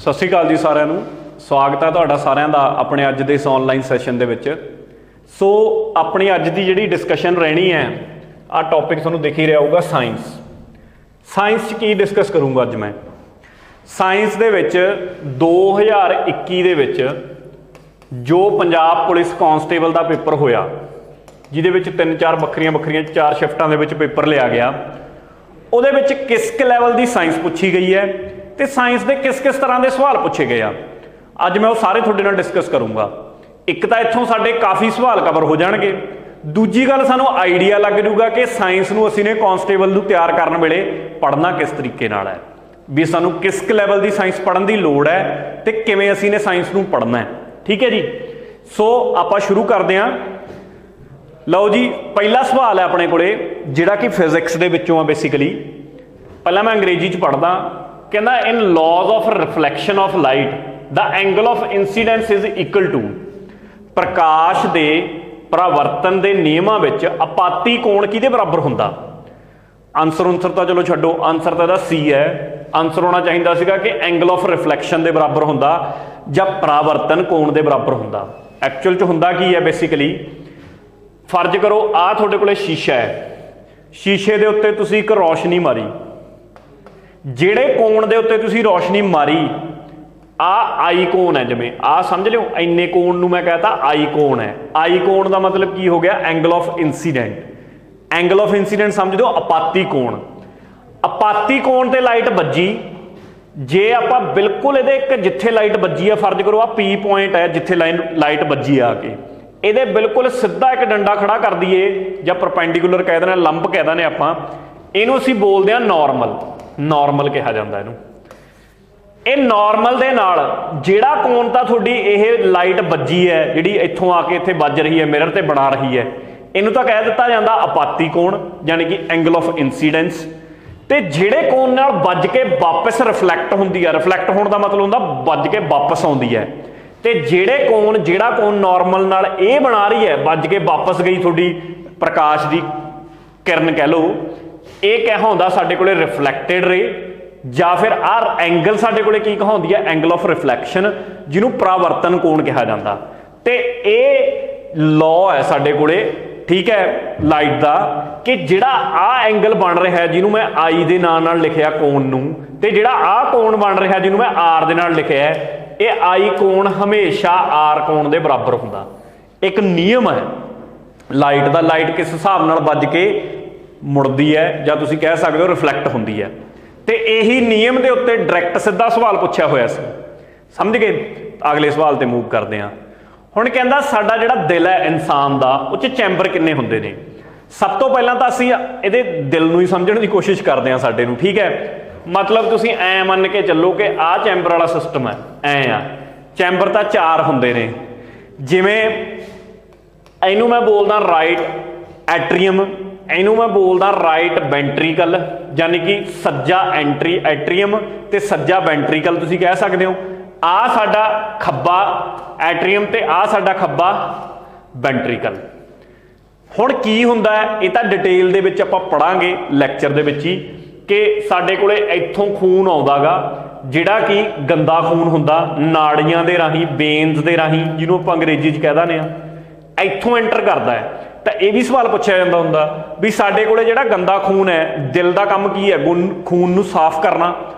ਸਤਿ ਸ਼੍ਰੀ ਅਕਾਲ ਜੀ ਸਾਰਿਆਂ ਨੂੰ। ਸਵਾਗਤ ਹੈ ਤੁਹਾਡਾ ਸਾਰਿਆਂ ਦਾ ਆਪਣੇ ਅੱਜ ਦੇ ਇਸ ਆਨਲਾਈਨ ਸੈਸ਼ਨ ਦੇ ਵਿੱਚ। ਸੋ ਆਪਣੀ ਅੱਜ ਦੀ ਜਿਹੜੀ ਡਿਸਕਸ਼ਨ ਰਹਿਣੀ ਹੈ, ਆਹ ਟੌਪਿਕ ਤੁਹਾਨੂੰ ਦਿਖ ਹੀ ਰਿਹਾ ਹੋਊਗਾ, ਸਾਇੰਸ 'ਚ ਕੀ ਡਿਸਕਸ ਕਰੂੰਗਾ ਅੱਜ ਮੈਂ। ਸਾਇੰਸ ਦੇ ਵਿੱਚ 2021 ਦੇ ਵਿੱਚ ਜੋ ਪੰਜਾਬ ਪੁਲਿਸ ਕਾਂਸਟੇਬਲ ਦਾ ਪੇਪਰ ਹੋਇਆ, ਜਿਹਦੇ ਵਿੱਚ 3-4 ਵੱਖਰੀਆਂ 4 ਸ਼ਿਫਟਾਂ ਦੇ ਵਿੱਚ ਪੇਪਰ ਲਿਆ ਗਿਆ, ਉਹਦੇ ਵਿੱਚ ਕਿਸ ਲੈਵਲ ਦੀ ਸਾਇੰਸ ਪੁੱਛੀ ਗਈ ਹੈ ਤੇ ਸਾਇੰਸ ਦੇ ਕਿਸ ਤਰ੍ਹਾਂ ਦੇ ਸਵਾਲ ਪੁੱਛੇ ਗਏ ਆ, ਅੱਜ ਮੈਂ ਉਹ ਸਾਰੇ ਤੁਹਾਡੇ ਨਾਲ ਡਿਸਕਸ ਕਰੂੰਗਾ। ਇੱਕ ਤਾਂ ਇੱਥੋਂ ਸਾਡੇ ਕਾਫੀ ਸਵਾਲ ਕਵਰ ਹੋ ਜਾਣਗੇ, ਦੂਜੀ ਗੱਲ ਸਾਨੂੰ ਆਈਡੀਆ ਲੱਗ ਜੂਗਾ ਕਿ ਸਾਇੰਸ ਨੂੰ ਅਸੀਂ ਨੇ ਕਾਂਸਟੇਬਲ ਨੂੰ ਤਿਆਰ ਕਰਨ ਵੇਲੇ ਪੜ੍ਹਨਾ ਕਿਸ ਤਰੀਕੇ ਨਾਲ ਹੈ, ਵੀ ਸਾਨੂੰ ਕਿਸ ਲੈਵਲ ਦੀ ਸਾਇੰਸ ਪੜ੍ਹਨ ਦੀ ਲੋੜ ਹੈ ਤੇ ਕਿਵੇਂ ਅਸੀਂ ਨੇ ਸਾਇੰਸ ਨੂੰ ਪੜ੍ਹਨਾ ਹੈ। ਠੀਕ ਹੈ ਜੀ। ਸੋ ਆਪਾਂ ਸ਼ੁਰੂ ਕਰਦੇ ਹਾਂ। ਲਓ ਜੀ, ਪਹਿਲਾ ਸਵਾਲ ਹੈ ਆਪਣੇ ਕੋਲੇ ਜਿਹੜਾ ਕਿ ਫਿਜ਼ਿਕਸ ਦੇ ਵਿੱਚੋਂ ਆ। ਬੇਸਿਕਲੀ ਪਹਿਲਾਂ ਮੈਂ ਅੰਗਰੇਜ਼ੀ 'ਚ ਪੜ੍ਹਦਾ। ਕਹਿੰਦਾ in laws of reflection of light the angle of incidence is equal to. ਪ੍ਰਕਾਸ਼ ਦੇ ਪਰਾਵਰਤਨ ਦੇ ਨਿਯਮਾਂ ਵਿੱਚ ਆਪਾਤੀ ਕੋਣ ਕਿਹਦੇ ਬਰਾਬਰ ਹੁੰਦਾ? ਆਨਸਰ ਤਾਂ ਚਲੋ ਛੱਡੋ, ਆਨਸਰ ਤਾਂ ਇਹਦਾ ਸੀ ਹੈ। ਆਨਸਰ ਹੋਣਾ ਚਾਹੀਦਾ ਸੀਗਾ ਕਿ ਐਂਗਲ ਆਫ ਰਿਫਲੈਕਸ਼ਨ ਦੇ ਬਰਾਬਰ ਹੁੰਦਾ ਜਾਂ ਪਰਾਵਰਤਨ ਕੋਣ ਦੇ ਬਰਾਬਰ ਹੁੰਦਾ। ਐਕਚੁਅਲ 'ਚ ਹੁੰਦਾ ਕੀ ਹੈ? ਬੇਸਿਕਲੀ ਫਰਜ਼ ਕਰੋ ਆਹ ਤੁਹਾਡੇ ਕੋਲੇ ਸ਼ੀਸ਼ਾ ਹੈ, ਸ਼ੀਸ਼ੇ ਦੇ ਉੱਤੇ ਤੁਸੀਂ ਇੱਕ ਰੌਸ਼ਨੀ ਮਾਰੀ, ਜਿਹੜੇ ਕੋਣ ਦੇ ਉੱਤੇ ਤੁਸੀਂ ਰੌਸ਼ਨੀ ਮਾਰੀ ਆਹ ਆਈ ਕੋਣ ਹੈ। ਜਿਵੇਂ ਆਹ ਸਮਝ ਲਿਓ, ਇੰਨੇ ਕੋਣ ਨੂੰ ਮੈਂ ਕਹਤਾ ਆਈ ਕੋਣ ਹੈ। ਆਈ ਕੋਣ ਦਾ ਮਤਲਬ ਕੀ ਹੋ ਗਿਆ? Angle of incident. Angle of incident ਸਮਝ ਦਿਓ ਆਪਾਤੀ ਕੋਣ। ਆਪਾਤੀ ਕੋਣ ਤੇ ਲਾਈਟ ਵੱਜੀ, ਜੇ ਆਪਾਂ ਬਿਲਕੁਲ ਇਹਦੇ ਇੱਕ ਜਿੱਥੇ ਲਾਈਟ ਵੱਜੀ ਆ, ਫਰਜ਼ ਕਰੋ ਆ ਪੀ ਪੁਆਇੰਟ ਹੈ ਜਿੱਥੇ ਲਾਈਟ ਵੱਜੀ ਆ ਕੇ, ਇਹਦੇ ਬਿਲਕੁਲ ਸਿੱਧਾ ਇੱਕ ਡੰਡਾ ਖੜਾ ਕਰ ਦਈਏ ਜਾਂ ਪਰਪੈਂਡੀਕੂਲਰ ਕਹਿ ਦਿੰਦੇ, ਲੰਬ ਕਹਿ ਦਿੰਦੇ ਆਪਾਂ, ਇਹਨੂੰ ਅਸੀਂ ਬੋਲਦੇ ਹਾਂ ਨਾਰਮਲ ਕਿਹਾ ਜਾਂਦਾ ਇਹਨੂੰ। ਇਹ ਨਾਰਮਲ ਦੇ ਨਾਲ ਜਿਹੜਾ ਕੋਣ ਤਾਂ ਤੁਹਾਡੀ ਇਹ ਲਾਈਟ ਵੱਜੀ ਹੈ, ਜਿਹੜੀ ਇੱਥੋਂ ਆ ਕੇ ਇੱਥੇ ਵੱਜ ਰਹੀ ਹੈ, ਮਿਰਰ ਤੇ ਬਣਾ ਰਹੀ ਹੈ, ਇਹਨੂੰ ਤਾਂ ਕਹਿ ਦਿੱਤਾ ਜਾਂਦਾ ਆਪਾਤੀ ਕੋਣ, ਯਾਨੀ ਕਿ ਐਂਗਲ ਆਫ ਇੰਸੀਡੈਂਸ। ਤੇ ਜਿਹੜੇ ਕੋਣ ਨਾਲ ਵੱਜ ਕੇ ਵਾਪਸ ਰਿਫਲੈਕਟ ਹੁੰਦੀ ਹੈ, ਰਿਫਲੈਕਟ ਹੋਣ ਦਾ ਮਤਲਬ ਹੁੰਦਾ ਵੱਜ ਕੇ ਵਾਪਸ ਆਉਂਦੀ ਹੈ, ਤੇ ਜਿਹੜਾ ਕੋਣ ਨਾਰਮਲ ਨਾਲ ਇਹ ਬਣਾ ਰਹੀ ਹੈ, ਵੱਜ ਕੇ ਵਾਪਸ ਗਈ ਤੁਹਾਡੀ ਪ੍ਰਕਾਸ਼ ਦੀ ਕਿਰਨ ਕਹਿ ਲਓ, ਇਹ ਕਹਾਉਂਦਾ ਸਾਡੇ ਕੋਲੇ ਰਿਫਲੈਕਟਡ ਰੇ, ਜਾਂ ਫਿਰ ਆਹ ਐਂਗਲ ਸਾਡੇ ਕੋਲੇ ਕੀ ਕਹਾਉਂਦੀ ਹੈ? ਐਂਗਲ ਆਫ ਰਿਫਲੈਕਸ਼ਨ, ਜਿਹਨੂੰ ਪਰਾਵਰਤਨ ਕੋਣ ਕਿਹਾ ਜਾਂਦਾ। ਤੇ ਇਹ ਲਾਅ ਹੈ ਸਾਡੇ ਕੋਲੇ, ਠੀਕ ਹੈ, ਲਾਈਟ ਦਾ, ਕਿ ਜਿਹੜਾ ਆਹ ਐਂਗਲ ਬਣ ਰਿਹਾ ਜਿਹਨੂੰ ਮੈਂ ਆਈ ਦੇ ਨਾਂ ਨਾਲ ਲਿਖਿਆ ਕੋਣ ਨੂੰ, ਤੇ ਜਿਹੜਾ ਆਹ ਕੋਣ ਬਣ ਰਿਹਾ ਜਿਹਨੂੰ ਮੈਂ ਆਰ ਦੇ ਨਾਲ ਲਿਖਿਆ, ਇਹ ਆਈ ਕੋਣ ਹਮੇਸ਼ਾ ਆਰ ਕੋਣ ਦੇ ਬਰਾਬਰ ਹੁੰਦਾ। ਇੱਕ ਨਿਯਮ ਹੈ ਲਾਈਟ ਦਾ, ਲਾਈਟ ਕਿਸ ਹਿਸਾਬ ਨਾਲ ਵੱਜ ਕੇ ਮੁੜਦੀ ਹੈ ਜਾਂ ਤੁਸੀਂ ਕਹਿ ਸਕਦੇ ਹੋ ਰਿਫਲੈਕਟ ਹੁੰਦੀ ਹੈ, ਤੇ ਇਹੀ ਨਿਯਮ ਦੇ ਉੱਤੇ ਡਾਇਰੈਕਟ ਸਿੱਧਾ ਸਵਾਲ ਪੁੱਛਿਆ ਹੋਇਆ ਸੀ। ਸਮਝ ਗਏ? ਅਗਲੇ ਸਵਾਲ ਤੇ ਮੂਵ ਕਰਦੇ ਹਾਂ। ਹੁਣ ਕਹਿੰਦਾ ਸਾਡਾ ਜਿਹੜਾ ਦਿਲ ਹੈ ਇਨਸਾਨ ਦਾ, ਉਹ 'ਚ ਚੈਂਬਰ ਕਿੰਨੇ ਹੁੰਦੇ ਨੇ? ਸਭ ਤੋਂ ਪਹਿਲਾਂ ਤਾਂ ਅਸੀਂ ਇਹਦੇ ਦਿਲ ਨੂੰ ਹੀ ਸਮਝਣ ਦੀ ਕੋਸ਼ਿਸ਼ ਕਰਦੇ ਹਾਂ ਸਾਡੇ ਨੂੰ, ਠੀਕ ਹੈ। ਮਤਲਬ ਤੁਸੀਂ ਐਂ ਮੰਨ ਕੇ ਚੱਲੋ ਕਿ ਆਹ ਚੈਂਬਰ ਵਾਲਾ ਸਿਸਟਮ ਹੈ, ਐਂ ਆ। ਚੈਂਬਰ ਤਾਂ 4 ਹੁੰਦੇ ਨੇ, ਜਿਵੇਂ ਇਹਨੂੰ ਮੈਂ ਬੋਲਦਾ ਰਾਈਟ ਐਟਰੀਅਮ, ਇਹਨੂੰ ਮੈਂ ਬੋਲਦਾ ਰਾਈਟ ਵੈਂਟਰੀਕਲ, ਯਾਨੀ ਕਿ ਸੱਜਾ ਐਟਰੀਅਮ ਤੇ ਸੱਜਾ ਵੈਂਟਰੀਕਲ ਤੁਸੀਂ ਕਹਿ ਸਕਦੇ ਹੋ। ਆਹ ਸਾਡਾ ਖੱਬਾ ਐਟਰੀਅਮ ਤੇ ਆਹ ਸਾਡਾ ਖੱਬਾ ਵੈਂਟਰੀਕਲ। ਹੁਣ ਕੀ ਹੁੰਦਾ ਹੈ, ਇਹ ਤਾਂ ਡਿਟੇਲ ਦੇ ਵਿੱਚ ਆਪਾਂ ਪੜਾਂਗੇ ਲੈਕਚਰ ਦੇ ਵਿੱਚ ਹੀ, ਕਿ ਸਾਡੇ ਕੋਲੇ ਇੱਥੋਂ ਖੂਨ ਆਉਂਦਾ ਗਾ, ਜਿਹੜਾ ਕਿ ਗੰਦਾ ਖੂਨ ਹੁੰਦਾ, ਨਾੜੀਆਂ ਦੇ ਰਾਹੀਂ, ਵੇਨਸ ਦੇ ਰਾਹੀਂ, ਜਿਹਨੂੰ ਆਪਾਂ ਅੰਗਰੇਜ਼ੀ 'ਚ ਕਹਿ ਦਿੰਦੇ ਹਾਂ, ਇੱਥੋਂ ਐਂਟਰ ਕਰਦਾ ਹੈ। ਤਾਂ ਇਹ ਵੀ ਸਵਾਲ ਪੁੱਛਿਆ ਜਾਂਦਾ ਹੁੰਦਾ ਵੀ ਸਾਡੇ ਕੋਲੇ ਜਿਹੜਾ ਗੰਦਾ ਖੂਨ ਹੈ, ਦਿਲ ਦਾ ਕੰਮ ਕੀ ਹੈ? ਖੂਨ ਨੂੰ ਸਾਫ਼ ਕਰਨਾ,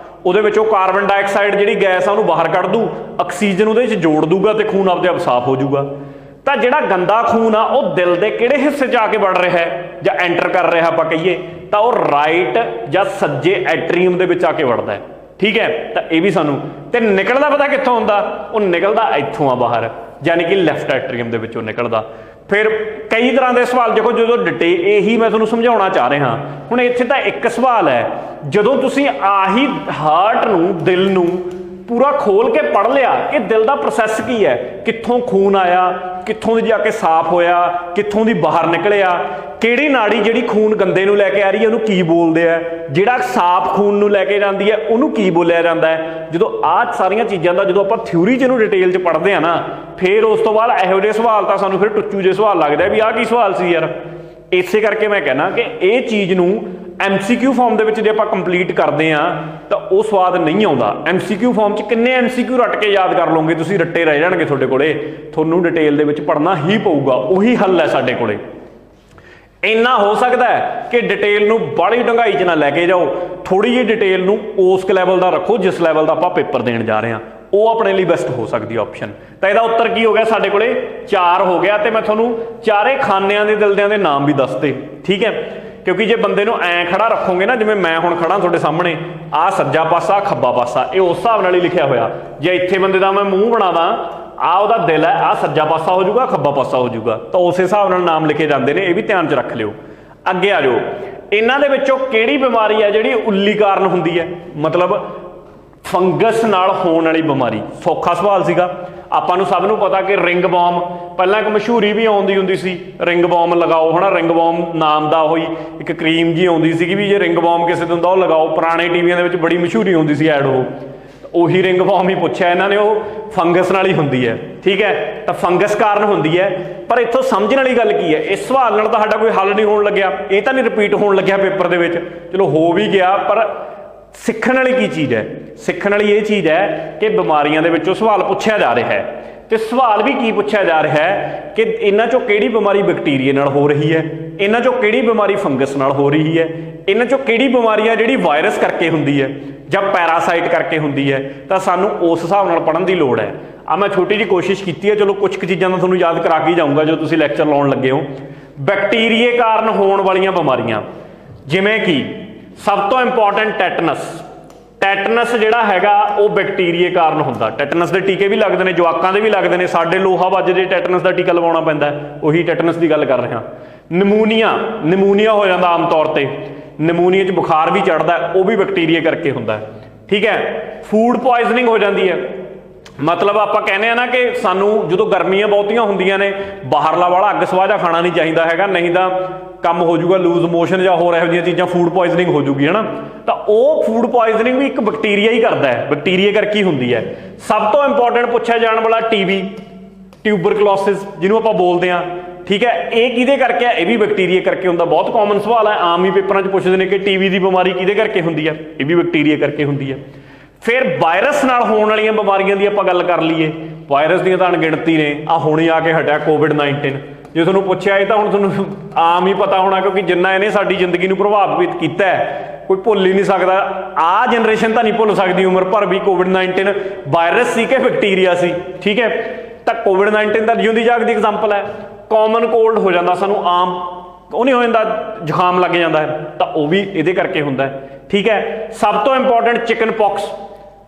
ਉਹਦੇ ਵਿੱਚੋਂ ਕਾਰਬਨ ਡਾਈਆਕਸਾਈਡ ਜਿਹੜੀ ਗੈਸ ਆ ਉਹਨੂੰ ਬਾਹਰ ਕੱਢ ਦੂ, ਆਕਸੀਜਨ ਉਹਦੇ 'ਚ ਜੋੜ ਦੂਗਾ ਤੇ ਖੂਨ ਆਪਦੇ ਆਪ ਸਾਫ਼ ਹੋ ਜਾਊਗਾ। ਤਾਂ ਜਿਹੜਾ ਗੰਦਾ ਖੂਨ ਆ ਉਹ ਦਿਲ ਦੇ ਕਿਹੜੇ ਹਿੱਸੇ 'ਚ ਆ ਕੇ ਵੜ ਰਿਹਾ ਹੈ ਜਾਂ ਐਂਟਰ ਕਰ ਰਿਹਾ ਆਪਾਂ ਕਹੀਏ, ਤਾਂ ਉਹ ਰਾਈਟ ਜਾਂ ਸੱਜੇ ਐਟਰੀਅਮ ਦੇ ਵਿੱਚ ਆ ਕੇ ਵੜਦਾ ਹੈ, ਠੀਕ ਹੈ। ਤਾਂ ਇਹ ਵੀ ਸਾਨੂੰ, ਤੇ ਨਿਕਲਦਾ ਪਤਾ ਕਿੱਥੋਂ ਹੁੰਦਾ? ਉਹ ਨਿਕਲਦਾ ਇੱਥੋਂ ਆ ਬਾਹਰ, ਯਾਨੀ ਕਿ ਲੈਫਟ ਐਟਰੀਅਮ ਦੇ ਵਿੱਚੋਂ ਨਿਕਲਦਾ। ਫਿਰ ਕਈ ਤਰ੍ਹਾਂ ਦੇ ਸਵਾਲ ਦੇਖੋ, ਜਦੋਂ ਡਿਟੇਲ ਇਹੀ ਮੈਂ ਤੁਹਾਨੂੰ ਸਮਝਾਉਣਾ ਚਾਹ ਰਿਹਾ। ਹੁਣ ਇੱਥੇ ਤਾਂ ਇੱਕ ਸਵਾਲ ਹੈ, ਜਦੋਂ ਤੁਸੀਂ ਆਹੀ ਹਾਰਟ ਨੂੰ, ਦਿਲ ਨੂੰ ਪੂਰਾ ਖੋਲ ਕੇ ਪੜ੍ਹ ਲਿਆ ਕਿ ਦਿਲ ਦਾ ਪ੍ਰੋਸੈਸ ਕੀ ਹੈ, ਕਿੱਥੋਂ ਖੂਨ ਆਇਆ, ਕਿੱਥੋਂ ਦੀ ਜਾ ਕੇ ਸਾਫ਼ ਹੋਇਆ, ਕਿੱਥੋਂ ਦੀ ਬਾਹਰ ਨਿਕਲਿਆ, ਕਿਹੜੀ ਨਾੜੀ ਜਿਹੜੀ ਖੂਨ ਗੰਦੇ ਨੂੰ ਲੈ ਕੇ ਆ ਰਹੀ ਹੈ ਉਹਨੂੰ ਕੀ ਬੋਲਦੇ ਆ, ਜਿਹੜਾ ਸਾਫ਼ ਖੂਨ ਨੂੰ ਲੈ ਕੇ ਜਾਂਦੀ ਹੈ ਉਹਨੂੰ ਕੀ ਬੋਲਿਆ ਜਾਂਦਾ ਹੈ। ਜਦੋਂ ਆਹ ਸਾਰੀਆਂ ਚੀਜ਼ਾਂ ਦਾ ਜਦੋਂ ਆਪਾਂ ਥਿਊਰੀ 'ਚ ਇਹਨੂੰ ਡਿਟੇਲ 'ਚ ਪੜ੍ਹਦੇ ਆ ਨਾ, ਫਿਰ ਉਸ ਤੋਂ ਬਾਅਦ ਇਹੋ ਜਿਹੇ ਸਵਾਲ ਤਾਂ ਸਾਨੂੰ ਫਿਰ ਟੁੱਚੂ ਜਿਹੇ ਸਵਾਲ ਲੱਗਦਾ ਵੀ ਆਹ ਕੀ ਸਵਾਲ ਸੀ ਯਾਰ। ਇਸੇ ਕਰਕੇ ਮੈਂ ਕਹਿਣਾ ਕਿ ਇਹ ਚੀਜ਼ ਨੂੰ MCQ ਫਾਰਮ ਦੇ ਵਿੱਚ ਜੇ ਆਪਾਂ ਕੰਪਲੀਟ ਕਰਦੇ ਹਾਂ ਤਾਂ ਉਹ ਸਵਾਦ ਨਹੀਂ ਆਉਂਦਾ। MCQ ਫਾਰਮ 'ਚ ਕਿੰਨੇ MCQ ਰੱਟ ਕੇ ਯਾਦ ਕਰ ਲਓਗੇ ਤੁਸੀਂ, ਰੱਟੇ ਰਹਿ ਜਾਣਗੇ ਤੁਹਾਡੇ ਕੋਲੇ, ਤੁਹਾਨੂੰ ਡਿਟੇਲ ਦੇ ਵਿੱਚ ਪੜ੍ਹਨਾ ਹੀ ਪਊਗਾ। ਉਹੀ ਹੱਲ ਹੈ ਸਾਡੇ ਕੋਲੇ। ਇੰਨਾ ਹੋ ਸਕਦਾ ਹੈ ਕਿ ਡਿਟੇਲ ਨੂੰ ਬਾਹਲੀ ਡੂੰਘਾਈ 'ਚ ਨਾ ਲੈ ਕੇ ਜਾਓ, ਥੋੜ੍ਹੀ ਜਿਹੀ ਡਿਟੇਲ ਨੂੰ ਉਸ ਲੈਵਲ ਦਾ ਰੱਖੋ ਜਿਸ ਲੈਵਲ ਦਾ ਆਪਾਂ ਪੇਪਰ ਦੇਣ ਜਾ ਰਹੇ ਹਾਂ, ਉਹ ਆਪਣੇ ਲਈ ਬੈਸਟ ਹੋ ਸਕਦੀ ਆਪਸ਼ਨ। ਤਾਂ ਇਹਦਾ ਉੱਤਰ ਕੀ ਹੋ ਗਿਆ ਸਾਡੇ ਕੋਲੇ? 4 ਹੋ ਗਿਆ। ਤੇ ਮੈਂ ਤੁਹਾਨੂੰ ਚਾਰੇ ਖਾਨਿਆਂ ਦੇ ਦਿਲਦਿਆਂ ਦੇ ਨਾਮ ਵੀ ਦੱਸਦੇ, ਠੀਕ ਹੈ, ਕਿਉਂਕਿ ਜੇ ਬੰਦੇ ਨੂੰ ਐਂ ਖੜਾ ਰੱਖੋਗੇ ਨਾ, ਜਿਵੇਂ ਮੈਂ ਹੁਣ ਖੜਾ ਤੁਹਾਡੇ ਸਾਹਮਣੇ, ਆਹ ਸੱਜਾ ਪਾਸਾ ਖੱਬਾ ਪਾਸਾ, ਇਹ ਉਸ ਹਿਸਾਬ ਨਾਲ ਹੀ ਲਿਖਿਆ ਹੋਇਆ। ਜੇ ਇੱਥੇ ਬੰਦੇ ਦਾ ਮੈਂ ਮੂੰਹ ਬਣਾ ਦਾਂ, ਆਹ ਉਹਦਾ ਦਿਲ ਹੈ, ਆਹ ਸੱਜਾ ਪਾਸਾ ਹੋ ਜਾਊਗਾ, ਖੱਬਾ ਪਾਸਾ ਹੋ ਜਾਊਗਾ, ਤਾਂ ਉਸੇ ਹਿਸਾਬ ਨਾਲ ਨਾਮ ਲਿਖੇ ਜਾਂਦੇ ਨੇ, ਇਹ ਵੀ ਧਿਆਨ 'ਚ ਰੱਖ ਲਿਓ। ਅੱਗੇ ਆ ਜਾਓ, ਇਹਨਾਂ ਦੇ ਵਿੱਚੋਂ ਕਿਹੜੀ ਬਿਮਾਰੀ ਹੈ ਜਿਹੜੀ ਉੱਲੀ ਕਾਰਨ ਹੁੰਦੀ ਹੈ? ਮਤਲਬ ਫੰਗਸ ਨਾਲ ਹੋਣ ਵਾਲੀ ਬਿਮਾਰੀ। ਸੌਖਾ ਸਵਾਲ ਸੀਗਾ। ਆਪਾਂ ਨੂੰ ਸਭ ਨੂੰ ਪਤਾ ਕਿ ਰਿੰਗ ਬੌਮ, ਪਹਿਲਾਂ ਇੱਕ ਮਸ਼ਹੂਰੀ ਵੀ ਆਉਂਦੀ ਹੁੰਦੀ ਸੀ, ਰਿੰਗ ਬੌਮ ਲਗਾਓ, ਹੈ ਨਾ। ਰਿੰਗ ਬੌਮ ਨਾਮ ਦਾ ਹੋਈ ਇੱਕ ਕਰੀਮ ਜੀ ਆਉਂਦੀ ਸੀਗੀ ਵੀ ਜੇ ਰਿੰਗ ਬੌਮ ਕਿਸੇ ਦਿਨ ਦਾ ਉਹ ਲਗਾਓ, ਪੁਰਾਣੇ ਟੀਵੀਆਂ ਦੇ ਵਿੱਚ ਬੜੀ ਮਸ਼ਹੂਰੀ ਹੁੰਦੀ ਸੀ ਐਡ। ਉਹੀ ਰਿੰਗ ਬੌਮ ਹੀ ਪੁੱਛਿਆ ਇਹਨਾਂ ਨੇ, ਉਹ ਫੰਗਸ ਨਾਲ ਹੀ ਹੁੰਦੀ ਹੈ, ਠੀਕ ਹੈ। ਤਾਂ ਫੰਗਸ ਕਾਰਨ ਹੁੰਦੀ ਹੈ, ਪਰ ਇੱਥੋਂ ਸਮਝਣ ਵਾਲੀ ਗੱਲ ਕੀ ਹੈ, ਇਸ ਸਵਾਲ ਨਾਲ ਤਾਂ ਸਾਡਾ ਕੋਈ ਹੱਲ ਨਹੀਂ ਹੋਣ ਲੱਗਿਆ, ਇਹ ਤਾਂ ਨਹੀਂ ਰਿਪੀਟ ਹੋਣ ਲੱਗਿਆ ਪੇਪਰ ਦੇ ਵਿੱਚ, ਚਲੋ ਹੋ ਵੀ ਗਿਆ, ਪਰ ਸਿੱਖਣ ਵਾਲੀ ਕੀ ਚੀਜ਼ ਹੈ? ਸਿੱਖਣ ਵਾਲੀ ਇਹ ਚੀਜ਼ ਹੈ ਕਿ ਬਿਮਾਰੀਆਂ ਦੇ ਵਿੱਚੋਂ ਸਵਾਲ ਪੁੱਛਿਆ ਜਾ ਰਿਹਾ ਹੈ, ਤੇ ਸਵਾਲ ਵੀ ਕੀ ਪੁੱਛਿਆ ਜਾ ਰਿਹਾ ਹੈ ਕਿ ਇਹਨਾਂ ਚੋਂ ਕਿਹੜੀ ਬਿਮਾਰੀ ਬੈਕਟੀਰੀਆ ਨਾਲ ਹੋ ਰਹੀ ਹੈ, ਇਹਨਾਂ ਚੋਂ ਕਿਹੜੀ ਬਿਮਾਰੀ ਫੰਗਸ ਨਾਲ ਹੋ ਰਹੀ ਹੈ, ਇਹਨਾਂ ਚੋਂ ਕਿਹੜੀ ਬਿਮਾਰੀ ਹੈ ਜਿਹੜੀ ਵਾਇਰਸ ਕਰਕੇ ਹੁੰਦੀ ਹੈ ਜਾਂ ਪੈਰਾਸਾਈਟ ਕਰਕੇ ਹੁੰਦੀ ਹੈ। ਤਾਂ ਸਾਨੂੰ ਉਸ ਹਿਸਾਬ ਨਾਲ ਪੜ੍ਹਨ ਦੀ ਲੋੜ ਹੈ। ਆ ਮੈਂ ਛੋਟੀ ਜਿਹੀ ਕੋਸ਼ਿਸ਼ ਕੀਤੀ ਹੈ, ਚਲੋ ਕੁਝ ਕੁ ਚੀਜ਼ਾਂ ਦਾ ਤੁਹਾਨੂੰ ਯਾਦ ਕਰਾ ਕੇ ਜਾਊਂਗਾ ਜੋ ਤੁਸੀਂ ਲੈਕਚਰ ਲਾਉਣ ਲੱਗੇ ਹੋ। ਬੈਕਟੀਰੀਏ ਕਾਰਨ ਹੋਣ ਵਾਲੀਆਂ ਬਿਮਾਰੀਆਂ, ਜਿਵੇਂ ਕਿ ਸਭ ਤੋਂ ਇੰਪੋਰਟੈਂਟ ਟੈਟਨਸ। ਟੈਟਨਸ ਜਿਹੜਾ ਹੈਗਾ ਉਹ ਬੈਕਟੀਰੀਏ ਕਾਰਨ ਹੁੰਦਾ। ਟੈਟਨਸ ਦੇ ਟੀਕੇ ਵੀ ਲੱਗਦੇ ਨੇ, ਜਵਾਕਾਂ ਦੇ ਵੀ ਲੱਗਦੇ ਨੇ, ਸਾਡੇ ਲੋਹਾ ਵੱਜਦੇ ਟੈਟਨਸ ਦਾ ਟੀਕਾ ਲਵਾਉਣਾ ਪੈਂਦਾ, ਉਹੀ ਟੈਟਨਸ ਦੀ ਗੱਲ ਕਰ ਰਹੇ ਹਾਂ। ਨਮੂਨੀਆ ਹੋ ਜਾਂਦਾ ਆਮ ਤੌਰ ਤੇ, ਨਮੂਨੀਆ 'ਚ ਬੁਖਾਰ ਵੀ ਚੜ੍ਹਦਾ, ਉਹ ਵੀ ਬੈਕਟੀਰੀਆ ਕਰਕੇ ਹੁੰਦਾ, ਠੀਕ ਹੈ। ਫੂਡ ਪੋਇਜ਼ਨਿੰਗ ਹੋ ਜਾਂਦੀ ਹੈ, ਮਤਲਬ ਆਪਾਂ ਕਹਿੰਦੇ ਆ ਨਾ ਕਿ ਸਾਨੂੰ ਜਦੋਂ ਗਰਮੀਆਂ ਬਹੁਤੀਆਂ ਹੁੰਦੀਆਂ ਨੇ, ਬਾਹਰਲਾ ਵਾਲਾ ਅੱਗ ਸਵਾਹ ਖਾਣਾ ਨਹੀਂ ਚਾਹੀਦਾ ਹੈਗਾ, ਨਹੀਂ ਤਾਂ ਕੰਮ ਹੋ ਜਾਊਗਾ ਲੂਜ਼ ਮੋਸ਼ਨ ਜਾਂ ਹੋਰ ਇਹੋ ਜਿਹੀਆਂ ਚੀਜ਼ਾਂ, ਫੂਡ ਪੋਇਜ਼ਨਿੰਗ ਹੋ ਜੂਗੀ, ਹੈ ਨਾ। ਤਾਂ ਉਹ ਫੂਡ ਪੋਇਜ਼ਨਿੰਗ ਵੀ ਇੱਕ ਬੈਕਟੀਰੀਆ ਹੀ ਕਰਦਾ ਹੈ, ਬੈਕਟੀਰੀਆ ਕਰਕੇ ਹੀ ਹੁੰਦੀ ਹੈ। ਸਭ ਤੋਂ ਇੰਪੋਰਟੈਂਟ ਪੁੱਛਿਆ ਜਾਣ ਵਾਲਾ TB, ਟਿਊਬਰਕਲੋਸਿਸ ਜਿਹਨੂੰ ਆਪਾਂ ਬੋਲਦੇ ਹਾਂ, ਠੀਕ ਹੈ, ਇਹ ਕਿਹਦੇ ਕਰਕੇ ਹੈ? ਇਹ ਵੀ ਬੈਕਟੀਰੀਆ ਕਰਕੇ ਹੁੰਦਾ। ਬਹੁਤ ਕਾਮਨ ਸਵਾਲ ਹੈ, ਆਮ ਹੀ ਪੇਪਰਾਂ 'ਚ ਪੁੱਛਦੇ ਨੇ ਕਿ TB ਦੀ ਬਿਮਾਰੀ ਕਿਹਦੇ ਕਰਕੇ ਹੁੰਦੀ ਹੈ? ਇਹ ਵੀ ਬੈਕਟੀਰੀਆ ਕਰਕੇ ਹੁੰਦੀ ਹੈ। ਫਿਰ ਵਾਇਰਸ ਨਾਲ ਹੋਣ ਵਾਲੀਆਂ ਬਿਮਾਰੀਆਂ ਦੀ ਆਪਾਂ ਗੱਲ ਕਰ ਲਈਏ, ਵਾਇਰਸ ਦੀਆਂ ਤਾਂ ਅਣਗਿਣਤੀ ਨੇ। ਆ ਹੁਣੇ ਆ ਕੇ ਹਟਿਆ COVID-19, ਜੇ ਤੁਹਾਨੂੰ ਪੁੱਛਿਆ ਇਹ ਤਾਂ ਹੁਣ ਤੁਹਾਨੂੰ ਆਮ ਹੀ ਪਤਾ ਹੋਣਾ, ਕਿਉਂਕਿ ਜਿੰਨਾ ਇਹਨੇ ਸਾਡੀ ਜ਼ਿੰਦਗੀ ਨੂੰ ਪ੍ਰਭਾਵਿਤ ਕੀਤਾ ਹੈ ਕੋਈ ਭੁੱਲ ਹੀ ਨਹੀਂ ਸਕਦਾ। ਆਹ ਜਨਰੇਸ਼ਨ ਤਾਂ ਨਹੀਂ ਭੁੱਲ ਸਕਦੀ ਉਮਰ ਭਰ ਵੀ COVID-19 ਵਾਇਰਸ ਸੀ ਕਿ ਬੈਕਟੀਰੀਆ ਸੀ, ਠੀਕ ਹੈ। ਤਾਂ COVID-19 ਦਾ ਜਿਉਂਦੀ ਜਾਗਦੀ ਐਗਜ਼ਾਮਪਲ ਹੈ। ਕਾਮਨ ਕੋਲਡ ਹੋ ਜਾਂਦਾ ਸਾਨੂੰ, ਆਮ ਉਹ ਨਹੀਂ ਹੋ ਜਾਂਦਾ, ਜ਼ੁਕਾਮ ਲੱਗ ਜਾਂਦਾ ਹੈ, ਤਾਂ ਉਹ ਵੀ ਇਹਦੇ ਕਰਕੇ ਹੁੰਦਾ ਹੈ, ਠੀਕ ਹੈ। ਸਭ ਤੋਂ ਇੰਪੋਰਟੈਂਟ ਚਿਕਨ ਪੌਕਸ,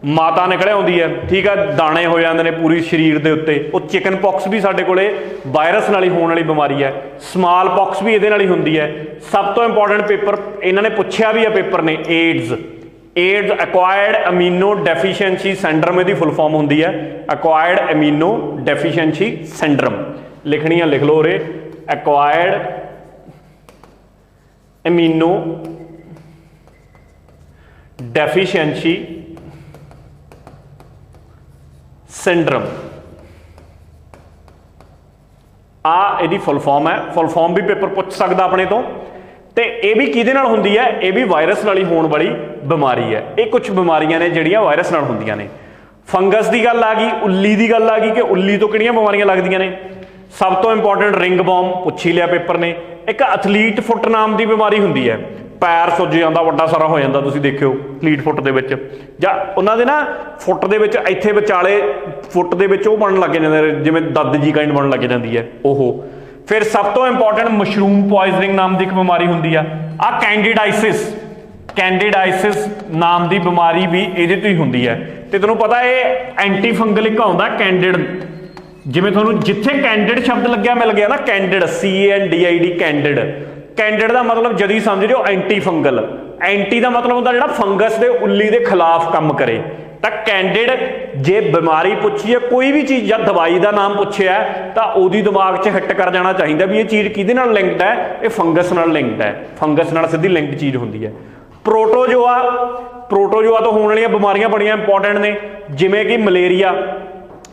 ਮਾਤਾ ਨਿਕਲ ਆਉਂਦੀ ਹੈ, ਠੀਕ ਹੈ, ਦਾਣੇ ਹੋ ਜਾਂਦੇ ਨੇ ਪੂਰੀ ਸਰੀਰ ਦੇ ਉੱਤੇ, ਉਹ ਚਿਕਨ ਪੌਕਸ ਵੀ ਸਾਡੇ ਕੋਲੇ ਵਾਇਰਸ ਨਾਲ ਹੀ ਹੋਣ ਵਾਲੀ ਬਿਮਾਰੀ ਹੈ। ਸਮਾਲ ਪੌਕਸ ਵੀ ਇਹਦੇ ਨਾਲ ਹੀ ਹੁੰਦੀ ਹੈ। ਸਭ ਤੋਂ ਇੰਪੋਰਟੈਂਟ ਪੇਪਰ ਇਹਨਾਂ ਨੇ ਪੁੱਛਿਆ ਵੀ ਹੈ ਪੇਪਰ ਨੇ, AIDS acquired amino deficiency syndrome, ਇਹਦੀ ਫੁੱਲ ਫਾਰਮ ਹੁੰਦੀ ਹੈ ਐਕਵਾਇਰਡ ਅਮੀਨੋ ਡੈਫੀਸ਼ੀਐਂਸੀ ਸਿੰਡਰਮ। ਲਿਖਣੀ ਆ, ਲਿਖ ਲਓ ਉਰੇ, ਐਕਵਾਇਰਡ ਅਮੀਨੋ ਡੈਫੀਸ਼ੀਐਂਸੀ ਸਿੰਡਰਮ, ਆ ਇਹਦੀ ਫੁੱਲ ਫਾਰਮ ਹੈ। ਫੁੱਲ ਫਾਰਮ ਵੀ ਪੇਪਰ ਪੁੱਛ ਸਕਦਾ ਆਪਣੇ ਤੋਂ। ਤੇ ਇਹ ਵੀ ਕਿਹਦੇ ਨਾਲ ਹੁੰਦੀ ਹੈ? ਇਹ ਵੀ ਵਾਇਰਸ ਨਾਲ ਹੀ ਹੋਣ ਵਾਲੀ ਬਿਮਾਰੀ ਹੈ। ਇਹ ਕੁਝ ਬਿਮਾਰੀਆਂ ਨੇ ਜਿਹੜੀਆਂ ਵਾਇਰਸ ਨਾਲ ਹੁੰਦੀਆਂ ਨੇ। ਫੰਗਸ ਦੀ ਗੱਲ ਆ ਗਈ, ਉੱਲੀ ਦੀ ਗੱਲ ਆ ਗਈ ਕਿ ਉੱਲੀ ਤੋਂ ਕਿਹੜੀਆਂ ਬਿਮਾਰੀਆਂ ਲੱਗਦੀਆਂ ਨੇ। ਸਭ ਤੋਂ ਇੰਪੋਰਟੈਂਟ ਰਿੰਗ ਬੌਮ ਪੁੱਛ ਹੀ ਲਿਆ ਪੇਪਰ ਨੇ। ਇੱਕ ਐਥਲੀਟ ਫੁੱਟ ਨਾਮ ਦੀ ਬਿਮਾਰੀ ਹੁੰਦੀ ਹੈ, ਪੈਰ ਸੁੱਜ ਜਾਂਦਾ, ਵੱਡਾ ਸਾਰਾ ਹੋ ਜਾਂਦਾ, ਤੁਸੀਂ ਦੇਖਿਓ ਐਥਲੀਟ ਫੁੱਟ ਦੇ ਵਿੱਚ, ਜਾਂ ਉਹਨਾਂ ਦੇ ਨਾ ਫੁੱਟ ਦੇ ਵਿੱਚ ਇੱਥੇ ਵਿਚਾਲੇ ਫੁੱਟ ਦੇ ਵਿੱਚ ਉਹ ਬਣਨ ਲੱਗ ਜਾਂਦੇ ਜਿਵੇਂ ਦਰਦ ਜੀ ਕਾਇੰਡ ਬਣਨ ਲੱਗ ਜਾਂਦੀ ਹੈ ਉਹ। ਫਿਰ ਸਭ ਤੋਂ ਇੰਪੋਰਟੈਂਟ ਮਸ਼ਰੂਮ ਪੋਇਜ਼ਨਿੰਗ ਨਾਮ ਦੀ ਇੱਕ ਬਿਮਾਰੀ ਹੁੰਦੀ ਆ ਕੈਂਡੀਡਾਈਸਿਸ ਨਾਮ ਦੀ ਬਿਮਾਰੀ ਵੀ ਇਹਦੇ ਤੋਂ ਹੀ ਹੁੰਦੀ ਹੈ। ਤੇ ਤੁਹਾਨੂੰ ਪਤਾ ਇਹ ਐਂਟੀ ਫੰਗਲ ਇੱਕ ਆਉਂਦਾ ਕੈਂਡਿਡ, ਜਿਵੇਂ ਤੁਹਾਨੂੰ ਜਿੱਥੇ ਕੈਂਡਿਡ ਸ਼ਬਦ ਲੱਗਿਆ ਮਿਲ ਗਿਆ ਨਾ, ਕੈਂਡਿਡ CANDID ਕੈਂਡਿਡ ਦਾ ਮਤਲਬ ਜਦੀ ਸਮਝ ਲਿਓ ਐਂਟੀ ਫੰਗਲ। ਐਂਟੀ ਦਾ ਮਤਲਬ ਹੁੰਦਾ ਜਿਹੜਾ ਫੰਗਸ ਦੇ ਉੱਲੀ ਦੇ ਖਿਲਾਫ ਕੰਮ ਕਰੇ। ਤਾਂ ਕੈਂਡਿਡ ਜੇ ਬਿਮਾਰੀ ਪੁੱਛੀ ਹੈ, ਕੋਈ ਵੀ ਚੀਜ਼ ਜਾਂ ਦਵਾਈ ਦਾ ਨਾਮ ਪੁੱਛਿਆ ਤਾਂ ਉਹਦੀ ਦਿਮਾਗ 'ਚ ਹਿੱਟ ਕਰ ਜਾਣਾ ਚਾਹੀਦਾ ਵੀ ਇਹ ਚੀਜ਼ ਕਿਹਦੇ ਨਾਲ ਲਿੰਕਡ ਹੈ? ਇਹ ਫੰਗਸ ਨਾਲ ਲਿੰਕਡ ਹੈ, ਫੰਗਸ ਨਾਲ ਸਿੱਧੀ ਲਿੰਕਡ ਚੀਜ਼ ਹੁੰਦੀ ਹੈ। ਪ੍ਰੋਟੋਜੋਆ ਤੋਂ ਹੋਣ ਵਾਲੀਆਂ ਬਿਮਾਰੀਆਂ ਬੜੀਆਂ ਇੰਪੋਰਟੈਂਟ ਨੇ, ਜਿਵੇਂ ਕਿ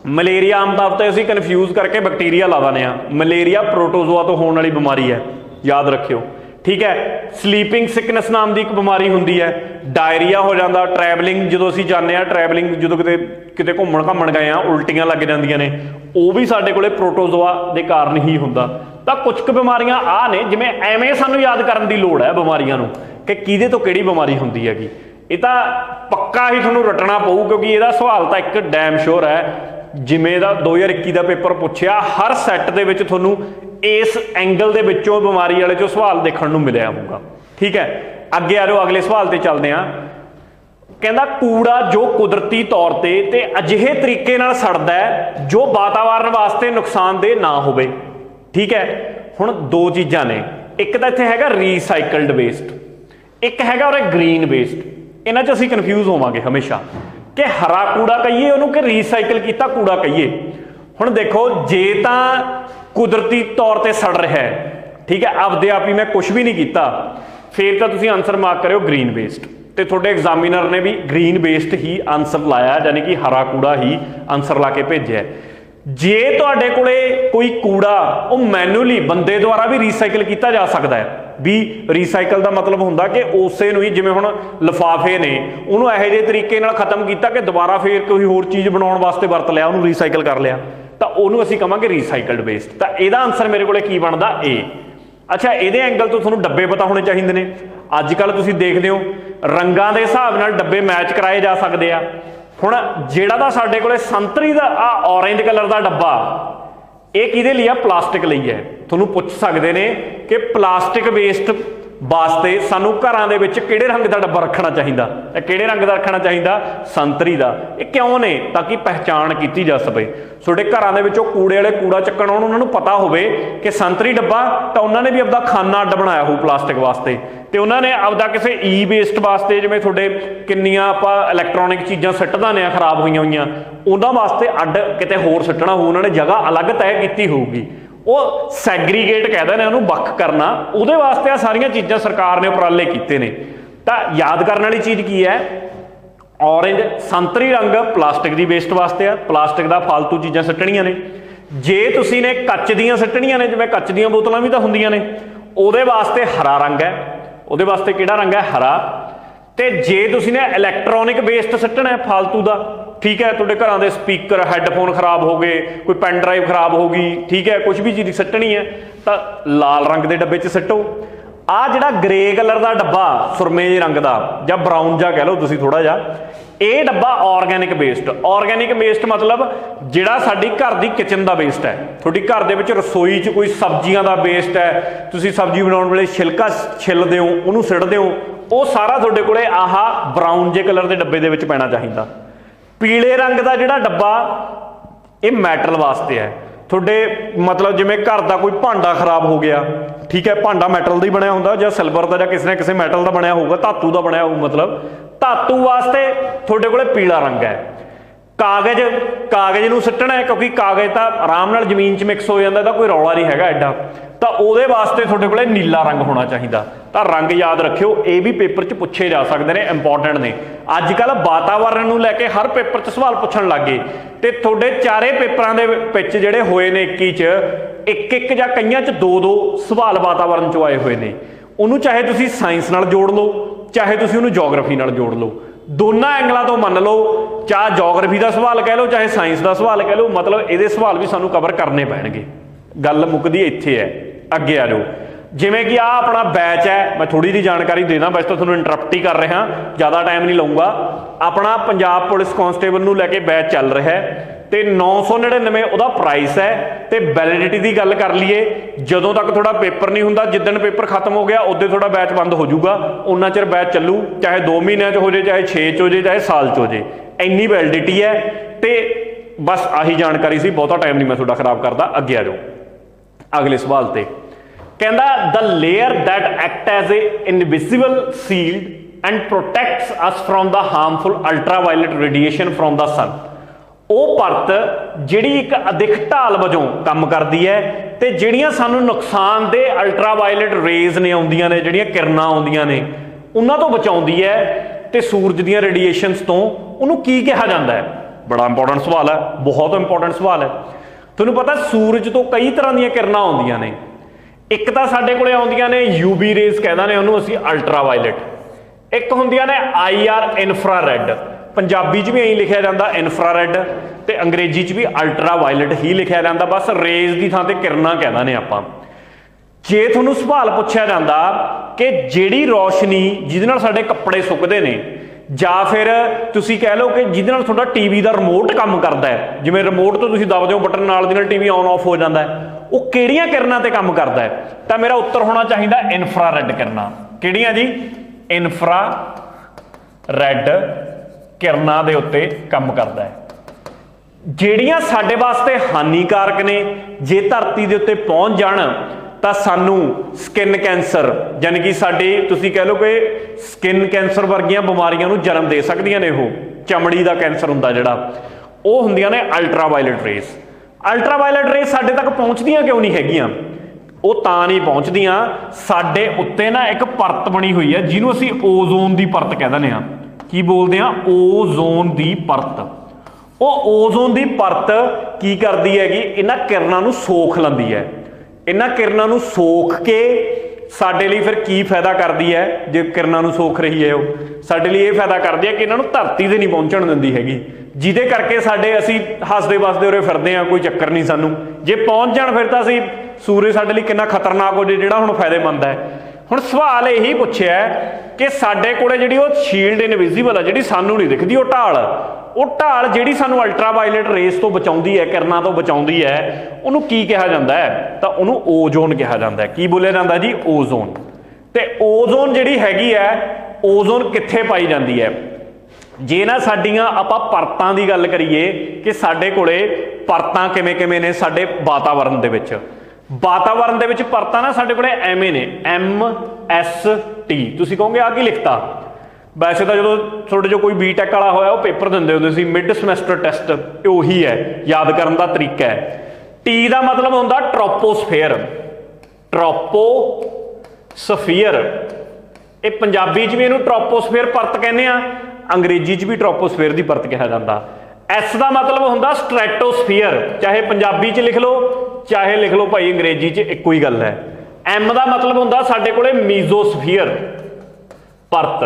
ਮਲੇਰੀਆ ਆਮ ਤੌਰ 'ਤੇ ਅਸੀਂ ਕਨਫਿਊਜ਼ ਕਰਕੇ ਬੈਕਟੀਰੀਆ ਲਾ ਦਿੰਦੇ ਹਾਂ। ਮਲੇਰੀਆ ਪ੍ਰੋਟੋਜੋਆ ਤੋਂ ਹੋਣ ਵਾਲੀ ਬਿਮਾਰੀ ਹੈ, ਯਾਦ ਰੱਖਿਓ। ठीक है। स्लीपिंग सिकनेस नाम की एक बीमारी होंगी है, डायरिया हो जाता, ट्रैवलिंग जो असीं जाने ट्रैवलिंग जो किते किते घूमण घामण गए उल्टियां लग जांदियां ने, वो भी साडे कोले प्रोटोजोआ के कारण ही हुंदा। तां कुछ क बीमारियां आ ने जिवें एवें सानूं याद करन दी लोड़ है बीमारियां नूं कि किहदे तो किहड़ी बीमारी हुंदी हैगी। ये तां पक्का ही तुहानूं रटना पऊ, क्योंकि इहदा सवाल तां एक डैम श्योर है, जिवें दा 2021 का पेपर पूछया हर सैट दे विच तुहानूं इस एंगल दे विचों बीमारी वाले चों सवाल देखण नूं मिलिया होऊगा। ठीक है, अगे आ जाओ, अगले सवाल ते चलदे हां। कहंदा कूड़ा जो कुदरती तौर ते अजिहे तरीके नाल सड़दा है जो वातावरण वास्ते नुकसानदेह ना होवे। ठीक है, हुण दो चीज़ां ने, एक तां इत्थे हैगा रीसाइकल्ड वेस्ट, एक हैगा उरे ग्रीन वेस्ट। इन्हां 'च असीं कन्फ्यूज़ होवांगे हमेशा कि हरा कूड़ा कहिए उहनूं कि रीसाइकल कीता कूड़ा कहिए। हुण देखो, जे तां कुदरती तौर पर सड़ रहा है, ठीक है, आपदे आप ही मैं कुछ भी नहीं किया, फिर तो तुसीं आंसर मार्क करो ग्रीन वेस्ट। तो थोड़े एग्जामिनर ने भी ग्रीन वेस्ट ही आंसर लाया, यानी कि हरा कूड़ा ही आंसर ला के भेजा। जे तुहाडे कोले कोई कूड़ा वो मैनुअली बंदे द्वारा भी रीसाइकल किया जा सकता है, भी रीसाइकल का मतलब होंदा कि उसे नूं ही जिवें हुण लिफाफे ने उन्होंने ਇਹੋ ਜਿਹੇ तरीके नाल खत्म किया कि दोबारा फिर कोई होर चीज़ बनाउण वास्ते वरत लिया, उन्होंने रीसाइकल कर लिया, तो उन्होंने असीं कहांगे रीसाइकल्ड वेस्ट। तो यदा आंसर मेरे को की बनता ए। अच्छा, ये एंगल तो तुहानूं डब्बे पता होने चाहिए ने। अजकल तुसीं देखदे हो रंगां दे हिसाब नाल डब्बे मैच कराए जा सकते आ। हुण जिहड़ा तां साडे कोले संतरी दा ऑरेंज कलर का डब्बा, ये किहदे लिए प्लास्टिक लई है। तुहानूं पुछ सकदे ने कि प्लास्टिक वेस्ट वास्ते सानू घरां दे विच किहड़े रंग का डब्बा रखना चाहिए, किहड़े रंग का रखना चाहिए, संतरी का। ये क्यों ने, ताकि पहचान की जा सके। तुहाडे घरां दे विचों कूड़े वाले कूड़ा चक्कण आउण, उन्हां नूं पता होवे कि संतरी डब्बा, तो उन्होंने भी आपदा खाना अड्ड बनाया हो प्लास्टिक वास्ते, तो उन्होंने आपदा किसी ई वेस्ट वास्ते, जिवें तुहाडे किन्नियां आपां इलैक्ट्रॉनिक चीज़ां सिੱਟ दाने आ खराब होईयां होईयां, उन्हां वास्ते अड्ड किते होर सिੱਟਣਾ हो, उन्होंने जगह अलग तय की होगी। वो सैग्रीगेट कहते हैं, उन्होंने वख करना, उहदे वास्ते आ सारियां चीज़ां सरकार ने उपराले कीते ने। तां याद करने वाली चीज़ की है, ऑरेंज संतरी रंग प्लास्टिक की वेस्ट वास्ते है, प्लास्टिक का फालतू चीज़ां सट्टणियां ने। जे तुसीं ने कच दीयां सट्टणियां ने, जिवें कच दीयां बोतलां भी तां हुंदियां ने, उहदे वास्ते हरा रंग है, उहदे वास्ते किहड़ा रंग है, हरा। तो जे तुसीं ने इलैक्ट्रॉनिक वेस्ट सट्टना है फालतू का, ठीक है, तुहाडे घरां दे स्पीकर हैडफोन खराब हो गए, कोई पेन ड्राइव खराब हो गई, ठीक है, कुछ भी चीज़ सट्टनी है तो लाल रंग के डब्बे च सट्टो। आ जिहड़ा ग्रे कलर का डब्बा सुरमे रंग का या ब्राउन जा कह लो तुसीं थोड़ा जा, ये डब्बा ऑर्गेनिक वेस्ट। ऑर्गेनिक वेस्ट मतलब जिहड़ा साडी घर की किचन का वेस्ट है, थोड़ी घर दे विच रसोई च कोई सब्जियां का वेस्ट है, तुसीं सब्जी बनाउण वेले छिलका छिलदे हो, उहनूं सिੱਟਦੇ हो, वो सारा तुहाडे कोले आह ब्राउन जे कलर के डब्बे दे विच पैना चाहिए। पीले रंग का जिहड़ा डब्बा ये मैटल वास्ते है, थोड़े मतलब जिवें घर का कोई भांडा खराब हो गया, ठीक है, भांडा मैटल का ही बनया होंदा या सिल्वर का, किसी न किसी मैटल का बनया होगा, धातु का बनया हो, मतलब धातु वास्ते थोड़े कोले पीला रंग है। कागज़, कागज़ नूं सट्टना है, क्योंकि कागज़ तो आराम नाल जमीन च मिक्स हो जाता, कोई रौला नहीं हैगा एडा, तो उहदे वास्ते थोड़े कोले नीला रंग होना चाहिए। तो रंग याद रखियो, ये भी पेपर च पूछे जा सकते हैं, इंपॉर्टेंट ने। अजकल वातावरण नूं लैके हर पेपर च सवाल पूछण लग गए, तो थोड़े चारे पेपरां दे विच जिहड़े होए ने 21 च एक जां कईयां च दो सवाल वातावरण चों आए हुए ने। उन्होंने चाहे तुसीं साइंस नाल जोड़ लो, चाहे तुसीं उहनूं जोग्राफी नाल जोड़ लो, दोनों एंगलों तो मन लो, चाहे जोग्राफी का सवाल कह लो, चाहे साइंस का सवाल कह लो, मतलब ये सवाल भी सानू कवर करने पैणगे। गल मुकदी इत्थे है। अगे आ जाओ, जिवें कि अपना बैच है, मैं थोड़ी जी जानकारी देना, वैसे तो तुहानूं इंटरप्ट ही कर रहा, ज़्यादा टाइम नहीं लऊँगा। अपना पंजाब पुलिस कांस्टेबल नूं लैके बैच चल रहा है, तो 999 उहदा प्राइस है। तो वैलिडिटी की गल कर लीए, जदों तक थोड़ा पेपर नहीं हुंदा, जिद्दण पेपर खत्म हो गया उदे थोड़ा बैच बंद हो जाऊगा, उन्ना चिर बैच चलू, चाहे 2 महीनों हो जाए, चाहे 6 च हो जाए, चाहे साल च हो जाए, इन्नी वैलिडिटी है। तो बस आही जानकारी सी, बहुता टाइम नहीं मैं थोड़ा खराब करता। अगे आ जाओ अगले सवाल ते, कहंदा the layer that act as a invisible shield and protects us from the harmful ultraviolet radiation from the sun. ਉਹ परत ਜਿਹੜੀ एक अदिख ढाल वजों काम करती है, तो ਜਿਹੜੀਆਂ ਸਾਨੂੰ नुकसान दे अल्ट्रावायलेट रेज ने आउंदियां ने, ਜਿਹੜੀਆਂ किरनां आउंदियां ने, उन्हां ਤੋਂ बचाउंदी है। तो सूरज ਦੀਆਂ रेडिएशनस ਤੋਂ ਉਹਨੂੰ ਕੀ ਕਿਹਾ ਜਾਂਦਾ है? बड़ा इंपॉर्टेंट सवाल है, बहुत इंपॉर्टेंट सवाल है। ਤੁਹਾਨੂੰ पता सूरज तो कई तरह ਦੀਆਂ किरनां आउंदियां ने, ਇੱਕ ਤਾਂ ਸਾਡੇ ਕੋਲੇ ਆਉਂਦੀਆਂ ਨੇ यूवी ਰੇਜ਼ ਕਹਿੰਦਾ ਨੇ ਉਹਨੂੰ ਅਸੀਂ ਅਲਟਰਾਵਾਇਲਟ, ਇੱਕ ਹੁੰਦੀਆਂ ਨੇ IR ਇਨਫਰਾਰੈਡ। ਪੰਜਾਬੀ 'ਚ ਵੀ ਐਂ ਲਿਖਿਆ ਜਾਂਦਾ ਇਨਫਰਾਰੈਡ ਤੇ ਅੰਗਰੇਜ਼ੀ 'ਚ ਵੀ ਅਲਟਰਾਵਾਇਲਟ ਹੀ ਲਿਖਿਆ ਜਾਂਦਾ, ਬਸ ਰੇਜ਼ ਦੀ ਥਾਂ ਤੇ ਕਿਰਨਾਂ ਕਹਿੰਦਾ ਨੇ ਆਪਾਂ। ਜੇ ਤੁਹਾਨੂੰ ਸਵਾਲ ਪੁੱਛਿਆ ਜਾਂਦਾ ਕਿ ਜਿਹੜੀ ਰੌਸ਼ਨੀ ਜਿਹਦੇ ਨਾਲ ਸਾਡੇ ਕੱਪੜੇ ਸੁੱਕਦੇ ਨੇ, ਜਾਂ ਫਿਰ ਤੁਸੀਂ ਕਹਿ ਲਓ ਕਿ ਜਿਹਦੇ ਨਾਲ ਤੁਹਾਡਾ ਟੀਵੀ ਦਾ ਰਿਮੋਟ ਕੰਮ ਕਰਦਾ ਹੈ, ਜਿਵੇਂ ਰਿਮੋਟ ਤੋਂ ਤੁਸੀਂ ਦਬਦੇ ਹੋ ਬਟਨ ਨਾਲ ਦੀ ਨਾਲ ਟੀਵੀ ਔਨ ਆਫ ਹੋ ਜਾਂਦਾ ਹੈ, ਉਹ ਕਿਹੜੀਆਂ ਕਿਰਨਾਂ ਤੇ ਕੰਮ ਕਰਦਾ ਹੈ? ਤਾਂ ਮੇਰਾ ਉੱਤਰ ਹੋਣਾ ਚਾਹੀਦਾ ਇਨਫਰਾਰੈਡ ਕਿਰਨਾਂ। ਕਿਹੜੀਆਂ ਜੀ? ਇਨਫਰਾਰੈਡ ਕਿਰਨਾਂ ਦੇ ਉੱਤੇ ਕੰਮ ਕਰਦਾ ਹੈ। ਜਿਹੜੀਆਂ ਸਾਡੇ ਵਾਸਤੇ ਹਾਨੀਕਾਰਕ ਨੇ, ਜੇ ਧਰਤੀ ਦੇ ਉੱਤੇ ਪਹੁੰਚ ਜਾਣ ਤਾਂ ਸਾਨੂੰ ਸਕਿਨ ਕੈਂਸਰ, ਯਾਨੀ ਕਿ ਸਾਡੇ ਤੁਸੀਂ ਕਹਿ ਲਓ ਕਿ ਸਕਿਨ ਕੈਂਸਰ ਵਰਗੀਆਂ ਬਿਮਾਰੀਆਂ ਨੂੰ ਜਨਮ ਦੇ ਸਕਦੀਆਂ ਨੇ। ਉਹ ਚਮੜੀ ਦਾ ਕੈਂਸਰ ਹੁੰਦਾ ਜਿਹੜਾ, ਉਹ ਹੁੰਦੀਆਂ ਨੇ ਅਲਟਰਾਵਾਇਲਟ ਰੇਜ਼। ਅਲਟਰਾਵਾਇਲਟ ਰੇਜ਼ ਸਾਡੇ ਤੱਕ ਪਹੁੰਚਦੀਆਂ ਕਿਉਂ ਨਹੀਂ ਹੈਗੀਆਂ? ਉਹ ਤਾਂ ਨਹੀਂ ਪਹੁੰਚਦੀਆਂ, ਸਾਡੇ ਉੱਤੇ ਨਾ ਇੱਕ ਪਰਤ ਬਣੀ ਹੋਈ ਹੈ ਜਿਹਨੂੰ ਅਸੀਂ ਓਜ਼ੋਨ ਦੀ ਪਰਤ ਕਹਿ ਦਿੰਦੇ ਹਾਂ। ਕੀ ਬੋਲਦੇ ਆ? ਓਜ਼ੋਨ ਦੀ ਪਰਤ। ਉਹ ਓਜ਼ੋਨ ਦੀ ਪਰਤ ਕੀ ਕਰਦੀ ਹੈਗੀ? ਇਹਨਾਂ ਕਿਰਨਾਂ ਨੂੰ ਸੋਖ ਲੈਂਦੀ ਹੈ। ਇਹਨਾਂ ਕਿਰਨਾਂ ਨੂੰ ਸੋਖ ਕੇ ਸਾਡੇ ਲਈ ਫਿਰ ਕੀ ਫਾਇਦਾ ਕਰਦੀ ਹੈ? ਜੇ ਕਿਰਨਾਂ ਨੂੰ ਸੋਖ ਰਹੀ ਹੈ, ਉਹ ਸਾਡੇ ਲਈ ਇਹ ਫਾਇਦਾ ਕਰਦੀ ਹੈ ਕਿ ਇਹਨਾਂ ਨੂੰ ਧਰਤੀ ਤੇ ਨਹੀਂ ਪਹੁੰਚਣ ਦਿੰਦੀ ਹੈਗੀ, ਜਿਹਦੇ ਕਰਕੇ ਸਾਡੇ ਅਸੀਂ ਹੱਸਦੇ ਵਸਦੇ ਉਰੇ ਫਿਰਦੇ ਹਾਂ, ਕੋਈ ਚੱਕਰ ਨਹੀਂ ਸਾਨੂੰ। ਜੇ ਪਹੁੰਚ ਜਾਣ ਫਿਰ ਤਾਂ ਅਸੀਂ ਸੂਰਜ ਸਾਡੇ ਲਈ ਕਿੰਨਾ ਖਤਰਨਾਕ ਹੋ ਜੇ, ਜਿਹੜਾ ਹੁਣ ਫਾਇਦੇਮੰਦ ਹੈ। ਹੁਣ ਸਵਾਲ ਇਹੀ ਪੁੱਛਿਆ ਕਿ ਸਾਡੇ ਕੋਲੇ ਜਿਹੜੀ ਉਹ ਸ਼ੀਲਡ ਇਨਵਿਜ਼ੀਬਲ ਆ, ਜਿਹੜੀ ਸਾਨੂੰ ਨਹੀਂ ਦਿਖਦੀ, ਉਹ ਢਾਲ ਜਿਹੜੀ ਸਾਨੂੰ ਅਲਟਰਾਵਾਇਲਟ ਰੇਜ਼ ਤੋਂ ਬਚਾਉਂਦੀ ਹੈ, ਕਿਰਨਾਂ ਤੋਂ ਬਚਾਉਂਦੀ ਹੈ, ਉਹਨੂੰ ਕੀ ਕਿਹਾ ਜਾਂਦਾ ਹੈ? ਤਾਂ ਉਹਨੂੰ ਓਜ਼ੋਨ ਕਿਹਾ ਜਾਂਦਾ ਹੈ। ਕੀ ਬੋਲਿਆ ਜਾਂਦਾ ਜੀ? ਓਜ਼ੋਨ। ਤੇ ਓਜ਼ੋਨ ਜਿਹੜੀ ਹੈਗੀ ਹੈ, ਓਜ਼ੋਨ ਕਿੱਥੇ ਪਾਈ ਜਾਂਦੀ ਹੈ? ਜੇ ਨਾ ਸਾਡੀਆਂ ਆਪਾਂ ਪਰਤਾਂ ਦੀ ਗੱਲ ਕਰੀਏ ਕਿ ਸਾਡੇ ਕੋਲੇ ਪਰਤਾਂ ਕਿਵੇਂ ਕਿਵੇਂ ਨੇ ਸਾਡੇ ਵਾਤਾਵਰਨ ਦੇ ਵਿੱਚ। ਵਾਤਾਵਰਨ ਦੇ ਵਿੱਚ ਪਰਤਾਂ ਨਾ ਸਾਡੇ ਕੋਲੇ ਐਵੇਂ ਨੇ, MST। ਤੁਸੀਂ ਕਹੋਗੇ ਆ ਕੀ ਲਿਖਤਾ? ਵੈਸੇ ਤਾਂ ਜਦੋਂ ਤੁਹਾਡੇ ਜੋ ਕੋਈ BTech ਵਾਲਾ ਹੋਇਆ ਉਹ ਪੇਪਰ ਦਿੰਦੇ ਹੁੰਦੇ ਸੀ ਮਿਡ ਸਮੈਸਟਰ ਟੈਸਟ, ਉਹੀ ਹੈ, ਯਾਦ ਕਰਨ ਦਾ ਤਰੀਕਾ ਹੈ। T ਦਾ ਮਤਲਬ ਹੁੰਦਾ ਟ੍ਰੋਪੋਸਫੇਅਰ। ਟ੍ਰੋਪੋਸਫੀਅਰ, ਇਹ ਪੰਜਾਬੀ 'ਚ ਵੀ ਇਹਨੂੰ ਟ੍ਰੋਪੋਸਫੇਅਰ ਪਰਤ ਕਹਿੰਦੇ ਆ, ਅੰਗਰੇਜ਼ੀ 'ਚ ਵੀ ਟ੍ਰੋਪੋਸਫੇਅਰ ਦੀ ਪਰਤ ਕਿਹਾ ਜਾਂਦਾ। S ਦਾ ਮਤਲਬ ਹੁੰਦਾ ਸਟ੍ਰੈਟੋਸਫੀਅਰ, ਚਾਹੇ ਪੰਜਾਬੀ 'ਚ ਲਿਖ ਲਓ ਚਾਹੇ ਲਿਖ ਲਓ ਭਾਈ ਅੰਗਰੇਜ਼ੀ 'ਚ, ਇੱਕੋ ਹੀ ਗੱਲ ਹੈ। M ਦਾ ਮਤਲਬ ਹੁੰਦਾ ਸਾਡੇ ਕੋਲੇ ਮੀਜ਼ੋਸਫੀਅਰ ਪਰਤ।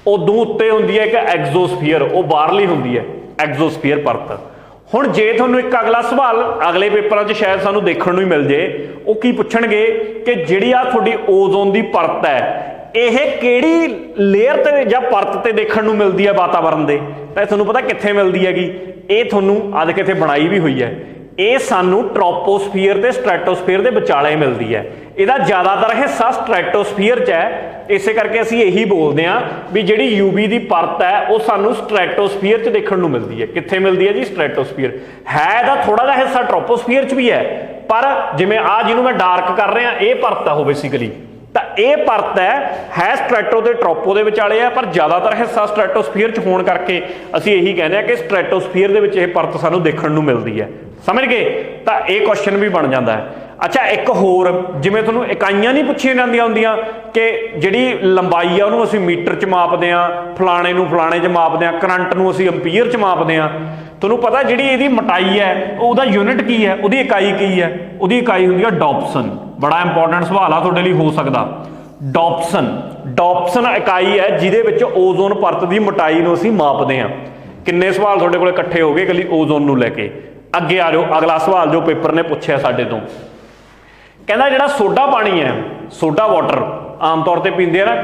ਉਦੋਂ ਉੱਤੇ ਹੁੰਦੀ ਹੈ ਇੱਕ ਐਗਜ਼ੋਸਫੀਅਰ, ਉਹ ਬਾਹਰਲੀ ਹੁੰਦੀ ਹੈ ਐਗਜ਼ੋਸਫੀਅਰ ਪਰਤ। ਹੁਣ ਜੇ ਤੁਹਾਨੂੰ ਇੱਕ ਅਗਲਾ ਸਵਾਲ ਅਗਲੇ ਪੇਪਰਾਂ 'ਚ ਸ਼ਾਇਦ ਸਾਨੂੰ ਦੇਖਣ ਨੂੰ ਹੀ ਮਿਲ ਜੇ, ਉਹ ਕੀ ਪੁੱਛਣਗੇ ਕਿ ਜਿਹੜੀ ਆ ਤੁਹਾਡੀ ਓਜ਼ੋਨ ਦੀ ਪਰਤ ਹੈ, ਇਹ ਕਿਹੜੀ ਲੇਅਰ ਤੇ ਜਾਂ ਪਰਤ ਤੇ ਦੇਖਣ ਨੂੰ ਮਿਲਦੀ ਹੈ ਵਾਤਾਵਰਨ ਦੇ? ਤਾਂ ਤੁਹਾਨੂੰ ਪਤਾ ਕਿੱਥੇ ਮਿਲਦੀ ਹੈਗੀ? ਇਹ ਤੁਹਾਨੂੰ ਅੱਜ ਕਿੱਥੇ ਬਣਾਈ ਵੀ ਹੋਈ ਹੈ। ਇਹ ਸਾਨੂੰ ਟ੍ਰੋਪੋਸਫੀਅਰ ਤੇ ਸਟ੍ਰੈਟੋਸਫੀਅਰ ਦੇ ਵਿਚਾਲੇ ਮਿਲਦੀ ਹੈ। ਇਹਦਾ ਜ਼ਿਆਦਾਤਰ ਹਿੱਸਾ ਸਟ੍ਰੈਟੋਸਫੀਅਰ 'ਚ ਹੈ, ਇਸੇ ਕਰਕੇ ਅਸੀਂ ਇਹੀ ਬੋਲਦੇ ਹਾਂ ਵੀ ਜਿਹੜੀ UV ਦੀ ਪਰਤ ਹੈ ਉਹ ਸਾਨੂੰ ਸਟ੍ਰੈਟੋਸਫੀਅਰ 'ਚ ਦੇਖਣ ਨੂੰ ਮਿਲਦੀ ਹੈ। ਕਿੱਥੇ ਮਿਲਦੀ ਹੈ ਜੀ? ਸਟ੍ਰੈਟੋਸਫੀਅਰ। ਹੈ ਇਹਦਾ ਥੋੜਾ ਜਿਹਾ ਹਿੱਸਾ ਟ੍ਰੋਪੋਸਫੀਅਰ 'ਚ ਵੀ ਹੈ, ਪਰ ਜਿਵੇਂ ਆ ਜਿਹਨੂੰ ਮੈਂ ਡਾਰਕ ਕਰ ਰਿਹਾ, ਇਹ ਪਰਤ ਆ ਉਹ ਬੇਸਿਕਲੀ, ਤਾਂ ਇਹ ਪਰਤ ਹੈ ਸਟ੍ਰੈਟੋ ਤੇ ਟ੍ਰੋਪੋ ਦੇ ਵਿਚਾਲੇ ਹੈ, ਪਰ ਜ਼ਿਆਦਾਤਰ ਹਿੱਸਾ ਸਟ੍ਰੈਟੋਸਫੀਅਰ 'ਚ ਹੋਣ ਕਰਕੇ ਅਸੀਂ ਇਹੀ ਕਹਿੰਦੇ ਹਾਂ ਕਿ ਸਟ੍ਰੈਟੋਸਫੀਅਰ ਦੇ ਵਿੱਚ ਇਹ ਪਰਤ ਸਾਨੂੰ ਦੇਖਣ ਨੂੰ ਮਿਲਦੀ ਹੈ। ਸਮਝ ਗਏ? ਤਾਂ ਇਹ ਕੁਐਸਚਨ ਵੀ ਬਣ ਜਾਂਦਾ ਹੈ। ਅੱਛਾ, ਇੱਕ ਹੋਰ, ਜਿਵੇਂ ਤੁਹਾਨੂੰ ਇਕਾਈਆਂ ਨਹੀਂ ਪੁੱਛੀਆਂ ਜਾਂਦੀਆਂ ਹੁੰਦੀਆਂ ਕਿ ਜਿਹੜੀ ਲੰਬਾਈ ਆ ਉਹਨੂੰ ਅਸੀਂ ਮੀਟਰ 'ਚ ਮਾਪਦੇ ਹਾਂ, ਫਲਾਣੇ ਨੂੰ ਫਲਾਣੇ 'ਚ ਮਾਪਦੇ ਹਾਂ, ਕਰੰਟ ਨੂੰ ਅਸੀਂ ਐਂਪੀਅਰ 'ਚ ਮਾਪਦੇ ਹਾਂ। ਤੁਹਾਨੂੰ ਪਤਾ ਜਿਹੜੀ ਇਹਦੀ ਮੋਟਾਈ ਹੈ ਉਹਦਾ ਯੂਨਿਟ ਕੀ ਹੈ? ਉਹਦੀ ਇਕਾਈ ਕੀ ਹੈ? ਉਹਦੀ ਇਕਾਈ ਹੁੰਦੀ ਹੈ ਡਾਪਸਨ। ਬੜਾ ਇੰਪੋਰਟੈਂਟ ਸਵਾਲ ਆ ਤੁਹਾਡੇ ਲਈ ਹੋ ਸਕਦਾ। ਡਾਪਸਨ ਇਕਾਈ ਹੈ ਜਿਹਦੇ ਵਿੱਚ ਓਜ਼ੋਨ ਪਰਤ ਦੀ ਮੋਟਾਈ ਨੂੰ ਅਸੀਂ ਮਾਪਦੇ ਹਾਂ। ਕਿੰਨੇ ਸਵਾਲ ਤੁਹਾਡੇ ਕੋਲ ਇਕੱਠੇ ਹੋ ਗਏ ਇਕੱਲੀ ਓਜ਼ੋਨ ਨੂੰ ਲੈ ਕੇ? ਅੱਗੇ ਆ ਜਾਓ, ਅਗਲਾ ਸਵਾਲ ਜੋ ਪੇਪਰ ਨੇ ਪੁੱਛਿਆ ਸਾਡੇ ਤੋਂ, ਕਹਿੰਦਾ ਜਿਹੜਾ ਸੋਡਾ ਪਾਣੀ ਹੈ, ਸੋਡਾ ਵਾਟਰ ਆਮ ਤੌਰ ਤੇ ਪੀਂਦੇ ਆ ਨਾ,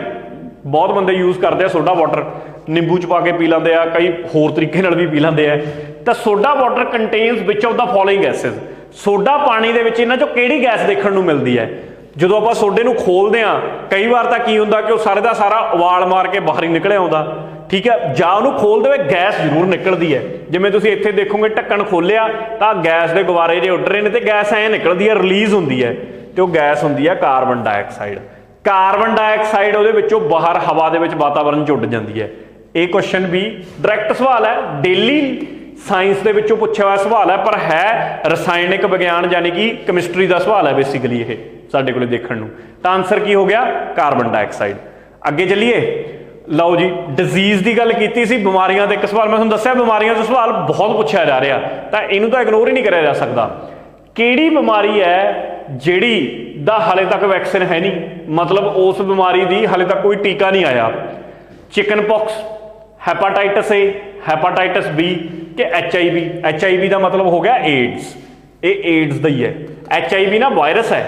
ਬਹੁਤ ਬੰਦੇ ਯੂਜ਼ ਕਰਦੇ ਆ ਸੋਡਾ ਵਾਟਰ, ਨਿੰਬੂ 'ਚ ਪਾ ਕੇ ਪੀ ਲੈਂਦੇ ਆ, ਕਈ ਹੋਰ ਤਰੀਕੇ ਨਾਲ ਵੀ ਪੀ ਲੈਂਦੇ ਆ। ਤਾਂ soda water contains which of the following gases. Soda ਪਾਣੀ ਦੇ ਵਿੱਚ ਇਹਨਾਂ 'ਚੋਂ ਕਿਹੜੀ ਗੈਸ ਦੇਖਣ ਨੂੰ ਮਿਲਦੀ ਹੈ? ਜਦੋਂ ਆਪਾਂ ਸੋਡੇ ਨੂੰ ਖੋਲਦੇ ਹਾਂ ਕਈ ਵਾਰ ਤਾਂ ਕੀ ਹੁੰਦਾ ਕਿ ਉਹ ਸਾਰੇ ਦਾ ਸਾਰਾ ਉਬਾਲ ਮਾਰ ਕੇ ਬਾਹਰ ਹੀ ਨਿਕਲਿਆ ਆਉਂਦਾ, ਠੀਕ ਹੈ, ਜਾਂ ਉਹਨੂੰ ਖੋਲਦੇ ਹੋਏ ਗੈਸ ਜ਼ਰੂਰ ਨਿਕਲਦੀ ਹੈ। ਜਿਵੇਂ ਤੁਸੀਂ ਇੱਥੇ ਦੇਖੋਗੇ ਢੱਕਣ ਖੋਲਿਆ ਤਾਂ ਗੈਸ ਦੇ ਗੁਬਾਰੇ ਜੇ ਉੱਡ ਰਹੇ ਨੇ ਤੇ ਗੈਸ ਐਂ ਨਿਕਲਦੀ ਹੈ, ਰਿਲੀਜ਼ ਹੁੰਦੀ ਹੈ, ਤੇ ਉਹ ਗੈਸ ਹੁੰਦੀ ਹੈ ਕਾਰਬਨ ਡਾਈਆਕਸਾਈਡ। ਕਾਰਬਨ ਡਾਈਆਕਸਾਈਡ ਉਹਦੇ ਵਿੱਚੋਂ ਬਾਹਰ ਹਵਾ ਦੇ ਵਿੱਚ ਵਾਤਾਵਰਨ 'ਚ ਉੱਡ ਜਾਂਦੀ ਹੈ। ਇਹ ਕੁਐਸਚਨ ਵੀ ਡਾਇਰੈਕਟ ਸਵਾਲ ਹੈ, ਡੇਲੀ ਸਾਇੰਸ ਦੇ ਵਿੱਚੋਂ ਪੁੱਛਿਆ ਹੋਇਆ ਸਵਾਲ ਹੈ, ਪਰ ਹੈ ਰਸਾਇਣਿਕ ਵਿਗਿਆਨ ਯਾਨੀ ਕਿ ਕੈਮਿਸਟਰੀ ਦਾ ਸਵਾਲ ਹੈ ਬੇਸਿਕਲੀ ਇਹ ਸਾਡੇ ਕੋਲੇ ਦੇਖਣ ਨੂੰ। ਤਾਂ ਆਨਸਰ ਕੀ ਹੋ ਗਿਆ? Carbon dioxide. ਅੱਗੇ ਚੱਲੀਏ, ਲਓ ਜੀ, ਡਿਜ਼ੀਜ਼ ਦੀ ਗੱਲ ਕੀਤੀ ਸੀ, ਬਿਮਾਰੀਆਂ ਦਾ ਇੱਕ ਸਵਾਲ ਮੈਂ ਤੁਹਾਨੂੰ ਦੱਸਿਆ, ਬਿਮਾਰੀਆਂ ਦਾ ਸਵਾਲ ਬਹੁਤ ਪੁੱਛਿਆ ਜਾ ਰਿਹਾ, ਤਾਂ ਇਹਨੂੰ ਤਾਂ ਇਗਨੋਰ ਹੀ ਨਹੀਂ ਕਰਿਆ ਜਾ ਸਕਦਾ। ਕਿਹੜੀ ਬਿਮਾਰੀ ਹੈ ਜਿਹੜੀ ਦਾ ਹਾਲੇ तक वैक्सीन है नहीं, मतलब उस बीमारी की हाले तक कोई टीका नहीं आया। चिकन पॉक्स, हैपाटाइटिस ए, हैपाटाइटिस बी कि HIV का मतलब हो गया एड्स, ये एड्स का ही है। HIV ना वायरस है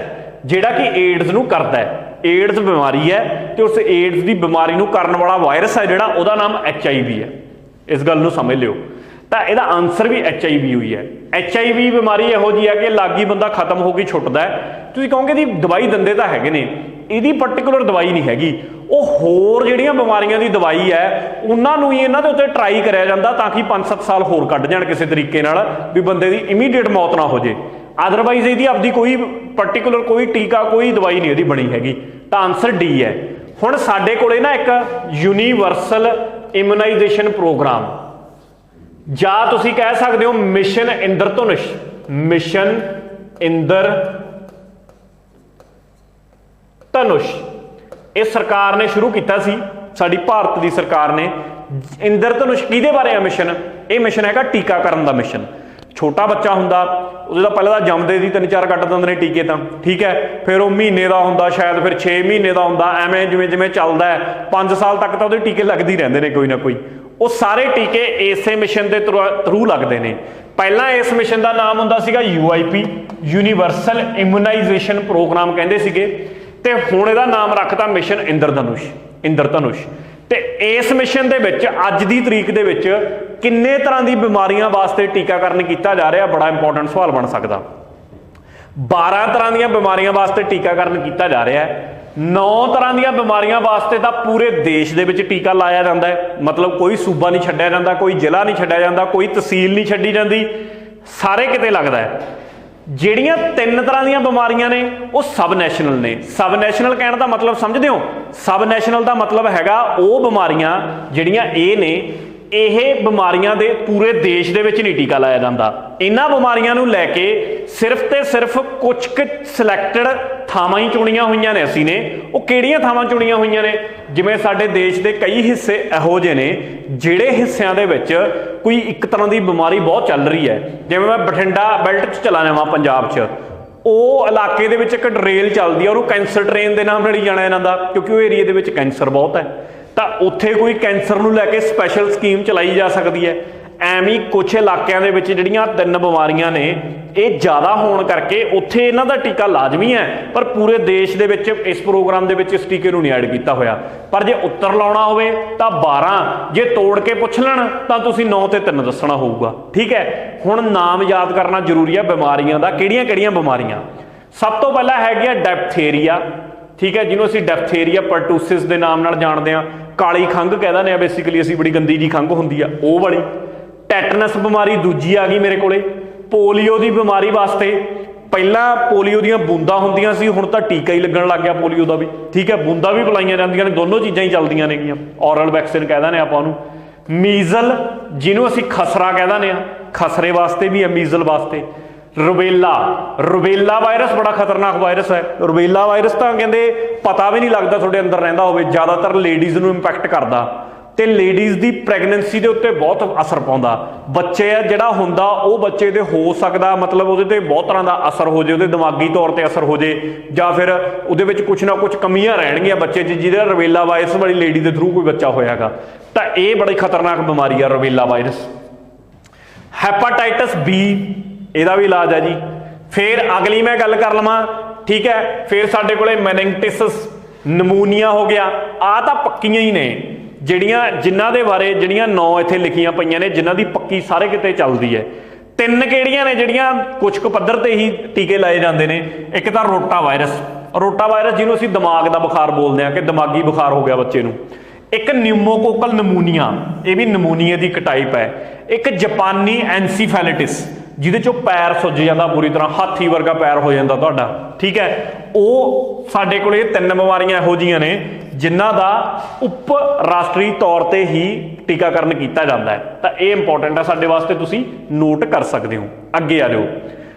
जिहड़ा कि एड्स नूं करदा है, एड्स बीमारी है तो उस एड्स की बीमारी नूं करन वाला वायरस है जिहड़ा उहदा नाम HIV है। इस गल नूं समझ लिओ। तो यदा आंसर भी HIV हुई है। HIV बीमारी इहो जी है कि लागी बंदा खत्म हो गई छुटदा है, तुसीं कहोगे जी दवाई दिंदे तां हैगे ने, ਇਹਦੀ पर्टिकुलर दवाई नहीं हैगी, ਉਹ ਹੋਰ ਜਿਹੜੀਆਂ ਬਿਮਾਰੀਆਂ ਦੀ ਦਵਾਈ ਹੈ ਉਹਨਾਂ ਨੂੰ ਹੀ ਇਹਨਾਂ ਦੇ ਉੱਤੇ ਟਰਾਈ ਕਰਿਆ ਜਾਂਦਾ ਤਾਂ ਕਿ 5-7 ਸਾਲ ਹੋਰ ਕੱਢ ਜਾਣ ਕਿਸੇ ਤਰੀਕੇ ਨਾਲ ਵੀ ਬੰਦੇ ਦੀ ਇਮੀਡੀਏਟ ਮੌਤ ਨਾ ਹੋ ਜੇ। ਅਦਰਵਾਈਜ਼ ਇਹਦੀ ਆਪਦੀ ਕੋਈ पर्टिकुलर कोई टीका कोई दवाई नहीं ਇਹਦੀ ਬਣੀ ਹੈਗੀ। ਤਾਂ ਆਨਸਰ ਡੀ ਹੈ। ਹੁਣ ਸਾਡੇ ਕੋਲੇ ਨਾ ਇੱਕ ਯੂਨੀਵਰਸਲ ਇਮੂਨਾਈਜੇਸ਼ਨ ਪ੍ਰੋਗਰਾਮ ਜਾਂ ਤੁਸੀਂ ਕਹਿ ਸਕਦੇ ਹੋ ਮਿਸ਼ਨ ਇੰਦਰਧਨੁਸ਼, ਮਿਸ਼ਨ ਇੰਦਰਧਨੁਸ਼ ਇਹ ਸਰਕਾਰ ਨੇ ਸ਼ੁਰੂ ਕੀਤਾ ਸੀ, ਸਾਡੀ ਭਾਰਤ ਦੀ ਸਰਕਾਰ ਨੇ। ਇੰਦਰਧਨੁਸ਼ ਕਿਹਦੇ ਬਾਰੇ ਆ ਮਿਸ਼ਨ? ਇਹ ਮਿਸ਼ਨ ਹੈਗਾ ਟੀਕਾਕਰਨ ਦਾ ਮਿਸ਼ਨ। छोटा बच्चा हुंदा ਉਹਦੇ ਦਾ ਪਹਿਲਾਂ ਤਾਂ ਜੰਮਦੇ ਦੀ 3-4 ਕੱਟ ਦਿੰਦੇ ਨੇ ਟੀਕੇ ਤਾਂ ਠੀਕ ਹੈ, ਫਿਰ ਉਹ ਮਹੀਨੇ ਦਾ ਹੁੰਦਾ, ਸ਼ਾਇਦ ਫਿਰ 6 ਮਹੀਨੇ ਦਾ ਹੁੰਦਾ, ਐਵੇਂ ਜਿਵੇਂ ਜਿਵੇਂ ਚੱਲਦਾ ਹੈ 5 ਸਾਲ ਤੱਕ ਤਾਂ ਉਹਦੇ ਟੀਕੇ ਲੱਗਦੇ ਹੀ ਰਹਿੰਦੇ ਨੇ ਕੋਈ ਨਾ ਕੋਈ। ਉਹ ਸਾਰੇ ਟੀਕੇ ਇਸੇ ਮਿਸ਼ਨ ਦੇ ਥਰੂ ਲੱਗਦੇ ਨੇ। ਪਹਿਲਾਂ ਇਸ ਮਿਸ਼ਨ ਦਾ ਨਾਮ ਹੁੰਦਾ ਸੀਗਾ UIP, ਯੂਨੀਵਰਸਲ ਇਮੂਨਾਈਜੇਸ਼ਨ ਪ੍ਰੋਗਰਾਮ ਕਹਿੰਦੇ ਸੀਗੇ, ਤੇ ਹੁਣ ਇਹਦਾ ਨਾਮ ਰੱਖਤਾ ਮਿਸ਼ਨ ਇੰਦਰਧਨੁਸ਼। ਤੇ ਇਸ ਮਿਸ਼ਨ ਦੇ ਵਿੱਚ ਅੱਜ ਦੀ ਤਰੀਕ ਦੇ ਵਿੱਚ ਕਿੰਨੇ ਤਰ੍ਹਾਂ ਦੀ ਬਿਮਾਰੀਆਂ ਵਾਸਤੇ ਟੀਕਾਕਰਨ ਕੀਤਾ ਜਾ ਰਿਹਾ? ਬੜਾ ਇੰਪੋਰਟੈਂਟ ਸਵਾਲ ਬਣ ਸਕਦਾ। 12 ਤਰ੍ਹਾਂ ਦੀਆਂ ਬਿਮਾਰੀਆਂ ਵਾਸਤੇ ਟੀਕਾਕਰਨ ਕੀਤਾ ਜਾ ਰਿਹਾ ਹੈ। 9 ਤਰ੍ਹਾਂ ਦੀਆਂ ਬਿਮਾਰੀਆਂ ਵਾਸਤੇ ਤਾਂ ਪੂਰੇ ਦੇਸ਼ ਦੇ ਵਿੱਚ ਟੀਕਾ ਲਾਇਆ ਜਾਂਦਾ ਹੈ, ਮਤਲਬ ਕੋਈ ਸੂਬਾ ਨਹੀਂ ਛੱਡਿਆ ਜਾਂਦਾ, ਕੋਈ ਜ਼ਿਲ੍ਹਾ ਨਹੀਂ ਛੱਡਿਆ ਜਾਂਦਾ, ਕੋਈ ਤਹਿਸੀਲ ਨਹੀਂ ਛੱਡੀ ਜਾਂਦੀ, ਸਾਰੇ ਕਿਤੇ ਲੱਗਦਾ ਹੈ। ਜਿਹੜੀਆਂ 3 ਤਰ੍ਹਾਂ ਦੀਆਂ ਬਿਮਾਰੀਆਂ ਨੇ ਉਹ ਸਬ ਨੈਸ਼ਨਲ ਨੇ। ਸਬ ਨੈਸ਼ਨਲ ਕਹਿਣ ਦਾ ਮਤਲਬ ਸਮਝਦੇ ਹੋ? ਸਬ ਨੈਸ਼ਨਲ ਦਾ ਮਤਲਬ ਹੈਗਾ ਉਹ ਬਿਮਾਰੀਆਂ ਜਿਹੜੀਆਂ ਇਹ ਨੇ, ਇਹ ਬਿਮਾਰੀਆਂ ਦੇ ਪੂਰੇ ਦੇਸ਼ ਦੇ ਵਿੱਚ ਨਹੀਂ ਟੀਕਾ ਲਾਇਆ ਜਾਂਦਾ। ਇਹਨਾਂ ਬਿਮਾਰੀਆਂ ਨੂੰ ਲੈ ਕੇ ਸਿਰਫ ਤੇ ਸਿਰਫ ਕੁਝ ਕੁ ਸਿਲੈਕਟਡ ਥਾਵਾਂ ਹੀ ਚੁਣੀਆਂ ਹੋਈਆਂ ਨੇ ਅਸੀਂ ਨੇ। ਉਹ ਕਿਹੜੀਆਂ ਥਾਵਾਂ ਚੁਣੀਆਂ ਹੋਈਆਂ ਨੇ? ਜਿਵੇਂ ਸਾਡੇ ਦੇਸ਼ ਦੇ ਕਈ ਹਿੱਸੇ ਇਹੋ ਜਿਹੇ ਨੇ ਜਿਹੜੇ ਹਿੱਸਿਆਂ ਦੇ ਵਿੱਚ ਕੋਈ ਇੱਕ ਤਰ੍ਹਾਂ ਦੀ ਬਿਮਾਰੀ ਬਹੁਤ ਚੱਲ ਰਹੀ ਹੈ। ਜਿਵੇਂ ਮੈਂ ਬਠਿੰਡਾ ਬੈਲਟ 'ਚ ਚਲਾ ਜਾਵਾਂ ਪੰਜਾਬ 'ਚ, ਉਹ ਇਲਾਕੇ ਦੇ ਵਿੱਚ ਇੱਕ ਰੇਲ ਚੱਲਦੀ ਆ, ਉਹਨੂੰ ਕੈਂਸਰ ਟ੍ਰੇਨ ਦੇ ਨਾਮ ਨਾਲ ਹੀ ਜਾਣਿਆ ਜਾਂਦਾ ਕਿਉਂਕਿ ਉਹ ਏਰੀਏ ਦੇ ਵਿੱਚ ਕੈਂਸਰ ਬਹੁਤ ਹੈ। ਤਾਂ ਉੱਥੇ ਕੋਈ ਕੈਂਸਰ ਨੂੰ ਲੈ ਕੇ ਸਪੈਸ਼ਲ ਸਕੀਮ ਚਲਾਈ ਜਾ ਸਕਦੀ ਹੈ। ਐਵੇਂ ਕੁਛ ਇਲਾਕਿਆਂ ਦੇ ਵਿੱਚ ਜਿਹੜੀਆਂ 3 ਬਿਮਾਰੀਆਂ ਨੇ ਇਹ ਜ਼ਿਆਦਾ ਹੋਣ ਕਰਕੇ ਉੱਥੇ ਇਹਨਾਂ ਦਾ ਟੀਕਾ ਲਾਜ਼ਮੀ ਹੈ, ਪਰ ਪੂਰੇ ਦੇਸ਼ ਦੇ ਵਿੱਚ ਇਸ ਪ੍ਰੋਗਰਾਮ ਦੇ ਵਿੱਚ ਇਸ ਟੀਕੇ ਨੂੰ ਨਹੀਂ ਐਡ ਕੀਤਾ ਹੋਇਆ। ਪਰ ਜੇ ਉੱਤਰ ਲਾਉਣਾ ਹੋਵੇ ਤਾਂ 12, ਜੇ ਤੋੜ ਕੇ ਪੁੱਛ ਲੈਣ ਤਾਂ ਤੁਸੀਂ 9 ਤੇ 3 ਦੱਸਣਾ ਹੋਊਗਾ। ਠੀਕ ਹੈ, ਹੁਣ ਨਾਮ ਯਾਦ ਕਰਨਾ ਜ਼ਰੂਰੀ ਹੈ ਬਿਮਾਰੀਆਂ ਦਾ। ਕਿਹੜੀਆਂ ਬਿਮਾਰੀਆਂ? ਸਭ ਤੋਂ ਪਹਿਲਾਂ ਹੈਗੀ ਆ ਡੈਫਥੇਰੀਆ, ਠੀਕ ਹੈ, ਜਿਹਨੂੰ ਅਸੀਂ ਡੈਫਥੇਰੀਆ ਪਰਟੂਸਿਸ ਦੇ ਨਾਮ ਨਾਲ ਜਾਣਦੇ ਹਾਂ। ਕਾਲੀ ਖੰਘ ਕਹਿ ਦਿੰਦੇ ਆ ਬੇਸਿਕਲੀ ਅਸੀਂ, ਬੜੀ ਗੰਦੀ ਜੀ ਖੰਘ ਹੁੰਦੀ ਆ ਉਹ ਵਾਲੀ। ਟੈਟਨਸ ਬਿਮਾਰੀ ਦੂਜੀ ਆ ਗਈ ਮੇਰੇ ਕੋਲੇ। ਪੋਲੀਓ ਦੀ ਬਿਮਾਰੀ ਵਾਸਤੇ ਪਹਿਲਾਂ ਪੋਲੀਓ ਦੀਆਂ ਬੂੰਦਾਂ ਹੁੰਦੀਆਂ ਸੀ, ਹੁਣ ਤਾਂ ਟੀਕਾ ਹੀ ਲੱਗਣ ਲੱਗ ਗਿਆ ਪੋਲੀਓ ਦਾ ਵੀ। ਠੀਕ ਹੈ, ਬੂੰਦਾਂ ਵੀ ਪਿਲਾਈਆਂ ਜਾਂਦੀਆਂ ਨੇ, ਦੋਨੋਂ ਚੀਜ਼ਾਂ ਹੀ ਚੱਲਦੀਆਂ ਨੇਗੀਆਂ। ਔਰਲ ਵੈਕਸੀਨ ਕਹਿ ਦਿੰਦੇ ਆਪਾਂ ਉਹਨੂੰ। ਮੀਜ਼ਲ ਜਿਹਨੂੰ ਅਸੀਂ ਖਸਰਾ ਕਹਿ ਦਿੰਦੇ ਆ, ਖਸਰੇ ਵਾਸਤੇ ਵੀ ਹੈ, ਮੀਜ਼ਲ ਵਾਸਤੇ। ਰੁਬੇਲਾ ਵਾਇਰਸ ਬੜਾ ਖਤਰਨਾਕ ਵਾਇਰਸ ਹੈ। ਰੁਬੇਲਾ ਵਾਇਰਸ ਤਾਂ ਕਹਿੰਦੇ ਪਤਾ ਵੀ ਨਹੀਂ ਲੱਗਦਾ ਤੁਹਾਡੇ ਅੰਦਰ ਰਹਿੰਦਾ ਹੋਵੇ, ਜ਼ਿਆਦਾਤਰ ਲੇਡੀਜ਼ ਨੂੰ ਇੰਪੈਕਟ ਕਰਦਾ ਤੇ ਲੇਡੀਜ਼ ਦੀ ਪ੍ਰੈਗਨੈਂਸੀ ਦੇ ਉੱਤੇ ਬਹੁਤ ਅਸਰ ਪਾਉਂਦਾ। ਬੱਚੇ ਆ ਜਿਹੜਾ ਹੁੰਦਾ ਉਹ ਬੱਚੇ ਦੇ ਹੋ ਸਕਦਾ ਮਤਲਬ ਉਹਦੇ ਤੇ ਬਹੁਤ ਤਰ੍ਹਾਂ ਦਾ ਅਸਰ ਹੋ ਜੇ, ਉਹਦੇ ਦਿਮਾਗੀ ਤੌਰ ਤੇ ਅਸਰ ਹੋ ਜੇ, ਜਾਂ ਫਿਰ ਉਹਦੇ ਵਿੱਚ ਕੁਛ ਨਾ ਕੁਛ ਕਮੀਆਂ ਰਹਿਣਗੀਆਂ ਬੱਚੇ 'ਚ, ਜਿਹਦਾ ਰੁਬੇਲਾ ਵਾਇਰਸ ਵਾਲੀ ਲੇਡੀ ਦੇ ਥਰੂ ਕੋਈ ਬੱਚਾ ਹੋਇਆਗਾ। ਤਾਂ ਇਹ ਬੜੀ ਖਤਰਨਾਕ ਬਿਮਾਰੀ ਆ ਰੁਬੇਲਾ ਵਾਇਰਸ। ਹੈਪਾਟਾਈਟਸ B, ਇਹਦਾ ਵੀ ਇਲਾਜ ਹੈ ਜੀ। ਫਿਰ ਅਗਲੀ ਮੈਂ ਗੱਲ ਕਰ ਲਵਾਂ, ਠੀਕ ਹੈ, ਫਿਰ ਸਾਡੇ ਕੋਲੇ ਮੈਨਿੰਗਟਿਸ, ਨਮੂਨੀਆ ਹੋ ਗਿਆ। ਆਹ ਤਾਂ ਪੱਕੀਆਂ ਹੀ ਨੇ ਜਿਨ੍ਹਾਂ ਦੇ ਬਾਰੇ ਜਿਹੜੀਆਂ 9 ਇੱਥੇ ਲਿਖੀਆਂ ਪਈਆਂ ਨੇ, ਜਿਨ੍ਹਾਂ ਦੀ ਪੱਕੀ ਸਾਰੇ ਕਿਤੇ ਚੱਲਦੀ ਹੈ। 3 ਕਿਹੜੀਆਂ ਨੇ ਜਿਹੜੀਆਂ ਕੁਛ ਕੁ ਪੱਧਰ ਤੇ ਹੀ ਟੀਕੇ ਲਾਏ ਜਾਂਦੇ ਨੇ? ਇੱਕ ਤਾਂ ਰੋਟਾ ਵਾਇਰਸ ਜਿਹਨੂੰ ਅਸੀਂ ਦਿਮਾਗ ਦਾ ਬੁਖਾਰ ਬੋਲਦੇ ਹਾਂ ਕਿ ਦਿਮਾਗੀ ਬੁਖਾਰ ਹੋ ਗਿਆ ਬੱਚੇ ਨੂੰ। ਇੱਕ ਨਿਊਮੋਕੋਕਲ ਨਮੂਨੀਆ, ਇਹ ਵੀ ਨਮੂਨੀਏ ਦੀ ਇੱਕ ਟਾਈਪ ਹੈ। ਇੱਕ ਜਾਪਾਨੀ ਐਨਸੀਫੈਲਿਟਿਸ ਜਿਹਦੇ ਚੋਂ ਪੈਰ ਸੁੱਜ ਜਾਂਦਾ ਪੂਰੀ ਤਰ੍ਹਾਂ, ਹਾਥੀ ਵਰਗਾ ਪੈਰ ਹੋ ਜਾਂਦਾ ਤੁਹਾਡਾ। ਠੀਕ ਹੈ, ਉਹ ਸਾਡੇ ਕੋਲ ਇਹ 3 ਬਿਮਾਰੀਆਂ ਇਹੋ ਜਿਹੀਆਂ ਨੇ ਜਿਨ੍ਹਾਂ ਦਾ ਉਪ ਰਾਸ਼ਟਰੀ ਤੌਰ ਤੇ ਹੀ ਟੀਕਾਕਰਨ ਕੀਤਾ ਜਾਂਦਾ ਹੈ। ਤਾਂ ਇਹ ਇੰਪੋਰਟੈਂਟ ਹੈ ਸਾਡੇ ਵਾਸਤੇ, ਤੁਸੀਂ ਨੋਟ ਕਰ ਸਕਦੇ ਹੋ। ਅੱਗੇ ਆ ਜਾਓ।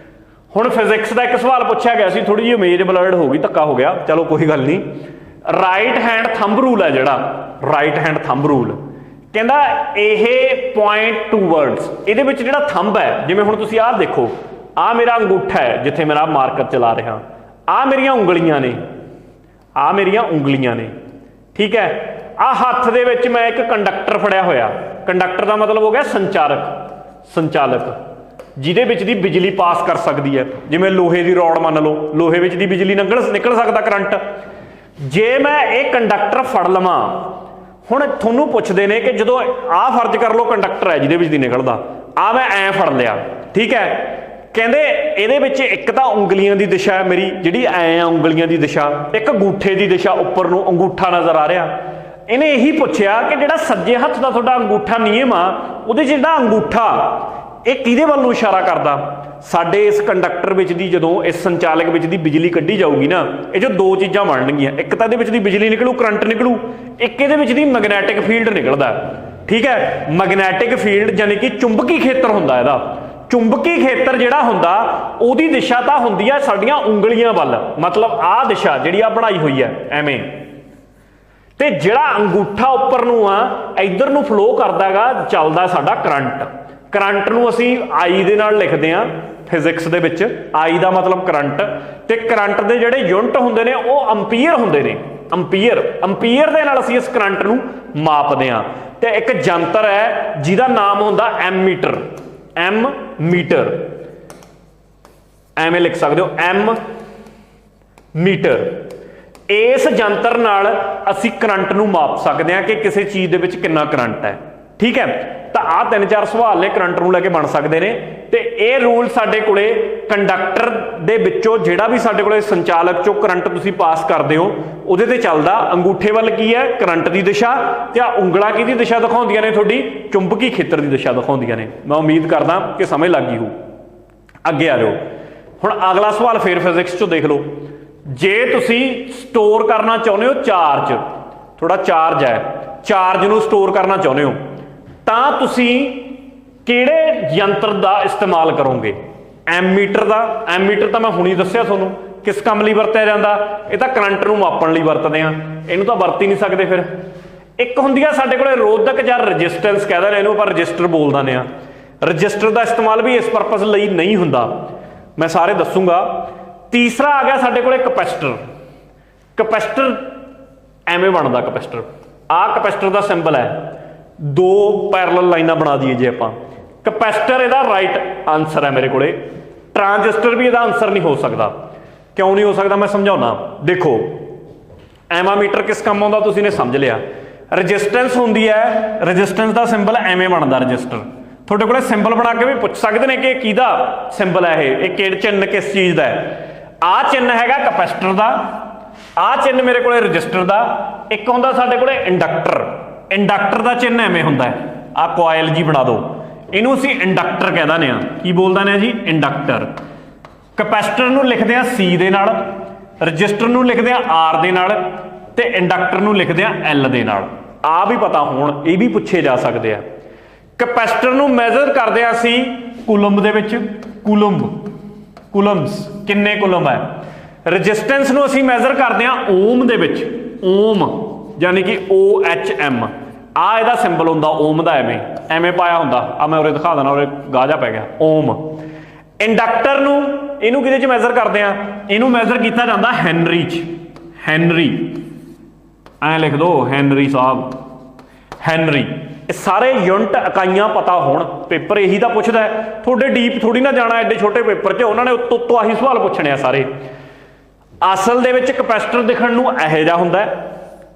ਹੁਣ ਫਿਜ਼ਿਕਸ ਦਾ ਇੱਕ ਸਵਾਲ ਪੁੱਛਿਆ ਗਿਆ ਸੀ, ਥੋੜੀ ਜਿਹੀ ਇਮੇਜ ਬਲਰਡ ਹੋ ਗਈ, ਧੱਕਾ ਹੋ ਗਿਆ, ਚਲੋ ਕੋਈ ਗੱਲ ਨਹੀਂ। ਰਾਈਟ ਹੈਂਡ ਥੰਬ ਰੂਲ ਹੈ ਜਿਹੜਾ, ਰਾਈਟ ਹੈਂਡ ਥੰਬ ਰੂਲ ਕਹਿੰਦਾ ਇਹ ਪੁਆਇੰਟ ਟੂਵਰਡਸ, ਇਹਦੇ ਵਿੱਚ ਜਿਹੜਾ ਥੰਬ ਹੈ, ਜਿਵੇਂ ਹੁਣ ਤੁਸੀਂ ਆਹ ਦੇਖੋ, ਆਹ ਮੇਰਾ ਅੰਗੂਠਾ ਹੈ ਜਿੱਥੇ ਮੇਰਾ ਮਾਰਕਰ ਚਲਾ ਰਿਹਾ, आ मेरियां उंगलियां ने, आ मेरियां उंगलियां ने, ठीक है। आ हत्थ दे विच मैं एक कंडक्टर फड़िया होया, कंडक्टर का मतलब हो गया संचारक, संचालक जिहदे विच दी बिजली पास कर सकती है। जिवें लोहे की रॉड मान लो, लोहे विच दी बिजली निकल सकता करंट। जे मैं ये कंडक्टर फड़ लवां, हुण तुहानूं पुछदे ने कि जदों आ फर्ज कर लो कंडक्टर है जिहदे विच दी निकलदा, आ मैं ऐ फड़ लिया, ठीक है। कहते ये एक तो उंगलियां की दिशा है मेरी जिहड़ी ऐ आ उंगलियां की दिशा, एक अंगूठे की दिशा उपर नूं अंगूठा नज़र आ रहा। इन्हें यही पूछया कि जिहड़ा सज्जे हत्थ का तुहाडा अंगूठा नियम आ, उहदे च जिहड़ा अंगूठा ये किहदे वल नूं इशारा करदा। साडे इस कंडक्टर विच दी जदों इस संचालक विच दी बिजली कड्ढी जाऊगी ना, ये जो दो चीज़ां बननगियां, एक तां इहदे विच दी बिजली निकलू, करंट निकलू, एक इहदे विच दी मैगनैटिक फील्ड निकलदा, ठीक है। मैगनैटिक फील्ड यानी कि चुंबकी खेतर हुंदा इहदा। चुंबकी खेतर जिहड़ा हुंदा उहदी दिशा तां हुंदी है साडीआं उंगलियां वल, मतलब आ दिशा जिहड़ी आ बनाई हुई है एवें, ते जिहड़ा अंगूठा उपर नूं आ इधर नूं फ्लो करदा हैगा, चलदा साडा करंट। करंट नूं असीं आई दे नाल लिखदे आ फिजिक्स दे विच, आई दा मतलब करंट, ते करंट दे जिहड़े यूनिट हुंदे ने वो अंपीयर हुंदे ने, अंपीयर, अंपीयर दे नाल असीं इस करंट नूं मापदे आ। ते एक जंतर है जिहदा नाम हुंदा एमीटर, एम मीटर, एवें लिख सकते हो एम मीटर। इस जंतर नाल असीं करंट नूं माप सकते हैं कि किसी चीज़ दे विच कितना करंट है, ठीक है। तो आ 3-4 सवाल ने करंट नूं लैके बन सकते हैं। तो ये रूल साडे कोले कंडक्टर दे विचों जिहड़ा भी साडे कोले संचालक चों करंट तुसीं पास करदे हो उहदे ते चलदा। अंगूठे वल की है करंट की दिशा, ते उंगलां किहदी दिशा दिखाउंदियां ने, तुहाडी चुंबकी खेतर की दिशा दिखाउंदियां ने। मैं उम्मीद करदा कि समझ लग गई हो। अगे आ जाओ, हुण अगला सवाल फिर फिजिक्स चों देख लो। जे तुसीं स्टोर करना चाहुंदे हो चार्ज, थोड़ा चार्ज है, चार्ज नूं स्टोर करना चाहुंदे हो तां तुसीं किहड़े यंत्र का इस्तेमाल करोगे? एमीटर का। एमीटर तो मैं हुणी दस्सिया तुहानूं किस काम लई वरतिया जांदा, ये तां करंट नूं मापण लई वरतदे आ, इहनूं तां वरत ही नहीं सकदे। फिर एक हुंदी आ साडे कोले रोधक जां रजिस्टेंस कहदे ने इहनूं, पर रजिस्टर बोल दिंदे आ। रजिस्टर का इस्तेमाल भी इस परपज़ लई नहीं हुंदा, मैं सारे दसूंगा। तीसरा आ गया साडे कोले कैपेसिटर। कैपेसिटर एवें बनदा, कैपेसिटर आ कैपेसिटर का सिंबल है, दो पैरल लाइनां बना दीए जे आपां। कैपेसिटर इहदा राइट आंसर है मेरे कोले। ट्रांजिस्टर भी इहदा आंसर नहीं हो सकता। क्यों नहीं हो सकता मैं समझाउणा। देखो एमामीटर किस काम आउंदा तुसीं ने समझ लिया। रजिस्टेंस हुंदी है, रजिस्टेंस का सिंबल एवें बनदा रजिस्टर। तुहाडे कोले सिंबल बना के भी पुछ सकदे ने कि किहदा सिंबल है ये चिन्ह किस चीज़ का है। आ चिन्ह हैगा कैपेसिटर का, आ चिन्ह मेरे कोले रजिस्टर का। एक हुंदा साडे कोले इंडक्टर, इंडक्टर का चिन्ह एवें हुंदा है, आ कोयल जी बना दो, इनू असीं इंडक्टर कह दिंदे आ। की बोल दिंदे आ जी? इंडक्टर। कैपेसिटर नूं लिखदे आ सी दे नाल, रजिस्टर नूं लिखदे आ आर दे नाल, ते इंडक्टर नूं लिखदे आ एल दे नाल। आ भी पता होण, ये भी पूछे जा सकदे आ। कैपेसिटर नूं मैजर करदे आ असीं कूलम दे विच, कूलम, कूलम्स किन्ने कूलम है। रजिस्टेंस नूं असीं मैजर करदे आ ओम दे विच, ओम यानी कि OHM। आ इहदा सिंबल हुंदा ओम दा, एवें एवें पाया हुंदा। आ मैं उरे दिखा देना, उरे गाजा पै गया, ओम। इंडक्टर नूं इहनूं किहदे च मैजर करदे आ? इहनूं मैजर कीता जांदा हैनरी च, हैनरी ऐ लिख दो, हैनरी साहब, हैनरी। सारे यूनिट इकाइयां पता होण, पेपर यही तो पुछदा है। थोड़े डीप थोड़ी ना जाना एडे छोटे पेपर च, उन्होंने उत्तों आही सवाल पुछने आ सारे। असल दे विच कैपेसिटर दिखण नूं इहो जिहा हुंदा है,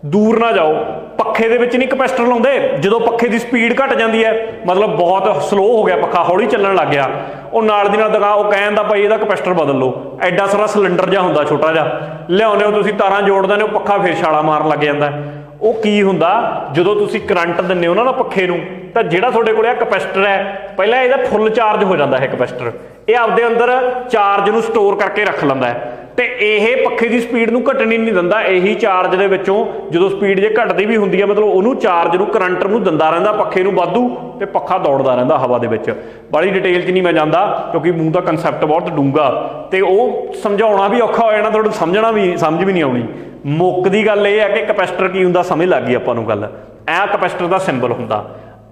दूर ना जाओ। पखे दे विच नहीं कैपेसिटर लाउंदे, जदों पखे की स्पीड घट जाती है, मतलब बहुत स्लो हो गया पखा, हौली चलण लग गया, वो नाल दी नाल दुकान वो कहण दा भाई इहदा कैपेसिटर बदल लो। एडा सारा सिलेंडर जिहा हुंदा छोटा जिहा, लिआउने हो तुसीं तारां जोड़ दिंदे हो, पखा फिर छाला मारन लग जांदा। वो की हुंदा जदों तुसीं करंट दिंदे हो ना पखे नूं, तां जिहड़ा तुहाडे कोल कैपेसिटर है पहलां इहदा फुल चार्ज हो जाता है। कैपेसिटर ये आपदे अंदर चार्ज नूं स्टोर करके रख लैंदा है, तो यह पखे की स्पीड नूं घटनी नहीं दिंदा। यही चार्ज दे विचों जदों स्पीड जे घटदी भी हुंदी है, मतलब उहनूं चार्ज नूं करंट नूं दिंदा रहिंदा पखे नूं वाधू, ते पखा दौड़दा रहिंदा हवा दे विच। बड़ी डिटेल च नहीं मैं जांदा क्योंकि मूँह का कंसैप्ट बहुत डूंगा, तो वो समझाउणा भी औखा हो जाना, तुहानूं समझना भी समझ भी नहीं आउणी। मुक्कदी गल यह है कि कैपेसिटर की हुंदा समझ लग गई आपां नूं गल। ऐ कैपेसिटर का सिंबल हुंदा।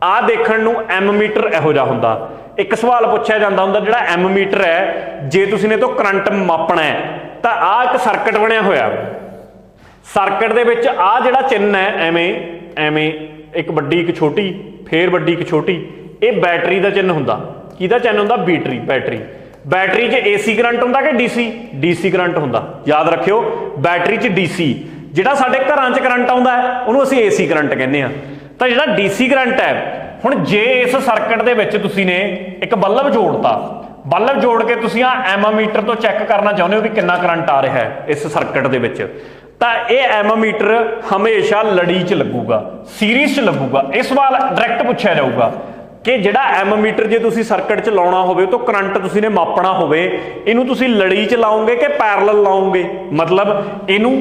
आ देखण नूं एम मीटर इहो जिहा हुंदा। एक सवाल पूछा जाता हुंदा जिहड़ा एम मीटर है, जे तुसीं ने तो करंट मापना है ਤਾਂ ਆ ਇੱਕ ਸਰਕਟ ਬਣਿਆ ਹੋਇਆ, ਸਰਕਟ ਦੇ ਵਿੱਚ ਆ ਜਿਹੜਾ ਚਿੰਨ੍ਹ ਹੈ ਐਵੇਂ ਐਵੇਂ ਇੱਕ ਵੱਡੀ ਇੱਕ ਛੋਟੀ ਫੇਰ ਵੱਡੀ ਇੱਕ ਛੋਟੀ, ਇਹ बैटरी ਦਾ ਚਿੰਨ੍ਹ ਹੁੰਦਾ। ਕਿਹਦਾ ਚਿੰਨ੍ਹ ਹੁੰਦਾ? बैटरी। बैटरी 'ਚ AC करंट ਹੁੰਦਾ कि DC करंट ਹੁੰਦਾ। याद रखियो बैटरी 'ਚ DC, ਜਿਹੜਾ ਸਾਡੇ ਘਰਾਂ 'ਚ करंट ਆਉਂਦਾ ਹੈ ਉਹਨੂੰ ਅਸੀਂ AC करंट ਕਹਿੰਦੇ ਆ। ਤਾਂ ਜਿਹੜਾ DC करंट ਹੈ, ਹੁਣ ਜੇ ਇਸ ਸਰਕਟ ਦੇ ਵਿੱਚ ਤੁਸੀਂ ਨੇ ਇੱਕ ਬਲਬ ਜੋੜਤਾ, बल्ब जोड़ के तुसीं एममीटर तो चैक करना चाहुंदे हो भी कितना करंट आ रहा है इस सर्किट दे विच, तां ये एममीटर हमेशा लड़ी च लगूगा, सीरीज़ च लगूगा। इस सवाल डायरैक्ट पूछा जाऊगा कि जिहड़ा एममीटर जे तुसीं सर्किट च लाउणा होवे तो करंट तुसीं ने मापना होवे, इहनूं तुसीं लड़ी च लाओगे कि पैरेलल लाओगे? मतलब इहनूं